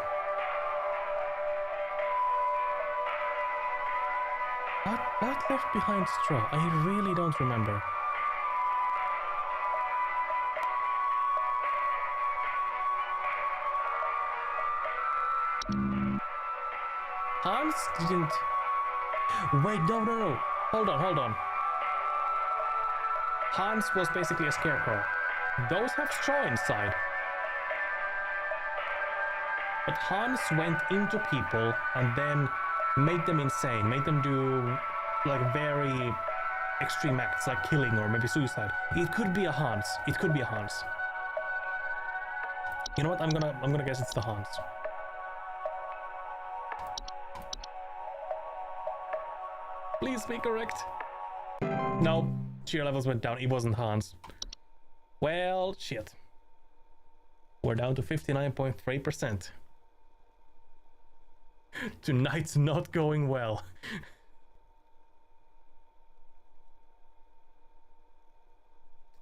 What left behind straw? I really don't remember. Hans didn't... Wait, no. Hold on. Hans was basically a scarecrow. Those have straw inside. But Hans went into people and then made them insane, made them do like very extreme acts like killing or maybe suicide. It could be a Hans. You know what? I'm gonna guess it's the Hans. Please be correct. No, cheer levels went down. It wasn't Hans. Well, shit. We're down to 59.3%. Tonight's not going well.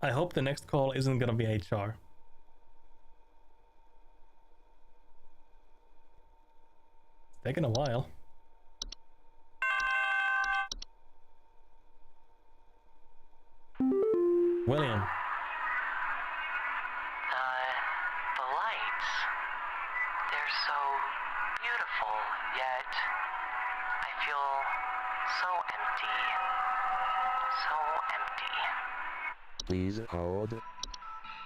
I hope the next call isn't gonna be HR. It's taken a while. William.
The lights, they're so beautiful, yet I feel so empty. So empty.
Please hold.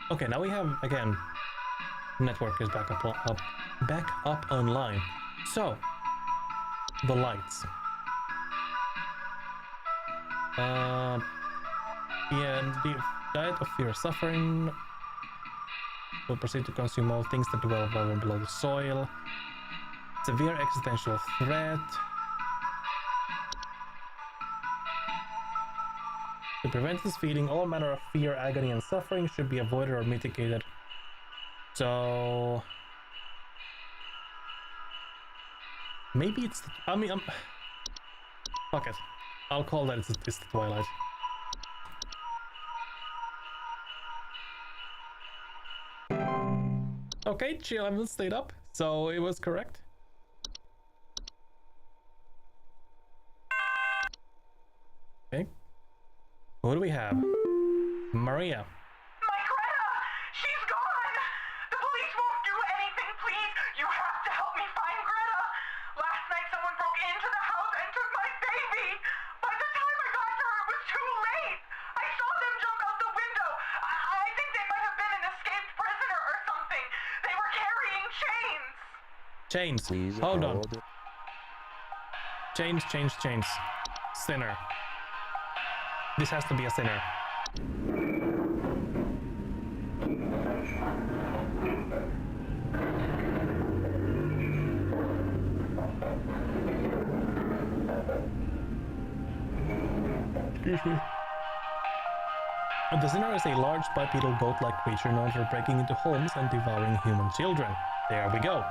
Okay, now we have, again, network is back up online. So, the lights. Yeah, the diet of fear suffering will proceed to consume all things that dwell above and below the soil. Severe existential threat. To prevent this feeling, all manner of fear, agony, and suffering should be avoided or mitigated. So... maybe it's... I mean, fuck it. I'll call that it's the Twilight. Okay, chill, I haven't stayed up, so it was correct. Okay. Who do we have? Maria.
My Greta! She's gone! The police won't do anything, please! You have to help me find Greta! Last night someone broke into the house and took my baby! By the time I got to her, it was too late! I saw them jump out the window! I think they might have been an escaped prisoner or something! They were carrying chains!
Chains.
Please
hold on.
hold.
Chains. Sinner. This has to be a sinner. Excuse me. The sinner is a large bipedal goat-like creature known for breaking into homes and devouring human children. There we go.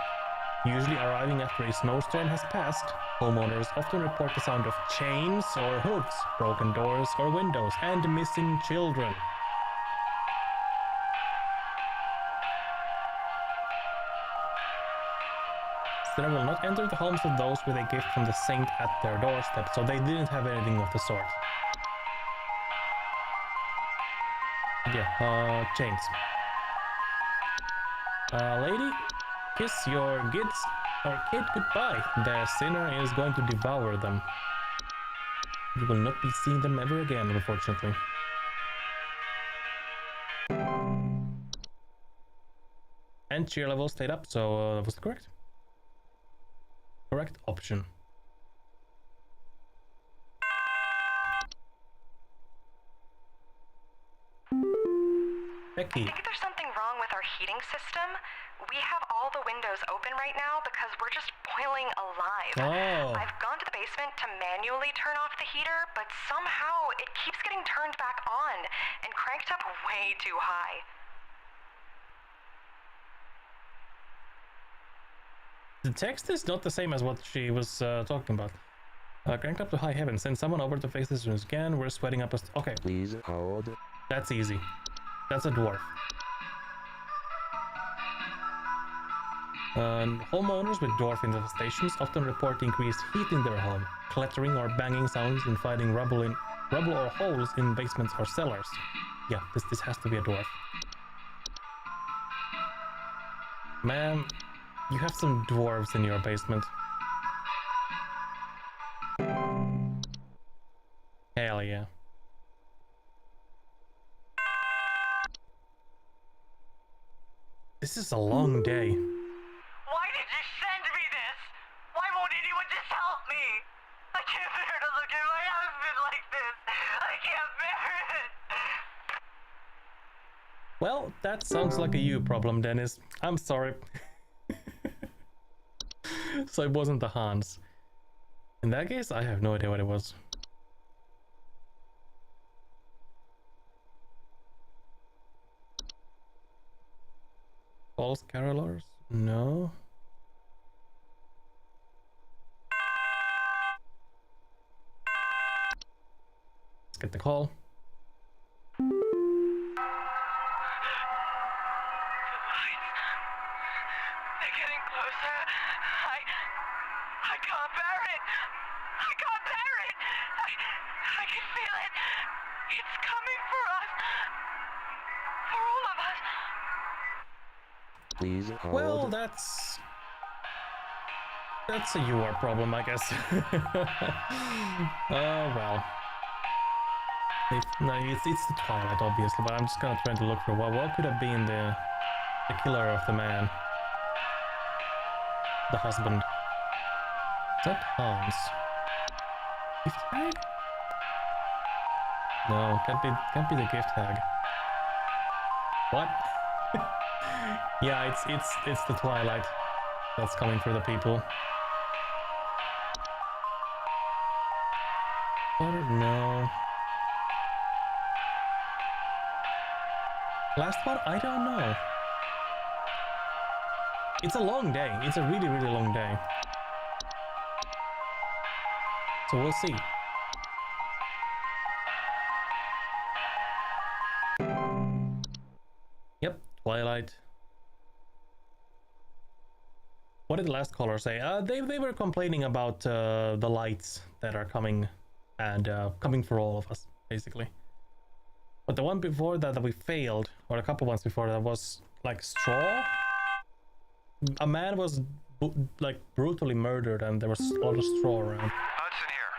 Usually arriving after a snowstorm has passed, homeowners often report the sound of chains or hooves, broken doors or windows, and missing children. Sinner will not enter the homes of those with a gift from the saint at their doorstep, so they didn't have anything of the sort. Yeah, chains. Lady, kiss your kids or kid goodbye. The sinner is going to devour them. You will not be seeing them ever again, unfortunately. And cheer level stayed up, so that was the correct option. Becky.
I think there's something wrong with our heating system. We have all the windows open right now because we're just boiling alive.
Oh.
I've gone to the basement to manually turn off the heater, but somehow it keeps getting turned back on and cranked up way too high.
The text is not the same as what she was talking about. Cranked up to high heaven. Send someone over to fix this news again. We're sweating up a... Okay.
Please hold.
That's easy. That's a dwarf. Homeowners with dwarf infestations often report increased heat in their home, clattering or banging sounds, and finding rubble or holes in basements or cellars. Yeah, this has to be a dwarf. Ma'am, you have some dwarves in your basement. Hell yeah. This is a long day.
Why did you send me this? Why won't anyone just help me? I can't bear to look at my husband like this. I can't bear it.
Well, that sounds like a you problem, Dennis. I'm sorry. So it wasn't the Hans. In that case, I have no idea what it was. False carolers? No. Let's get the call.
They're getting closer. I can't bear it. I can't bear it. I can feel it. It's coming for us.
Please hold.
Well, that's a your problem, I guess. Oh well. No, it's the Twilight, obviously, but I'm just gonna try to look for what could have been the killer of the man, the husband. Is that Hans? Gift tag? No, can't be the gift tag. What? Yeah, it's the Twilight that's coming for the people. No. Last one? I don't know. It's a long day. It's a really, really long day. So we'll see. Yep, Twilight. What did the last caller say? They were complaining about the lights that are coming and coming for all of us, basically. But the one before that we failed, or a couple ones before that, was like straw. A man was like brutally murdered, and there was a lot of straw around.
Hudson here.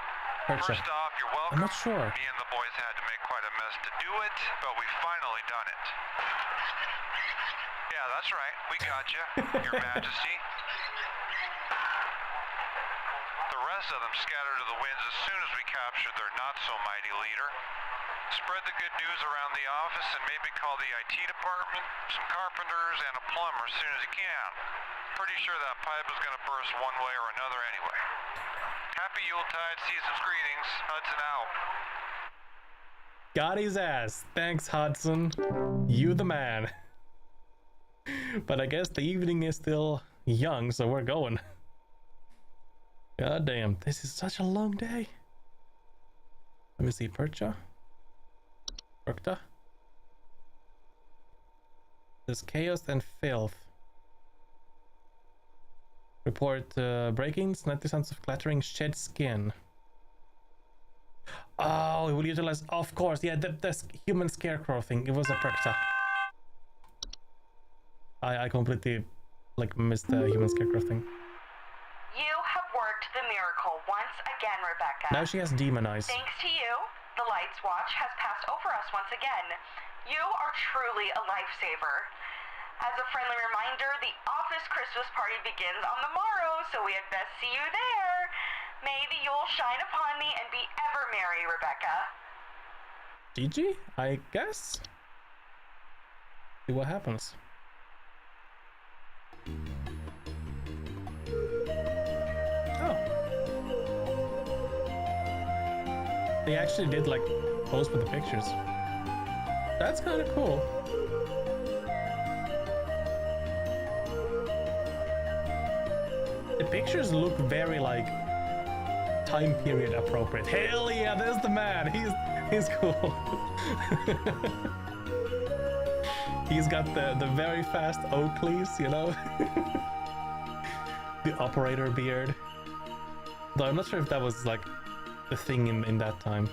Percha.
First off, you're welcome.
I'm not sure.
Me and the boys had to make quite a mess to do it, but we finally done it. Yeah, that's right. We got you, Your Majesty. The rest of them scattered to the winds as soon as we captured their not-so-mighty leader. Spread the good news around the office and maybe call the IT department, some carpenters, and a plumber as soon as you can. Pretty sure that pipe is going to burst one way or another anyway. Happy Yuletide, season's greetings. Hudson out.
Got his ass. Thanks, Hudson. You the man. But I guess the evening is still young, so we're going. God damn, this is such a long day. Let me see, Percha. Percha. There's chaos and filth. Report break-ins, 90 sounds of clattering, shed skin. Oh, we will utilize, of course, yeah, the human scarecrow thing. It was a Percha. I completely like missed the human scarecrow thing.
You have worked the miracle once again, Rebecca.
Now she has demon eyes.
Thanks to you, the Lights Watch has passed over us once again. You are truly a lifesaver. As a friendly reminder, the office Christmas party begins on the morrow, so we had best see you there. May the Yule shine upon me and be ever merry, Rebecca.
GG, I guess. See what happens. Oh. They actually did like post with the pictures. That's kind of cool. The pictures look very like time period appropriate. Hell yeah, there's the man. He's cool. He's got the very fast Oakleys, you know? The operator beard. Though I'm not sure if that was like the thing in that time.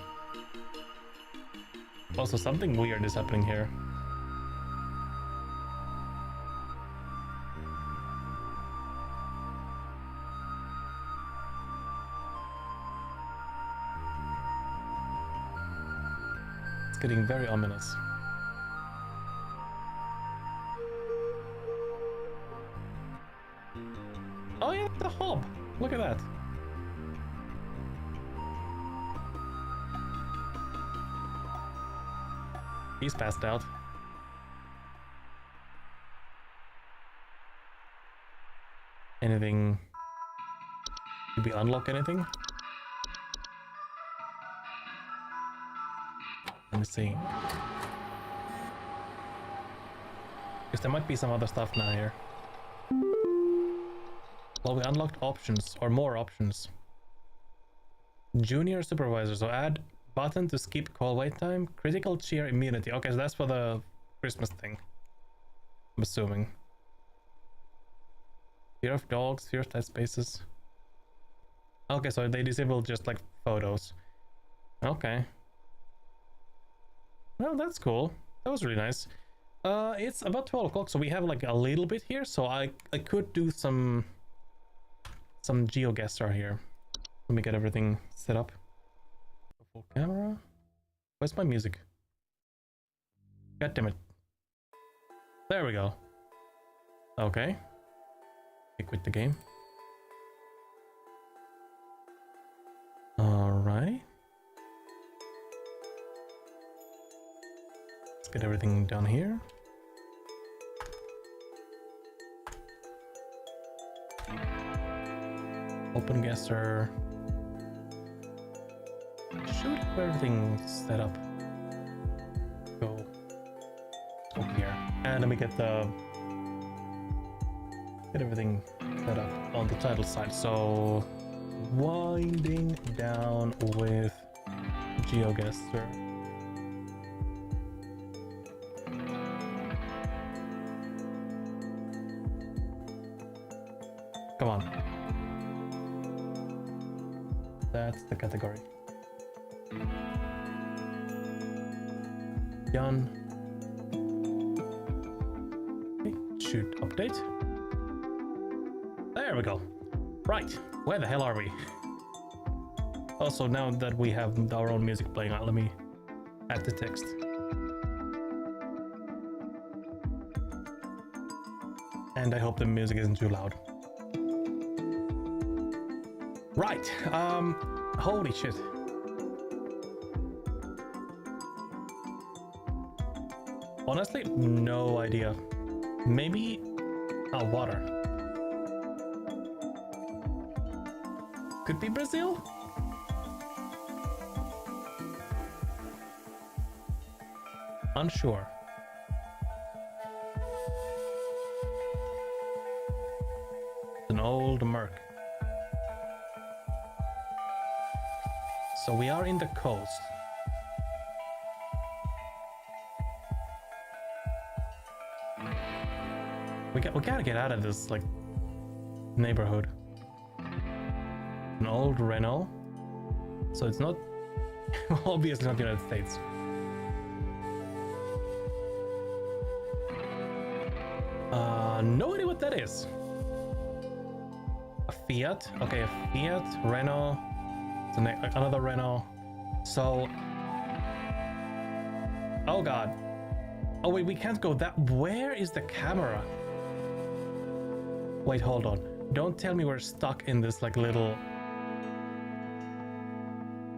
Also, something weird is happening here. It's getting very ominous. Oh yeah, the hob! Look at that. He's passed out. Anything? Did we unlock anything? Let me see. Because there might be some other stuff now here. Well, we unlocked options, or more options. Junior supervisor, so add button to skip call wait time, critical cheer immunity. Okay, so that's for the Christmas thing, I'm assuming. Fear of dogs, fear of tight spaces. Okay, so they disabled just like photos. Okay. Well, that's cool. That was really nice. It's about 12 o'clock, so we have like a little bit here, so I could do some GeoGuessr here. Let me get everything set up. Full camera. Where's my music? God damn it. There we go. Okay. Quit the game. Alrighty. Let's get everything down here. Open guesser. Should have everything set up. Go here. And let me get everything set up on the title side. So winding down with GeoGuessr. Come on. That's the category. Done. Okay, shoot update. There we go. Right, where the hell are we? Also, now that we have our own music playing, let me add the text. And I hope the music isn't too loud. Right, holy shit. Honestly, no idea. Maybe water. Could be Brazil? Unsure. It's an old Merc. So we are in the coast. We gotta get out of this, like, neighborhood. An old Renault. So it's not... obviously not the United States. No idea what that is. A Fiat? Okay, a Fiat, Renault. It's another Renault. So... oh god. Oh wait, we can't go that... where is the camera? Wait, hold on. Don't tell me we're stuck in this, like, little...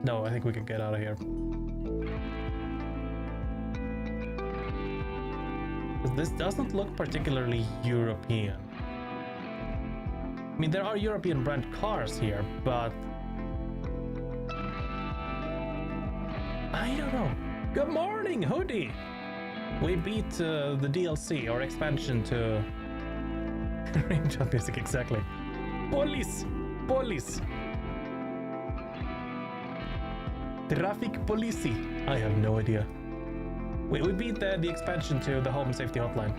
no, I think we can get out of here. This doesn't look particularly European. I mean, there are European brand cars here, but... I don't know. Good morning, Hoodie! We beat the DLC, or expansion to... range of music, exactly. Police! Police! Traffic policy! I have no idea. We beat the expansion to the Home Safety Hotline.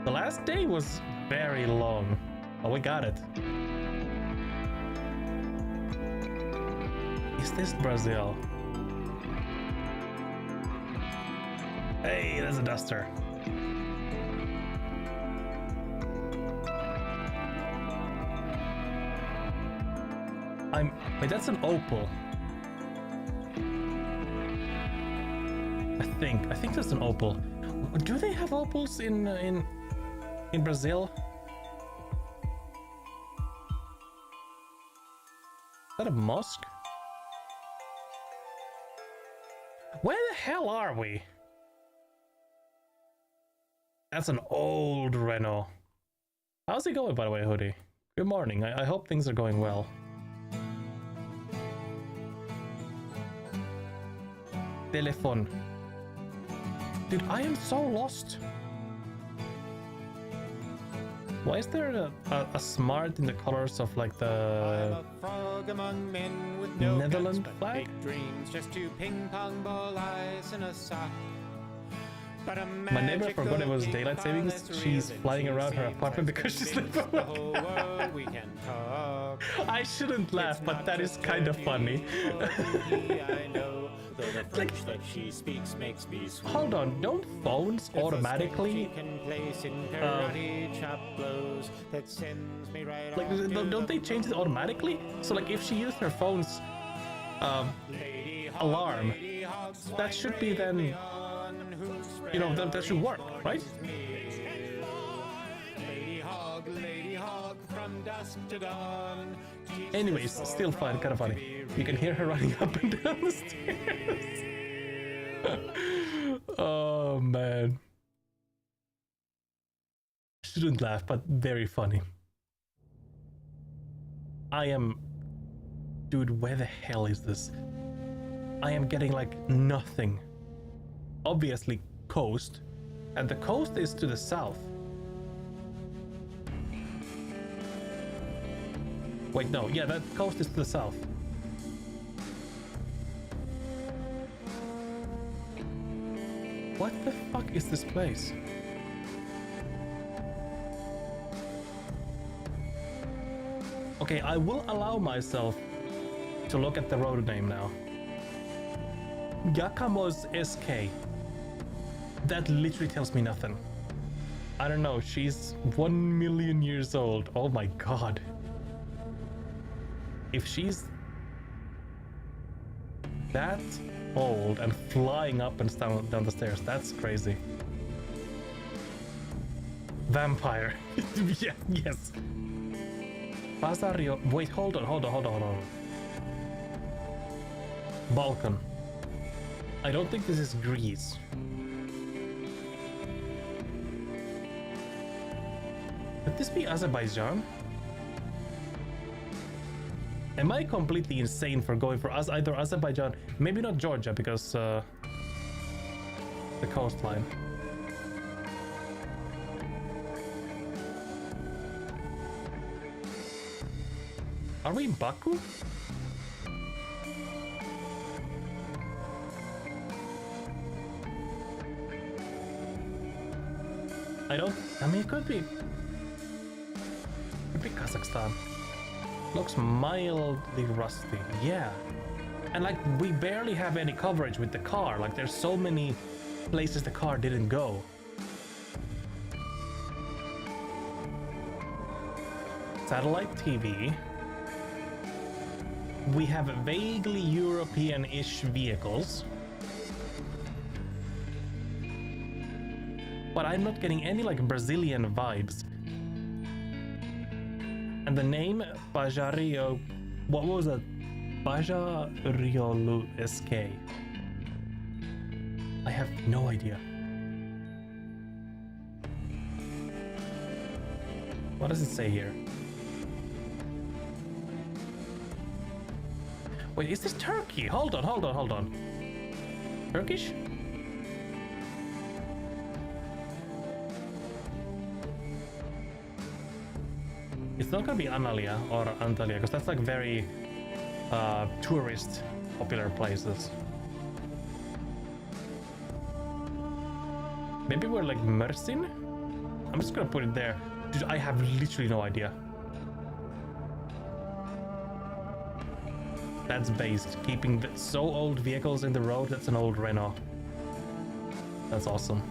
The last day was very long. Oh, we got it. Is this Brazil? Hey, there's a duster. Wait, that's an Opel. I think that's an Opel. Do they have Opels in Brazil? Is that a mosque? Where the hell are we? That's an old Renault. How's it going, by the way, Hoodie? Good morning. I hope things are going well. Telephone. Dude, I am so lost. Why is there a smart in the colors of, like, the frog among men with no Netherlands flag? Big dreams, just two ping pong ball eyes in a sock. My neighbor forgot it was daylight savings. She's flying around her apartment because she's sleeping. I shouldn't laugh, but that is kind of funny. Like, hold on, don't phones automatically like don't they change it automatically? So like if she used her phone's alarm, that should be then, you know, that should work, right? Anyways, still fun, kind of funny. You can hear her running up and down the stairs. Oh man. Shouldn't laugh, but very funny. Dude, where the hell is this? I am getting like nothing. Obviously coast, and the coast is to the south. Wait, no, yeah, that coast is to the south. What the fuck is this place? Okay, I will allow myself to look at the road name now. Yakamos SK. That literally tells me nothing. I don't know, she's 1 million years old. Oh my god. If she's that old and flying up and down the stairs, that's crazy. Vampire. Yeah, yes. Basario. Wait, hold on. Balkan. I don't think this is Greece. Could this be Azerbaijan? Am I completely insane for going for either Azerbaijan, maybe not Georgia because the coastline. Are we in Baku? I mean, it could be Kazakhstan. Looks mildly rusty, yeah. And like, we barely have any coverage with the car. Like, there's so many places the car didn't go. Satellite TV. We have vaguely European-ish vehicles. But I'm not getting any like Brazilian vibes. And the name Bajario, what was it? Bajariolu SK. I have no idea. What does it say here? Wait, is this Turkey? Hold on. Turkish? It's not gonna be Antalya or Antalya, because that's like very tourist popular places. Maybe we're like Mersin? I'm just gonna put it there. Dude, I have literally no idea. That's based. Keeping so old vehicles in the road, that's an old Renault. That's awesome.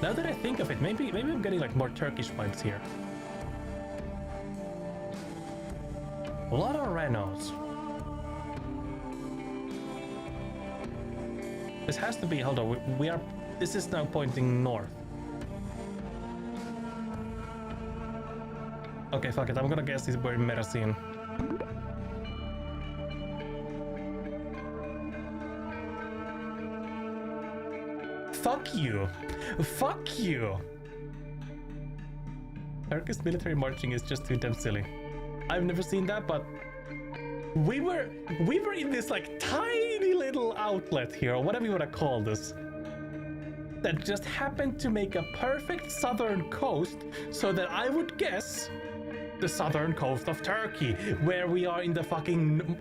Now that I think of it, maybe I'm getting like more Turkish vibes here. A lot of Renaults. This has to be, hold on, this is now pointing north. Okay, fuck it, I'm gonna guess we're in Mersin. Fuck you! Fuck you! Turkish military marching is just too damn silly. I've never seen that, but we were in this like tiny little outlet here, or whatever you want to call this, that just happened to make a perfect southern coast, so that I would guess the southern coast of Turkey, where we are in the fucking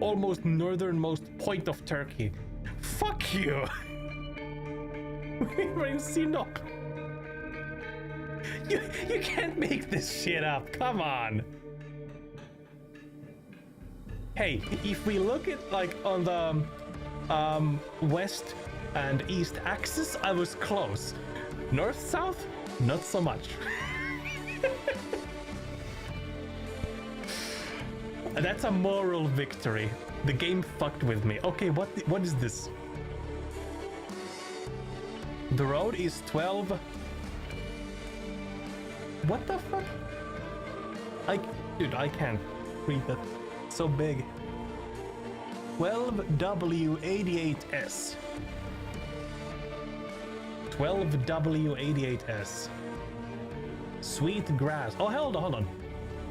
almost northernmost point of Turkey. Fuck you! We're in Sinop. You can't make this shit up, come on! Hey, if we look at like on the west and east axis, I was close. North south, not so much. That's a moral victory. The game fucked with me. Okay, what is this? The road is 12. What the fuck? Dude, I can't read that. So big. 12W88S. 12W88S. Sweet grass. Oh, hold on.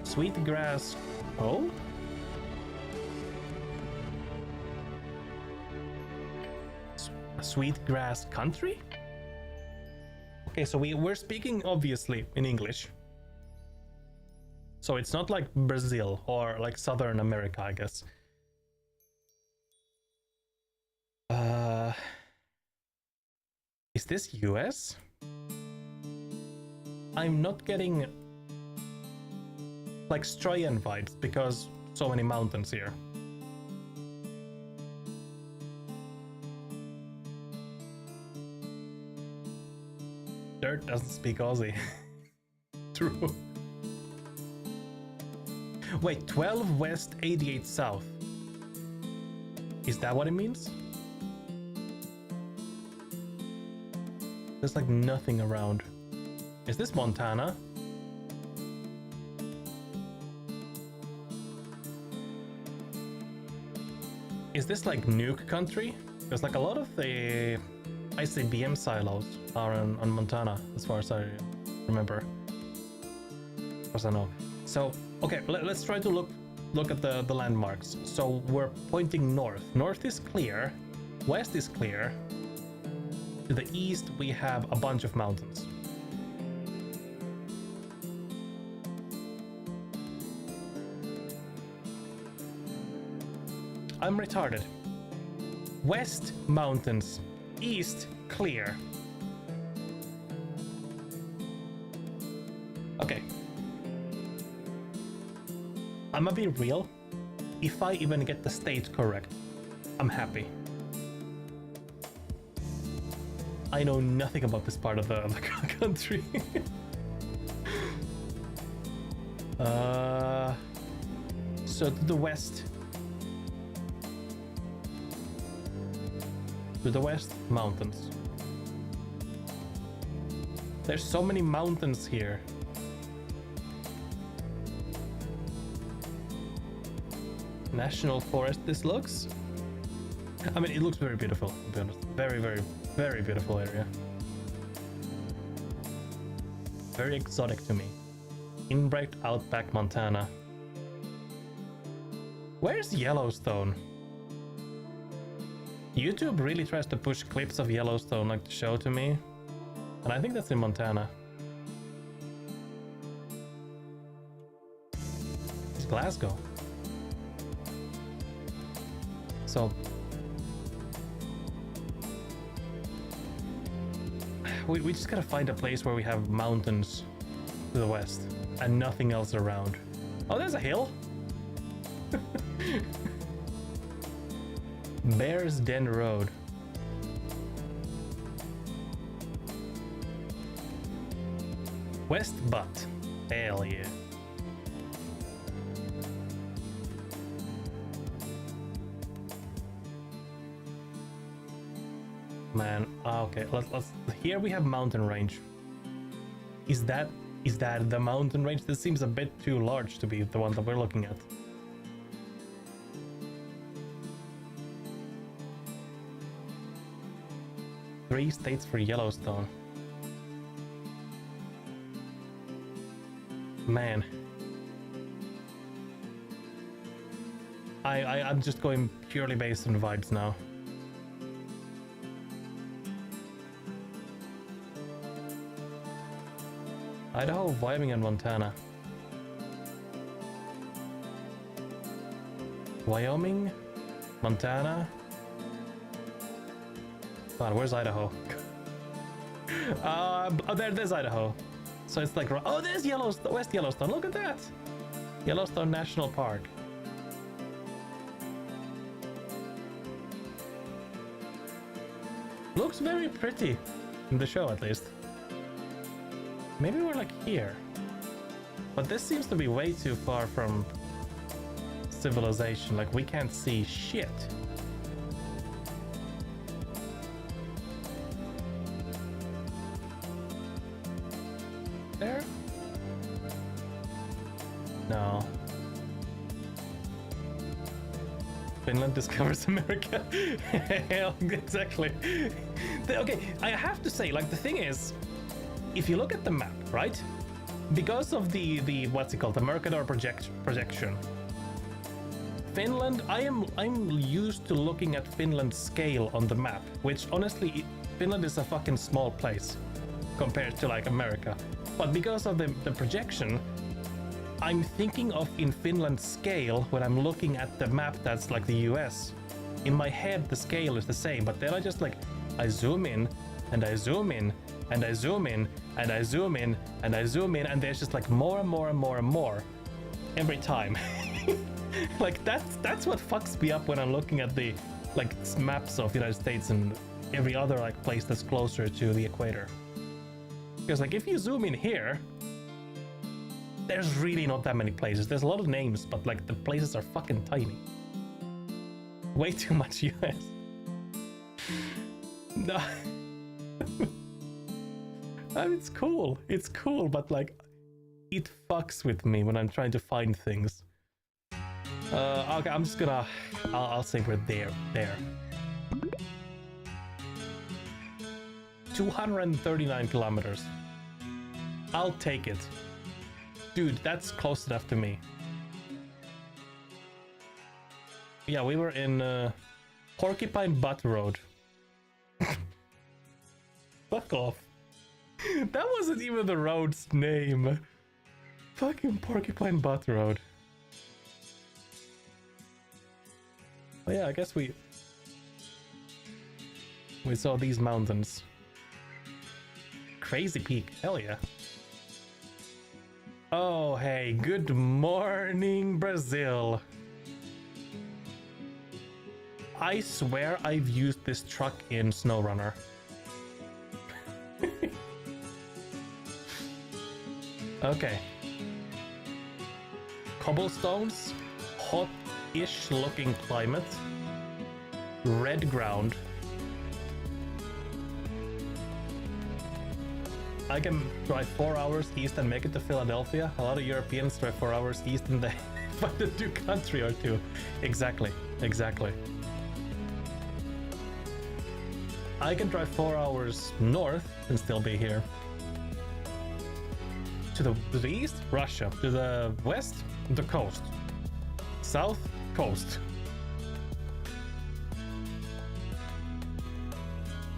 Sweet grass. Oh? Sweet grass country? Okay, so we're speaking obviously in English. So it's not like Brazil or like Southern America, I guess. Is this US? I'm not getting like Stroyan vibes because so many mountains here. Dirt doesn't speak Aussie. True. Wait, 12 west, 88 south. Is that what it means? There's like nothing around. Is this Montana? Is this like nuke country? There's like a lot of the ICBM silos are on Montana, as far as I remember. As far as I know. So, okay, let's try to look at the landmarks. So we're pointing north. North is clear. West is clear. To the east, we have a bunch of mountains. I'm retarded. West, mountains. East, clear. Okay. I'ma be real. If I even get the state correct, I'm happy. I know nothing about this part of the country. So to the west. To the west, mountains. There's so many mountains here. National forest this looks. I mean, it looks very beautiful, to be honest. Very, very, very beautiful area. Very exotic to me. Inbred Outback, Montana. Where's Yellowstone? YouTube really tries to push clips of Yellowstone like to show to me. And I think that's in Montana. It's Glasgow. So we just gotta find a place where we have mountains to the west and nothing else around. Oh, there's a hill. Bears Den Road. West Butt. Hell yeah. Man, okay, let's here we have mountain range. Is that the mountain range? This seems a bit too large to be the one that we're looking at. Three states for Yellowstone. Man. I'm just going purely based on vibes now. Idaho, Wyoming, and Montana. Wyoming, Montana. God, where's Idaho? Oh, there's Idaho. So it's like, oh, there's Yellowstone, West Yellowstone. Look at that. Yellowstone National Park. Looks very pretty in the show, at least. Maybe we're like here. But this seems to be way too far from civilization. Like, we can't see shit. There? No. Finland discovers America. Hell, exactly. Okay, I have to say, like, the thing is, if you look at the map, right? Because of the what's it called, the Mercator projection. Finland, I'm used to looking at Finland's scale on the map, which honestly, Finland is a fucking small place compared to like America. But because of the projection, I'm thinking of in Finland's scale when I'm looking at the map that's like the US. In my head, the scale is the same, but then I just like, I zoom in and I zoom in and I zoom in and I zoom in and I zoom in, and there's just like more and more and more and more every time. Like that's what fucks me up when I'm looking at the like maps of the United States and every other like place that's closer to the equator. Because like if you zoom in here, there's really not that many places. There's a lot of names, but like the places are fucking tiny. Way too much US. No. I mean, it's cool, but like it fucks with me when I'm trying to find things. Okay, I'm just gonna, I'll say we're there. 239 kilometers. I'll take it. Dude, that's close enough to me. Yeah, we were in Porcupine Butt Road. Fuck off. That wasn't even the road's name. Fucking Porcupine Butt Road. Oh yeah, I guess we saw these mountains. Crazy Peak, hell yeah. Oh hey, good morning Brazil. I swear I've used this truck in SnowRunner. Okay. Cobblestones, hot-ish looking climate, red ground. I can drive 4 hours east and make it to Philadelphia. A lot of Europeans drive 4 hours east and they find a new country or two. Exactly. I can drive 4 hours north and still be here. To the east, Russia. To the west, the coast. South, coast.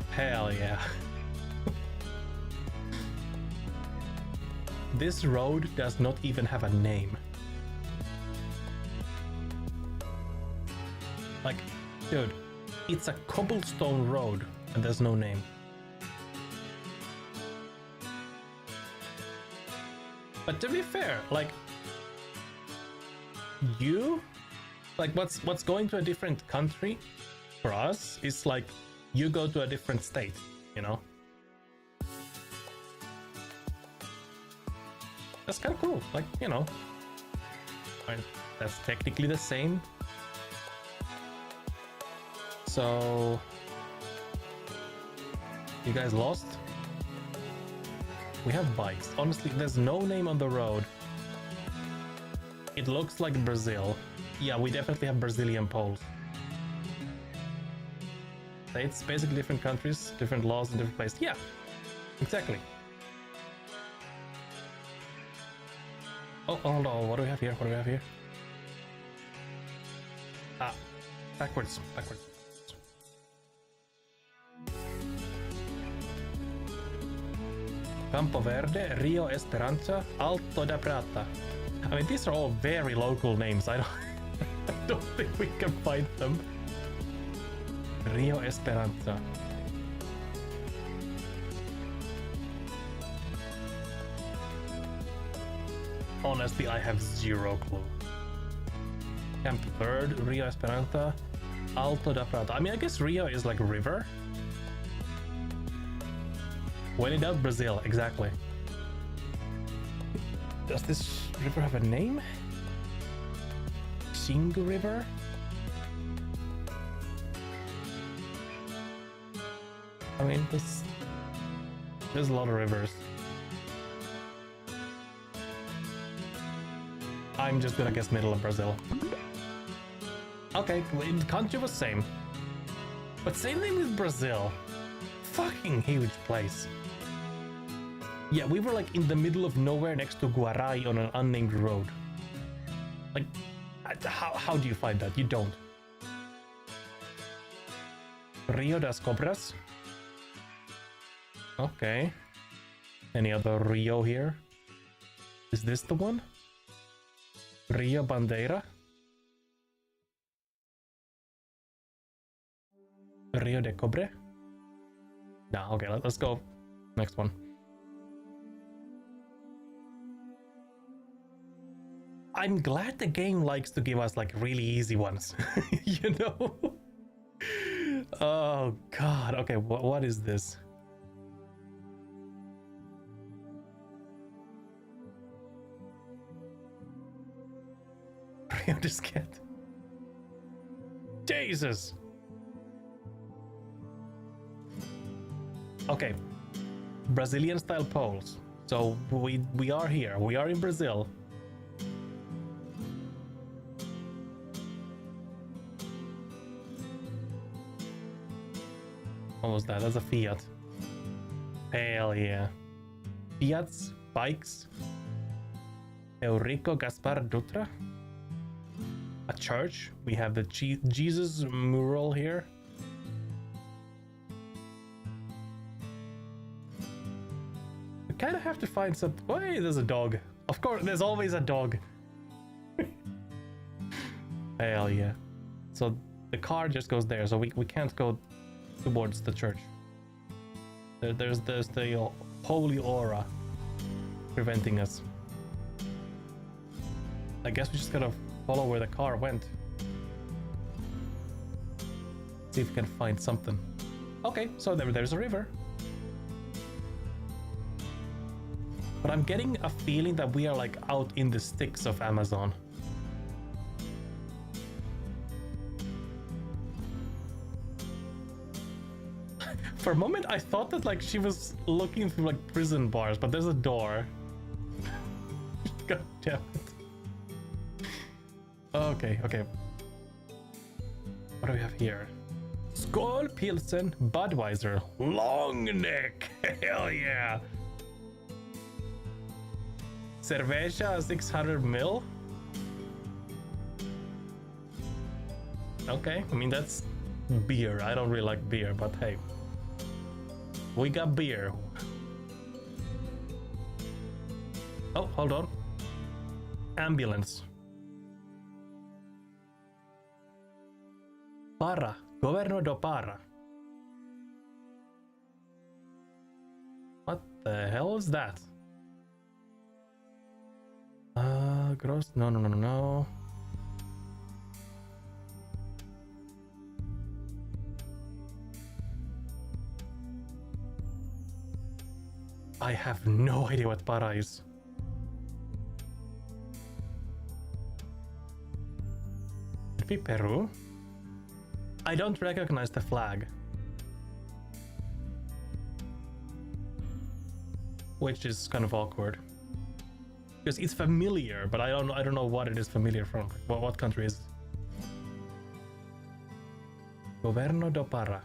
Hell yeah. This road does not even have a name. Like, dude, it's a cobblestone road and there's no name. But to be fair, like, what's going to a different country for us is like you go to a different state, you know? That's kind of cool, like, you know. That's technically the same. So, you guys lost? We have bikes. Honestly, there's no name on the road. It looks like Brazil. Yeah, we definitely have Brazilian poles. It's basically different countries, different laws in different places. Yeah, exactly. Oh no, what do we have here? Ah, backwards. Campo Verde, Rio Esperanza, Alto da Prata. I mean, these are all very local names. I don't think we can find them. Rio Esperanza. Honestly, I have zero clue. Camp Verde, Rio Esperanza, Alto da Prata. I mean, I guess Rio is like a river. When in doubt, Brazil, exactly. Does this river have a name? Xingu River? I mean, there's a lot of rivers. I'm just gonna guess middle of Brazil. Okay, the country was same. But same thing with Brazil. Fucking huge place. Yeah, we were like in the middle of nowhere next to Guarai on an unnamed road. Like, how do you find that? You don't. Rio das Cobras. Okay. Any other Rio here? Is this the one? Rio Bandeira? Rio de Cobre? Nah, okay, let's go. Next one. I'm glad the game likes to give us like really easy ones. You know? Oh god, okay, what is this? Rio de Skate. Jesus! Okay, Brazilian style poles. So we are here. We are in Brazil. What was that? That's a Fiat. Hell yeah. Fiats, bikes. Eurico Gaspar Dutra. A church. We have the Jesus mural here. We kind of have to find something. Oh, hey, there's a dog. Of course, there's always a dog. Hell yeah. So the car just goes there, so we can't go towards the church. There's the holy aura preventing us. I guess we just gotta follow where the car went. See if we can find something. Okay, so there's a river. But I'm getting a feeling that we are like out in the sticks of Amazon. For a moment, I thought that like she was looking through like prison bars, but there's a door. God damn it. Okay. What do we have here? Skål Pilsen Budweiser Long Neck. Hell yeah. Cerveja 600 ml. Okay, I mean that's beer. I don't really like beer, but hey. We got beer. Oh, hold on. Ambulance. Para. Governo do Para. What the hell is that? Gross. No. I have no idea what Para is. Could be Peru. I don't recognize the flag. Which is kind of awkward. Because it's familiar, but I don't know what it is familiar from. What country is it? Governo do Para.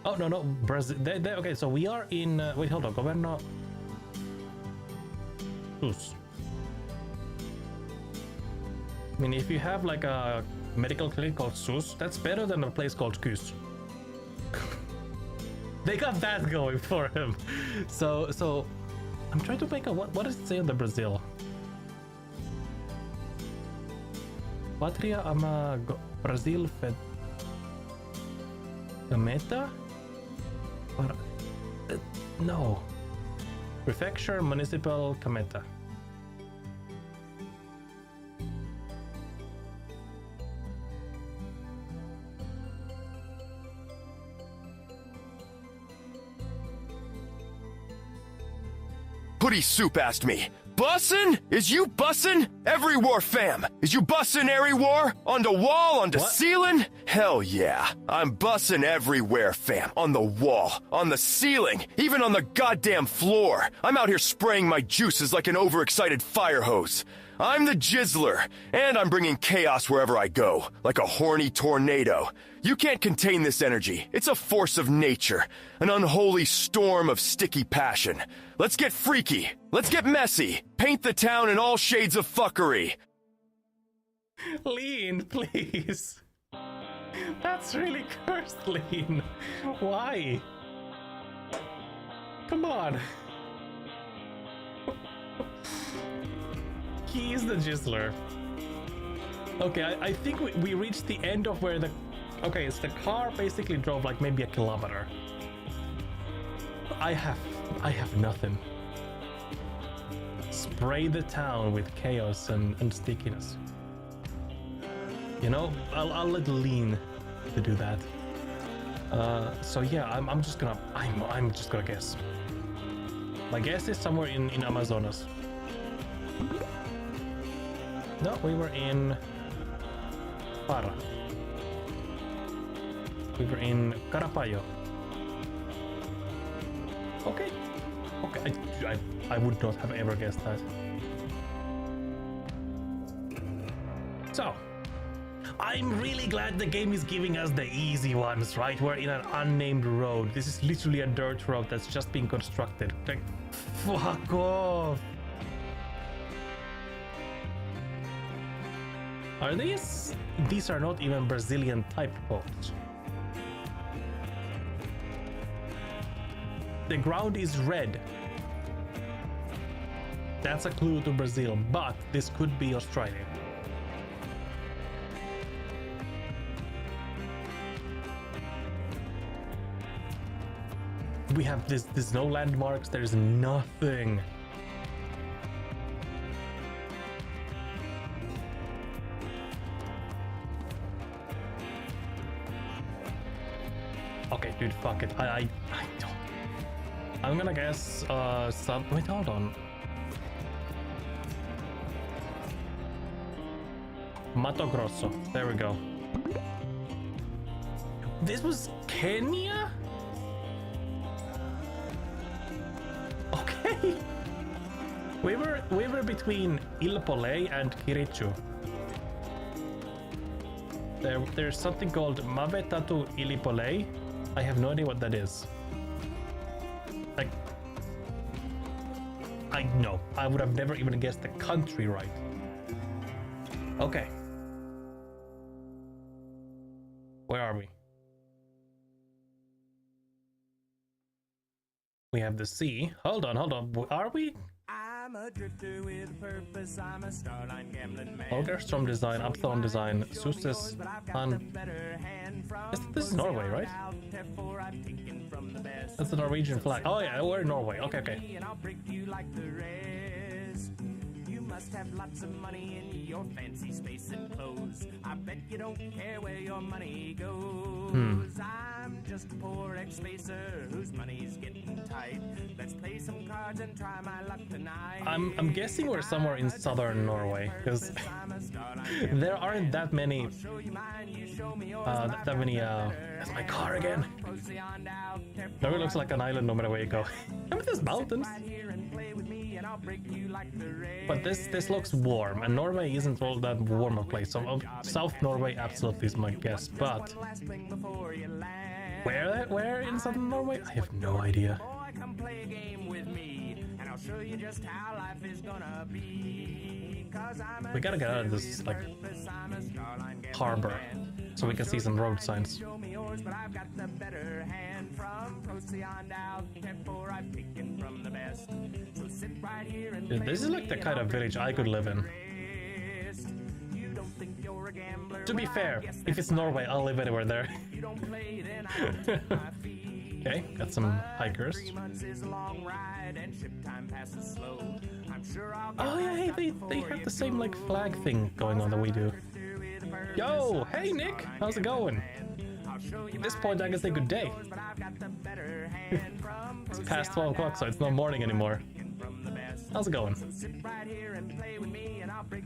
Oh, no, Brazil. Okay, so we are in... wait, hold on. Governo... SUS. I mean, if you have like a medical clinic called SUS, that's better than a place called KUS. They got that going for him. So... I'm trying to make a... What does it say on the Brazil? Patria ama Brazil Fed... Gameta? Or, no. Prefecture, Municipal, Gameta.
Hoodie Soup asked me, bussin'? Is you bussin'? Every war fam. Is you bussin' every war? On the wall, on the ceiling? Hell yeah. I'm bussin' everywhere, fam. On the wall, on the ceiling, even on the goddamn floor. I'm out here spraying my juices like an overexcited fire hose. I'm the Jizzler, and I'm bringing chaos wherever I go, like a horny tornado. You can't contain this energy. It's a force of nature, an unholy storm of sticky passion. Let's get freaky. Let's get messy. Paint the town in all shades of fuckery.
Lean, please. That's really cursed, Lean. Why? Come on. He's the Jizzler. Okay, I think we reached the end of where the... Okay, it's the car basically drove like maybe a kilometer. I have nothing. Spray the town with chaos and stickiness. You know, I'll let Lean to do that. So yeah, I'm just gonna guess. My guess is somewhere in Amazonas. No, we were in Para. We were in Carapayo. Okay. Okay, I would not have ever guessed that. So, I'm really glad the game is giving us the easy ones, right? We're in an unnamed road. This is literally a dirt road that's just being constructed. Like, fuck off. Are these? These are not even Brazilian type boats. The ground is red. That's a clue to Brazil, but this could be Australia. We have there's no landmarks, there's nothing. Okay, dude, fuck it. I don't. I'm gonna guess wait, hold on. Mato Grosso. There we go. This was Kenya? Okay. We were between Ilpolei and Kirichu. There's something called Mavetatu Ilipolei. I have no idea what that is. Like, I know. I would have never even guessed the country right. Okay. Where are we? We have the sea. Hold on. Are we? I'm a drifter with a purpose. I'm a starline gambling man. Olgerstrom design, Upthorn design, Sustes on. This is Norway, right? That's the Norwegian flag. Oh yeah, we're in Norway. Okay. You must have lots of money in your fancy space and clothes. I bet you don't care where your money goes. I'm just a poor ex-spacer whose money's getting tight. Let's play some cards and try my luck tonight. I'm guessing we're somewhere in southern Norway, because there aren't that many that's my car again. Norway looks like an island no matter where you go. I mean, there's mountains. But this looks warm, and Norway isn't all that warm a place. So South Norway absolutely is my guess, but where in southern Norway? I have no idea. We gotta get out of this like harbor so we can see some road signs. Dude, this is like the kind of village I could live in. To be fair, if it's Norway, I'll live anywhere there. Okay, got some hikers. Oh yeah, hey, they have the same like flag thing going on that we do. Yo, hey Nick, how's it going? At this point, I can say good day. It's past 12 o'clock, so it's not morning anymore. How's it going?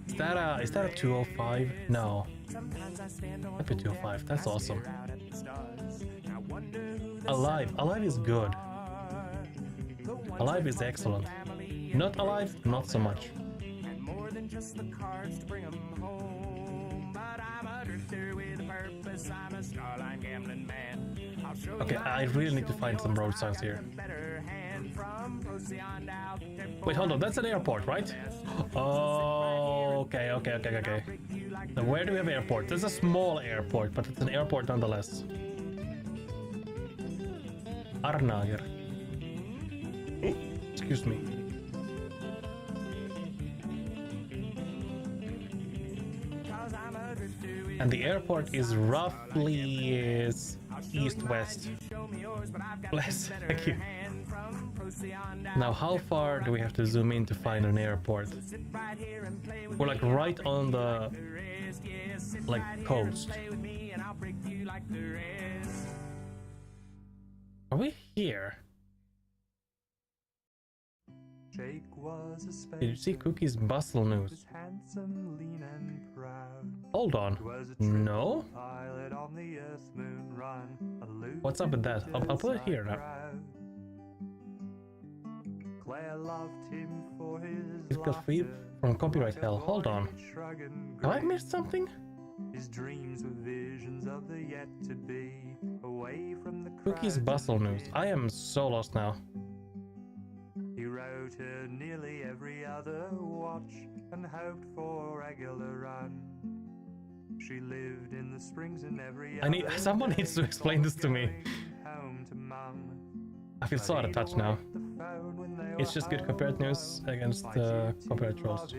Is that a 205? No. That'd be 205. That's awesome. Alive is good. Alive is excellent. Not alive, not so much. Okay, I really need to find some road signs here. Wait, hold on, that's an airport, right? Oh, okay. Now where do we have airport? There's a small airport, but it's an airport nonetheless. Arnager. Excuse me. And the airport is roughly east-west. Bless, thank you. Now, how far do we have to zoom in to find an airport? We're like right on the coast. Are we here? Did you see Cookie's bustle news? Hold on. No? What's up with that? I'll put it here now. He's got free from copyright hell. Hold on. Have I missed something? Cookie's bustle news. I am so lost now.
He wrote her nearly every other watch and hoped for a regular run. She lived in the springs in every
someone needs to explain this to me. I feel so out of touch now. It's just good copyright news against copyright trolls.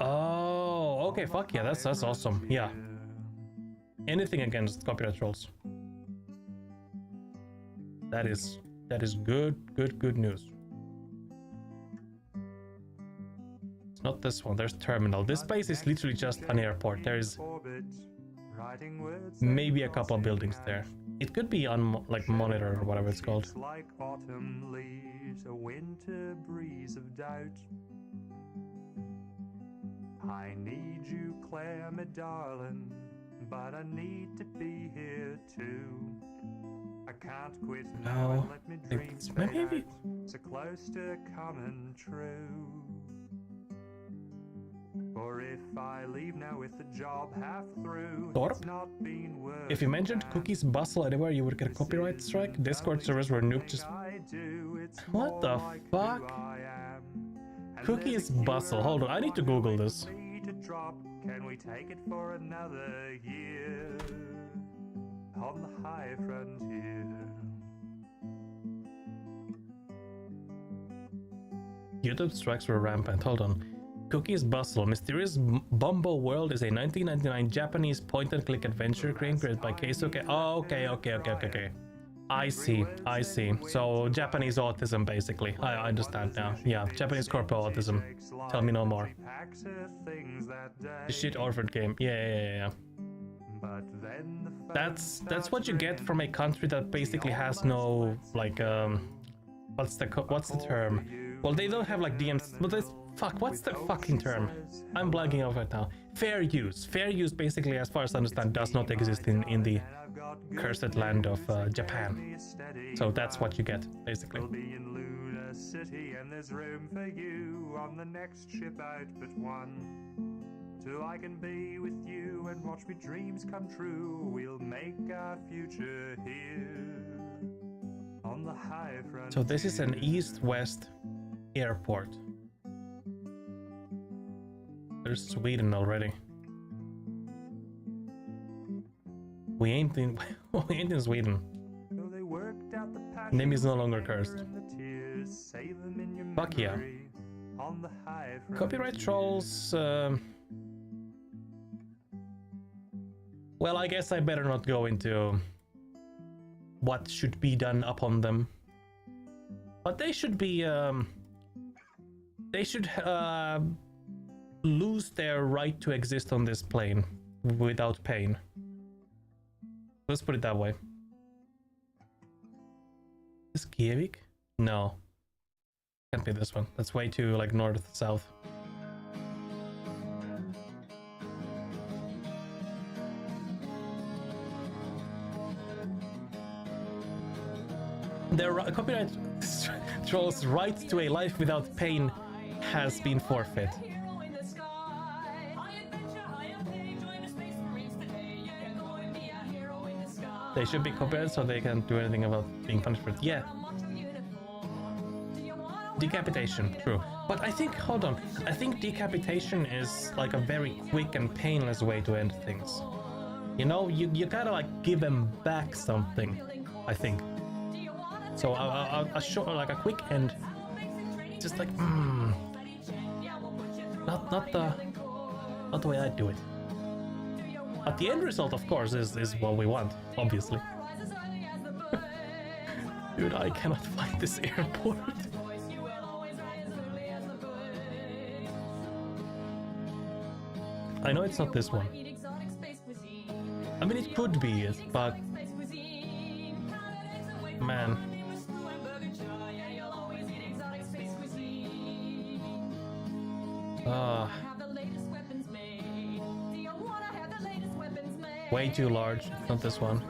Oh, okay, fuck yeah, that's awesome. Yeah. Anything against copyright trolls. That is good news. It's not this one, there's terminal. This place is literally just an airport. There is maybe a couple of buildings there. It could be on like monitor or whatever it's called.
Like autumn leaves, a winter breeze of doubt. I need you, Claire, my darling, but I need to be here too. I can't quit now and let me dreams fade out, so close to coming true. Or if I leave now with the job half through, it's not been worth.
If you mentioned Cookie's bustle anywhere, you would get a copyright strike. Discord servers were nuked just... What the fuck? Cookie's bustle. Hold on, I need to Google this.
Can we take it for another year on the high frontier?
YouTube strikes were rampant. Hold on. Cookie's Bustle. Mysterious Bumbo World is a 1999 Japanese point-and-click adventure game created by Keisuke. Oh, okay. I see. So Japanese autism, basically. I understand now. Yeah, Japanese corporal autism. Tell me no more. The shit orphan game. Yeah. That's what you get from a country that basically has no like what's the term? Well, they don't have like DMs, but that's what's the fucking term? I'm blanking out right now. Fair use. Fair use basically, as far as I understand, does not exist in the cursed land of Japan. So that's what you get, basically.
City, and there's room for you on the next ship out but one. Till I can be with you and watch me dreams come true, we'll make our future here on the high front.
So this is an east-west airport. There's Sweden already. We ain't in Sweden. Name is no longer cursed. Fuck yeah. Copyright trolls. Well, I guess I better not go into what should be done upon them. But they should be, they should lose their right to exist on this plane without pain. Let's put it that way. Is Kievik? No. Can't be this one. That's way too, like, north-south. Their copyright trolls' right to a life without pain has been forfeit. They should be copyrighted so they can't do anything about being punished for it. Yeah. Decapitation, true. But I think, hold on, I think decapitation is like a very quick and painless way to end things. You know, you gotta like give them back something, I think. So a short, like a quick end, just like, not the way I do it. But the end result, of course, is what we want, obviously. Dude, I cannot find this airport. I know it's not this one. I mean, it could be it, but man. Way too large. It's not this one.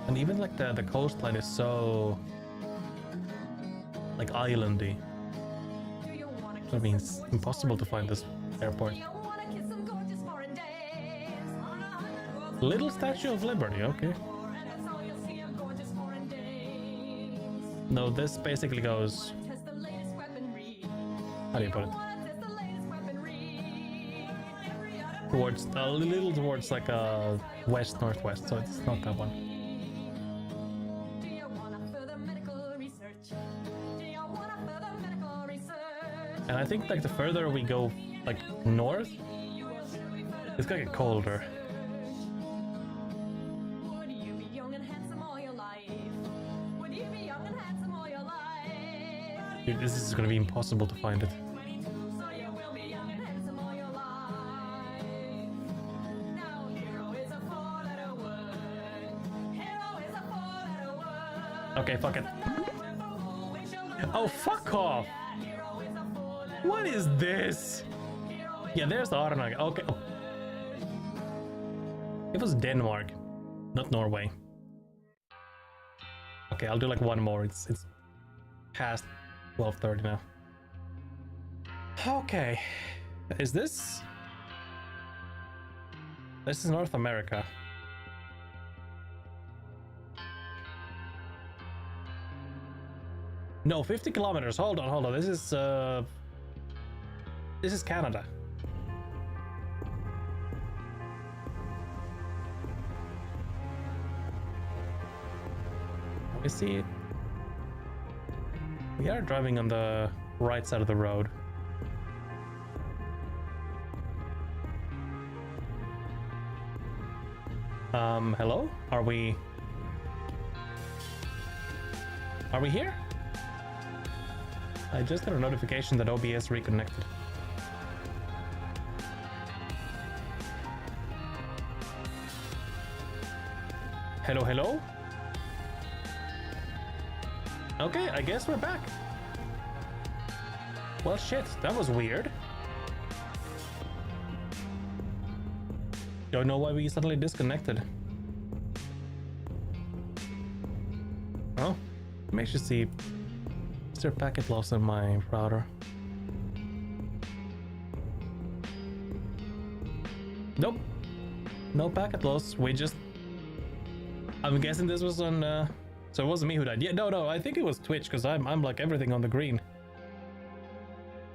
And even like the coastline is so like islandy. So it means impossible to find this airport. Little Statue of Liberty, okay. No, this basically goes... How do you put it? Towards, a little towards like a west-northwest, so it's not that one. And I think like the further we go like north, it's gonna get colder. Dude, this is gonna be impossible to find it. Okay, fuck it. Oh, fuck off! What is this? Yeah, there's the Arnag. Okay. Oh. It was Denmark, not Norway. Okay, I'll do like one more. It's past 12:30 now. Okay. Is this... This is North America. No, 50 kilometers. Hold on. This is Canada. We see it. We are driving on the right side of the road. Hello? Are we here? I just got a notification that OBS reconnected. Hello? Okay, I guess we're back. Well, shit, that was weird. Don't know why we suddenly disconnected. Oh, makes you see. Is there packet loss in my router? Nope. No packet loss. We just... I'm guessing this was on... So it wasn't me who died. Yeah, no, I think it was Twitch, because I'm like everything on the green.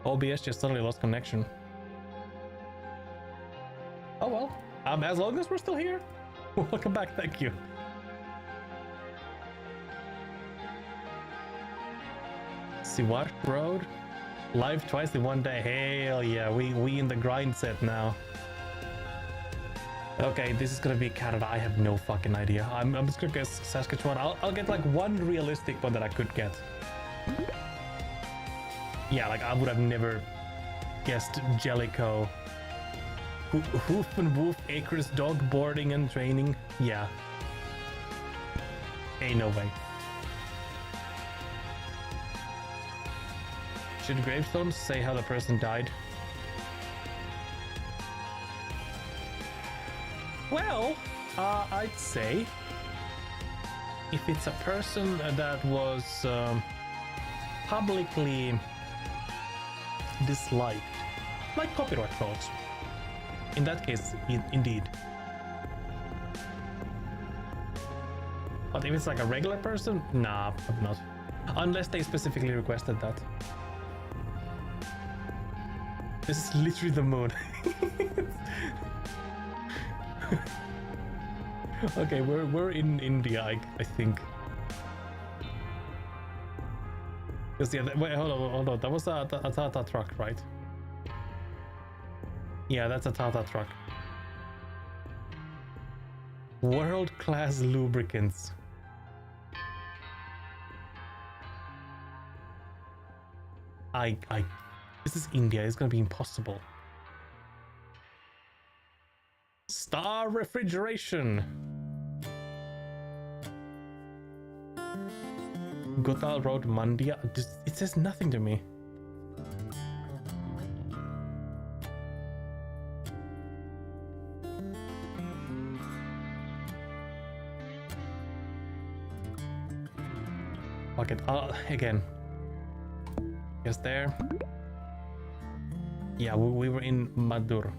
OBS just suddenly lost connection. Oh well. As long as we're still here. Welcome back, thank you. Siwar Road. Live twice in one day. Hell yeah, we in the grind set now. Okay, this is gonna be Canada. I have no fucking idea. I'm just gonna guess Saskatchewan. I'll get like one realistic one that I could get. Yeah, like I would have never guessed Jellicoe. Hoof and Woof Acres dog boarding and training. Yeah. Ain't no way. Should gravestones say how the person died? Well, I'd say if it's a person that was publicly disliked, like copyright trolls, in that case, indeed. But if it's like a regular person, nah, I'm not. Unless they specifically requested that. This is literally the moon. Okay, we're in India, I think. Because yeah, wait, hold on. That was a Tata truck, right? Yeah, that's a Tata truck. World-class lubricants. This is India. It's gonna be impossible. Star Refrigeration. Gotal Road, Mandia. It says nothing to me. Fuck it. Again. Yes, there. Yeah, we were in Madur.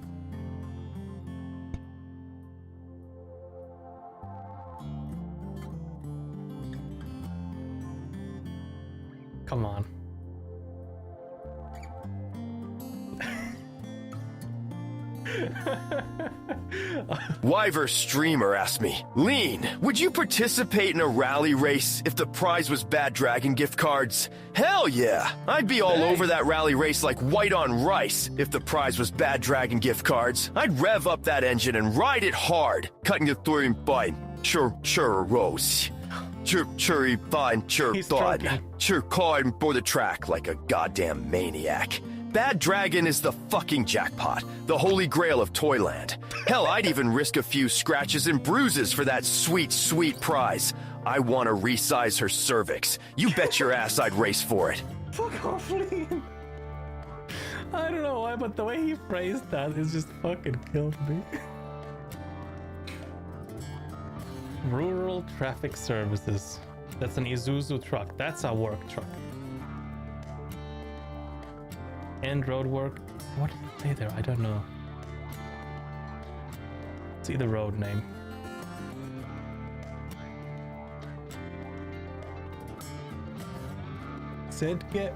Come on.
Wyver Streamer asked me, Lean, would you participate in a rally race if the prize was Bad Dragon gift cards? Hell yeah! I'd be all over that rally race like white on rice if the prize was Bad Dragon gift cards. I'd rev up that engine and ride it hard, cutting the through by churros. Churry fine thought. Chur card for the track like a goddamn maniac. Bad Dragon is the fucking jackpot, the holy grail of Toyland. Hell, I'd even risk a few scratches and bruises for that sweet, sweet prize. I want to resize her cervix. You bet your ass I'd race for it.
Fuck off, Liam. I don't know why, but the way he phrased that is just fucking killed me. Rural Traffic Services. That's an Isuzu truck. That's a work truck. And road work. What did it say there? I don't know. See the road name. Sidke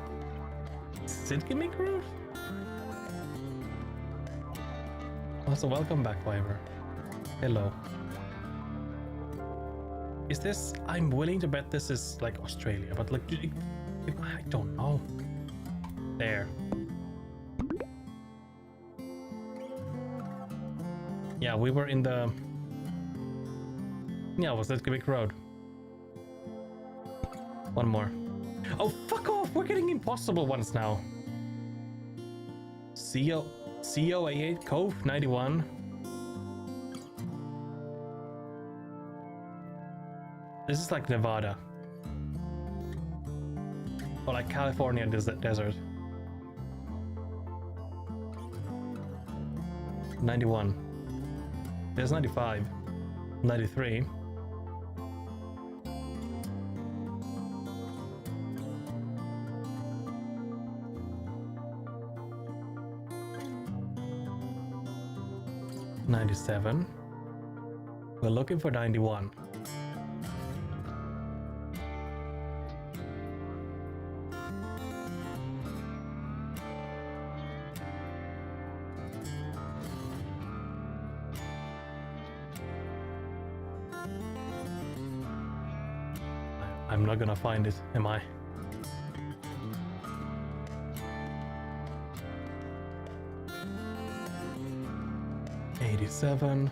Road? Also, welcome back, Wyver. Hello. Is this... I'm willing to bet this is like Australia, but like... I don't know. There. Yeah, we were in the... Yeah, was that Quebec Road? One more. Oh, fuck off! We're getting impossible ones now. COA8 Cove 91. This is like Nevada. Or like California desert. 91. There's 95. 93. $97. We're looking for 91. I'm not gonna find it, am I? 87.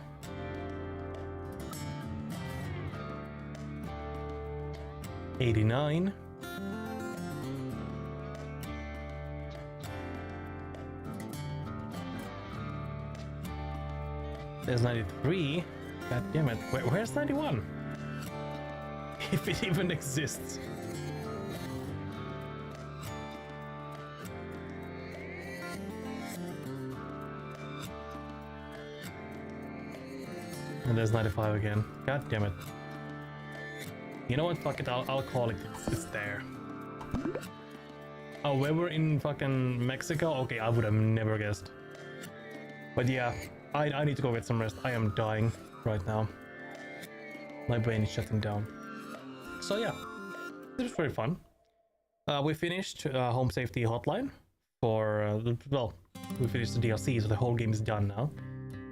$89. There's 93. God damn it. Where's 91? If it even exists. And there's 95 again. God damn it. You know what? Fuck it. I'll call it. It's there. Oh, we were in fucking Mexico? Okay, I would have never guessed. But yeah, I need to go get some rest. I am dying right now. My brain is shutting down. So yeah, it was very fun. We finished Home Safety Hotline for, well, we finished the DLC, so the whole game is done now.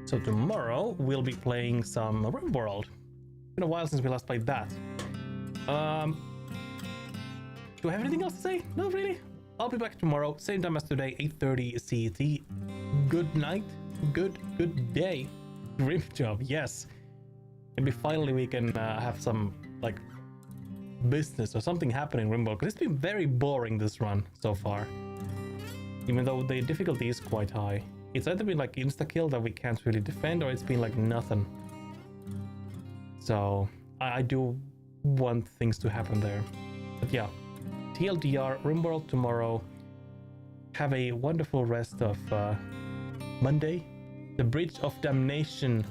So tomorrow we'll be playing some RimWorld. It's been a while since we last played that. Do I have anything else to say? No, really? I'll be back tomorrow, same time as today, 8:30 CET. Good night, good day. Grim job, yes. Maybe finally we can have some, like, business or something happening in RimWorld, because it's been very boring this run so far. Even though the difficulty is quite high. It's either been like insta-kill that we can't really defend, or it's been like nothing. So, I do want things to happen there. But yeah, TLDR, RimWorld tomorrow. Have a wonderful rest of Monday. The Bridge of Damnation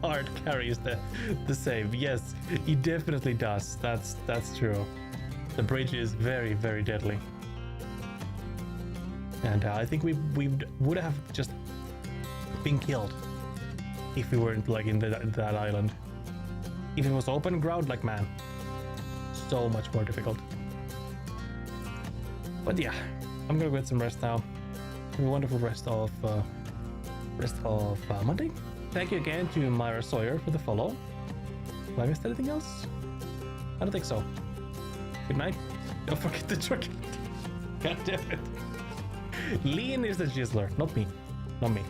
hard carries the save. Yes, it definitely does. That's true. The bridge is very, very deadly. And I think we would have just been killed if we weren't like in that island. If it was open ground, like, man, so much more difficult. But yeah, I'm gonna get some rest now. Have a wonderful rest of Monday. Thank you again to Myra Sawyer for the follow. Have I missed anything else? I don't think so. Good night. Don't forget the truck. God damn it. Lean is the Jizzler, not me. Not me.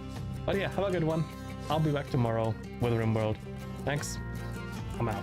But yeah, have a good one. I'll be back tomorrow with RimWorld. Thanks. I'm out.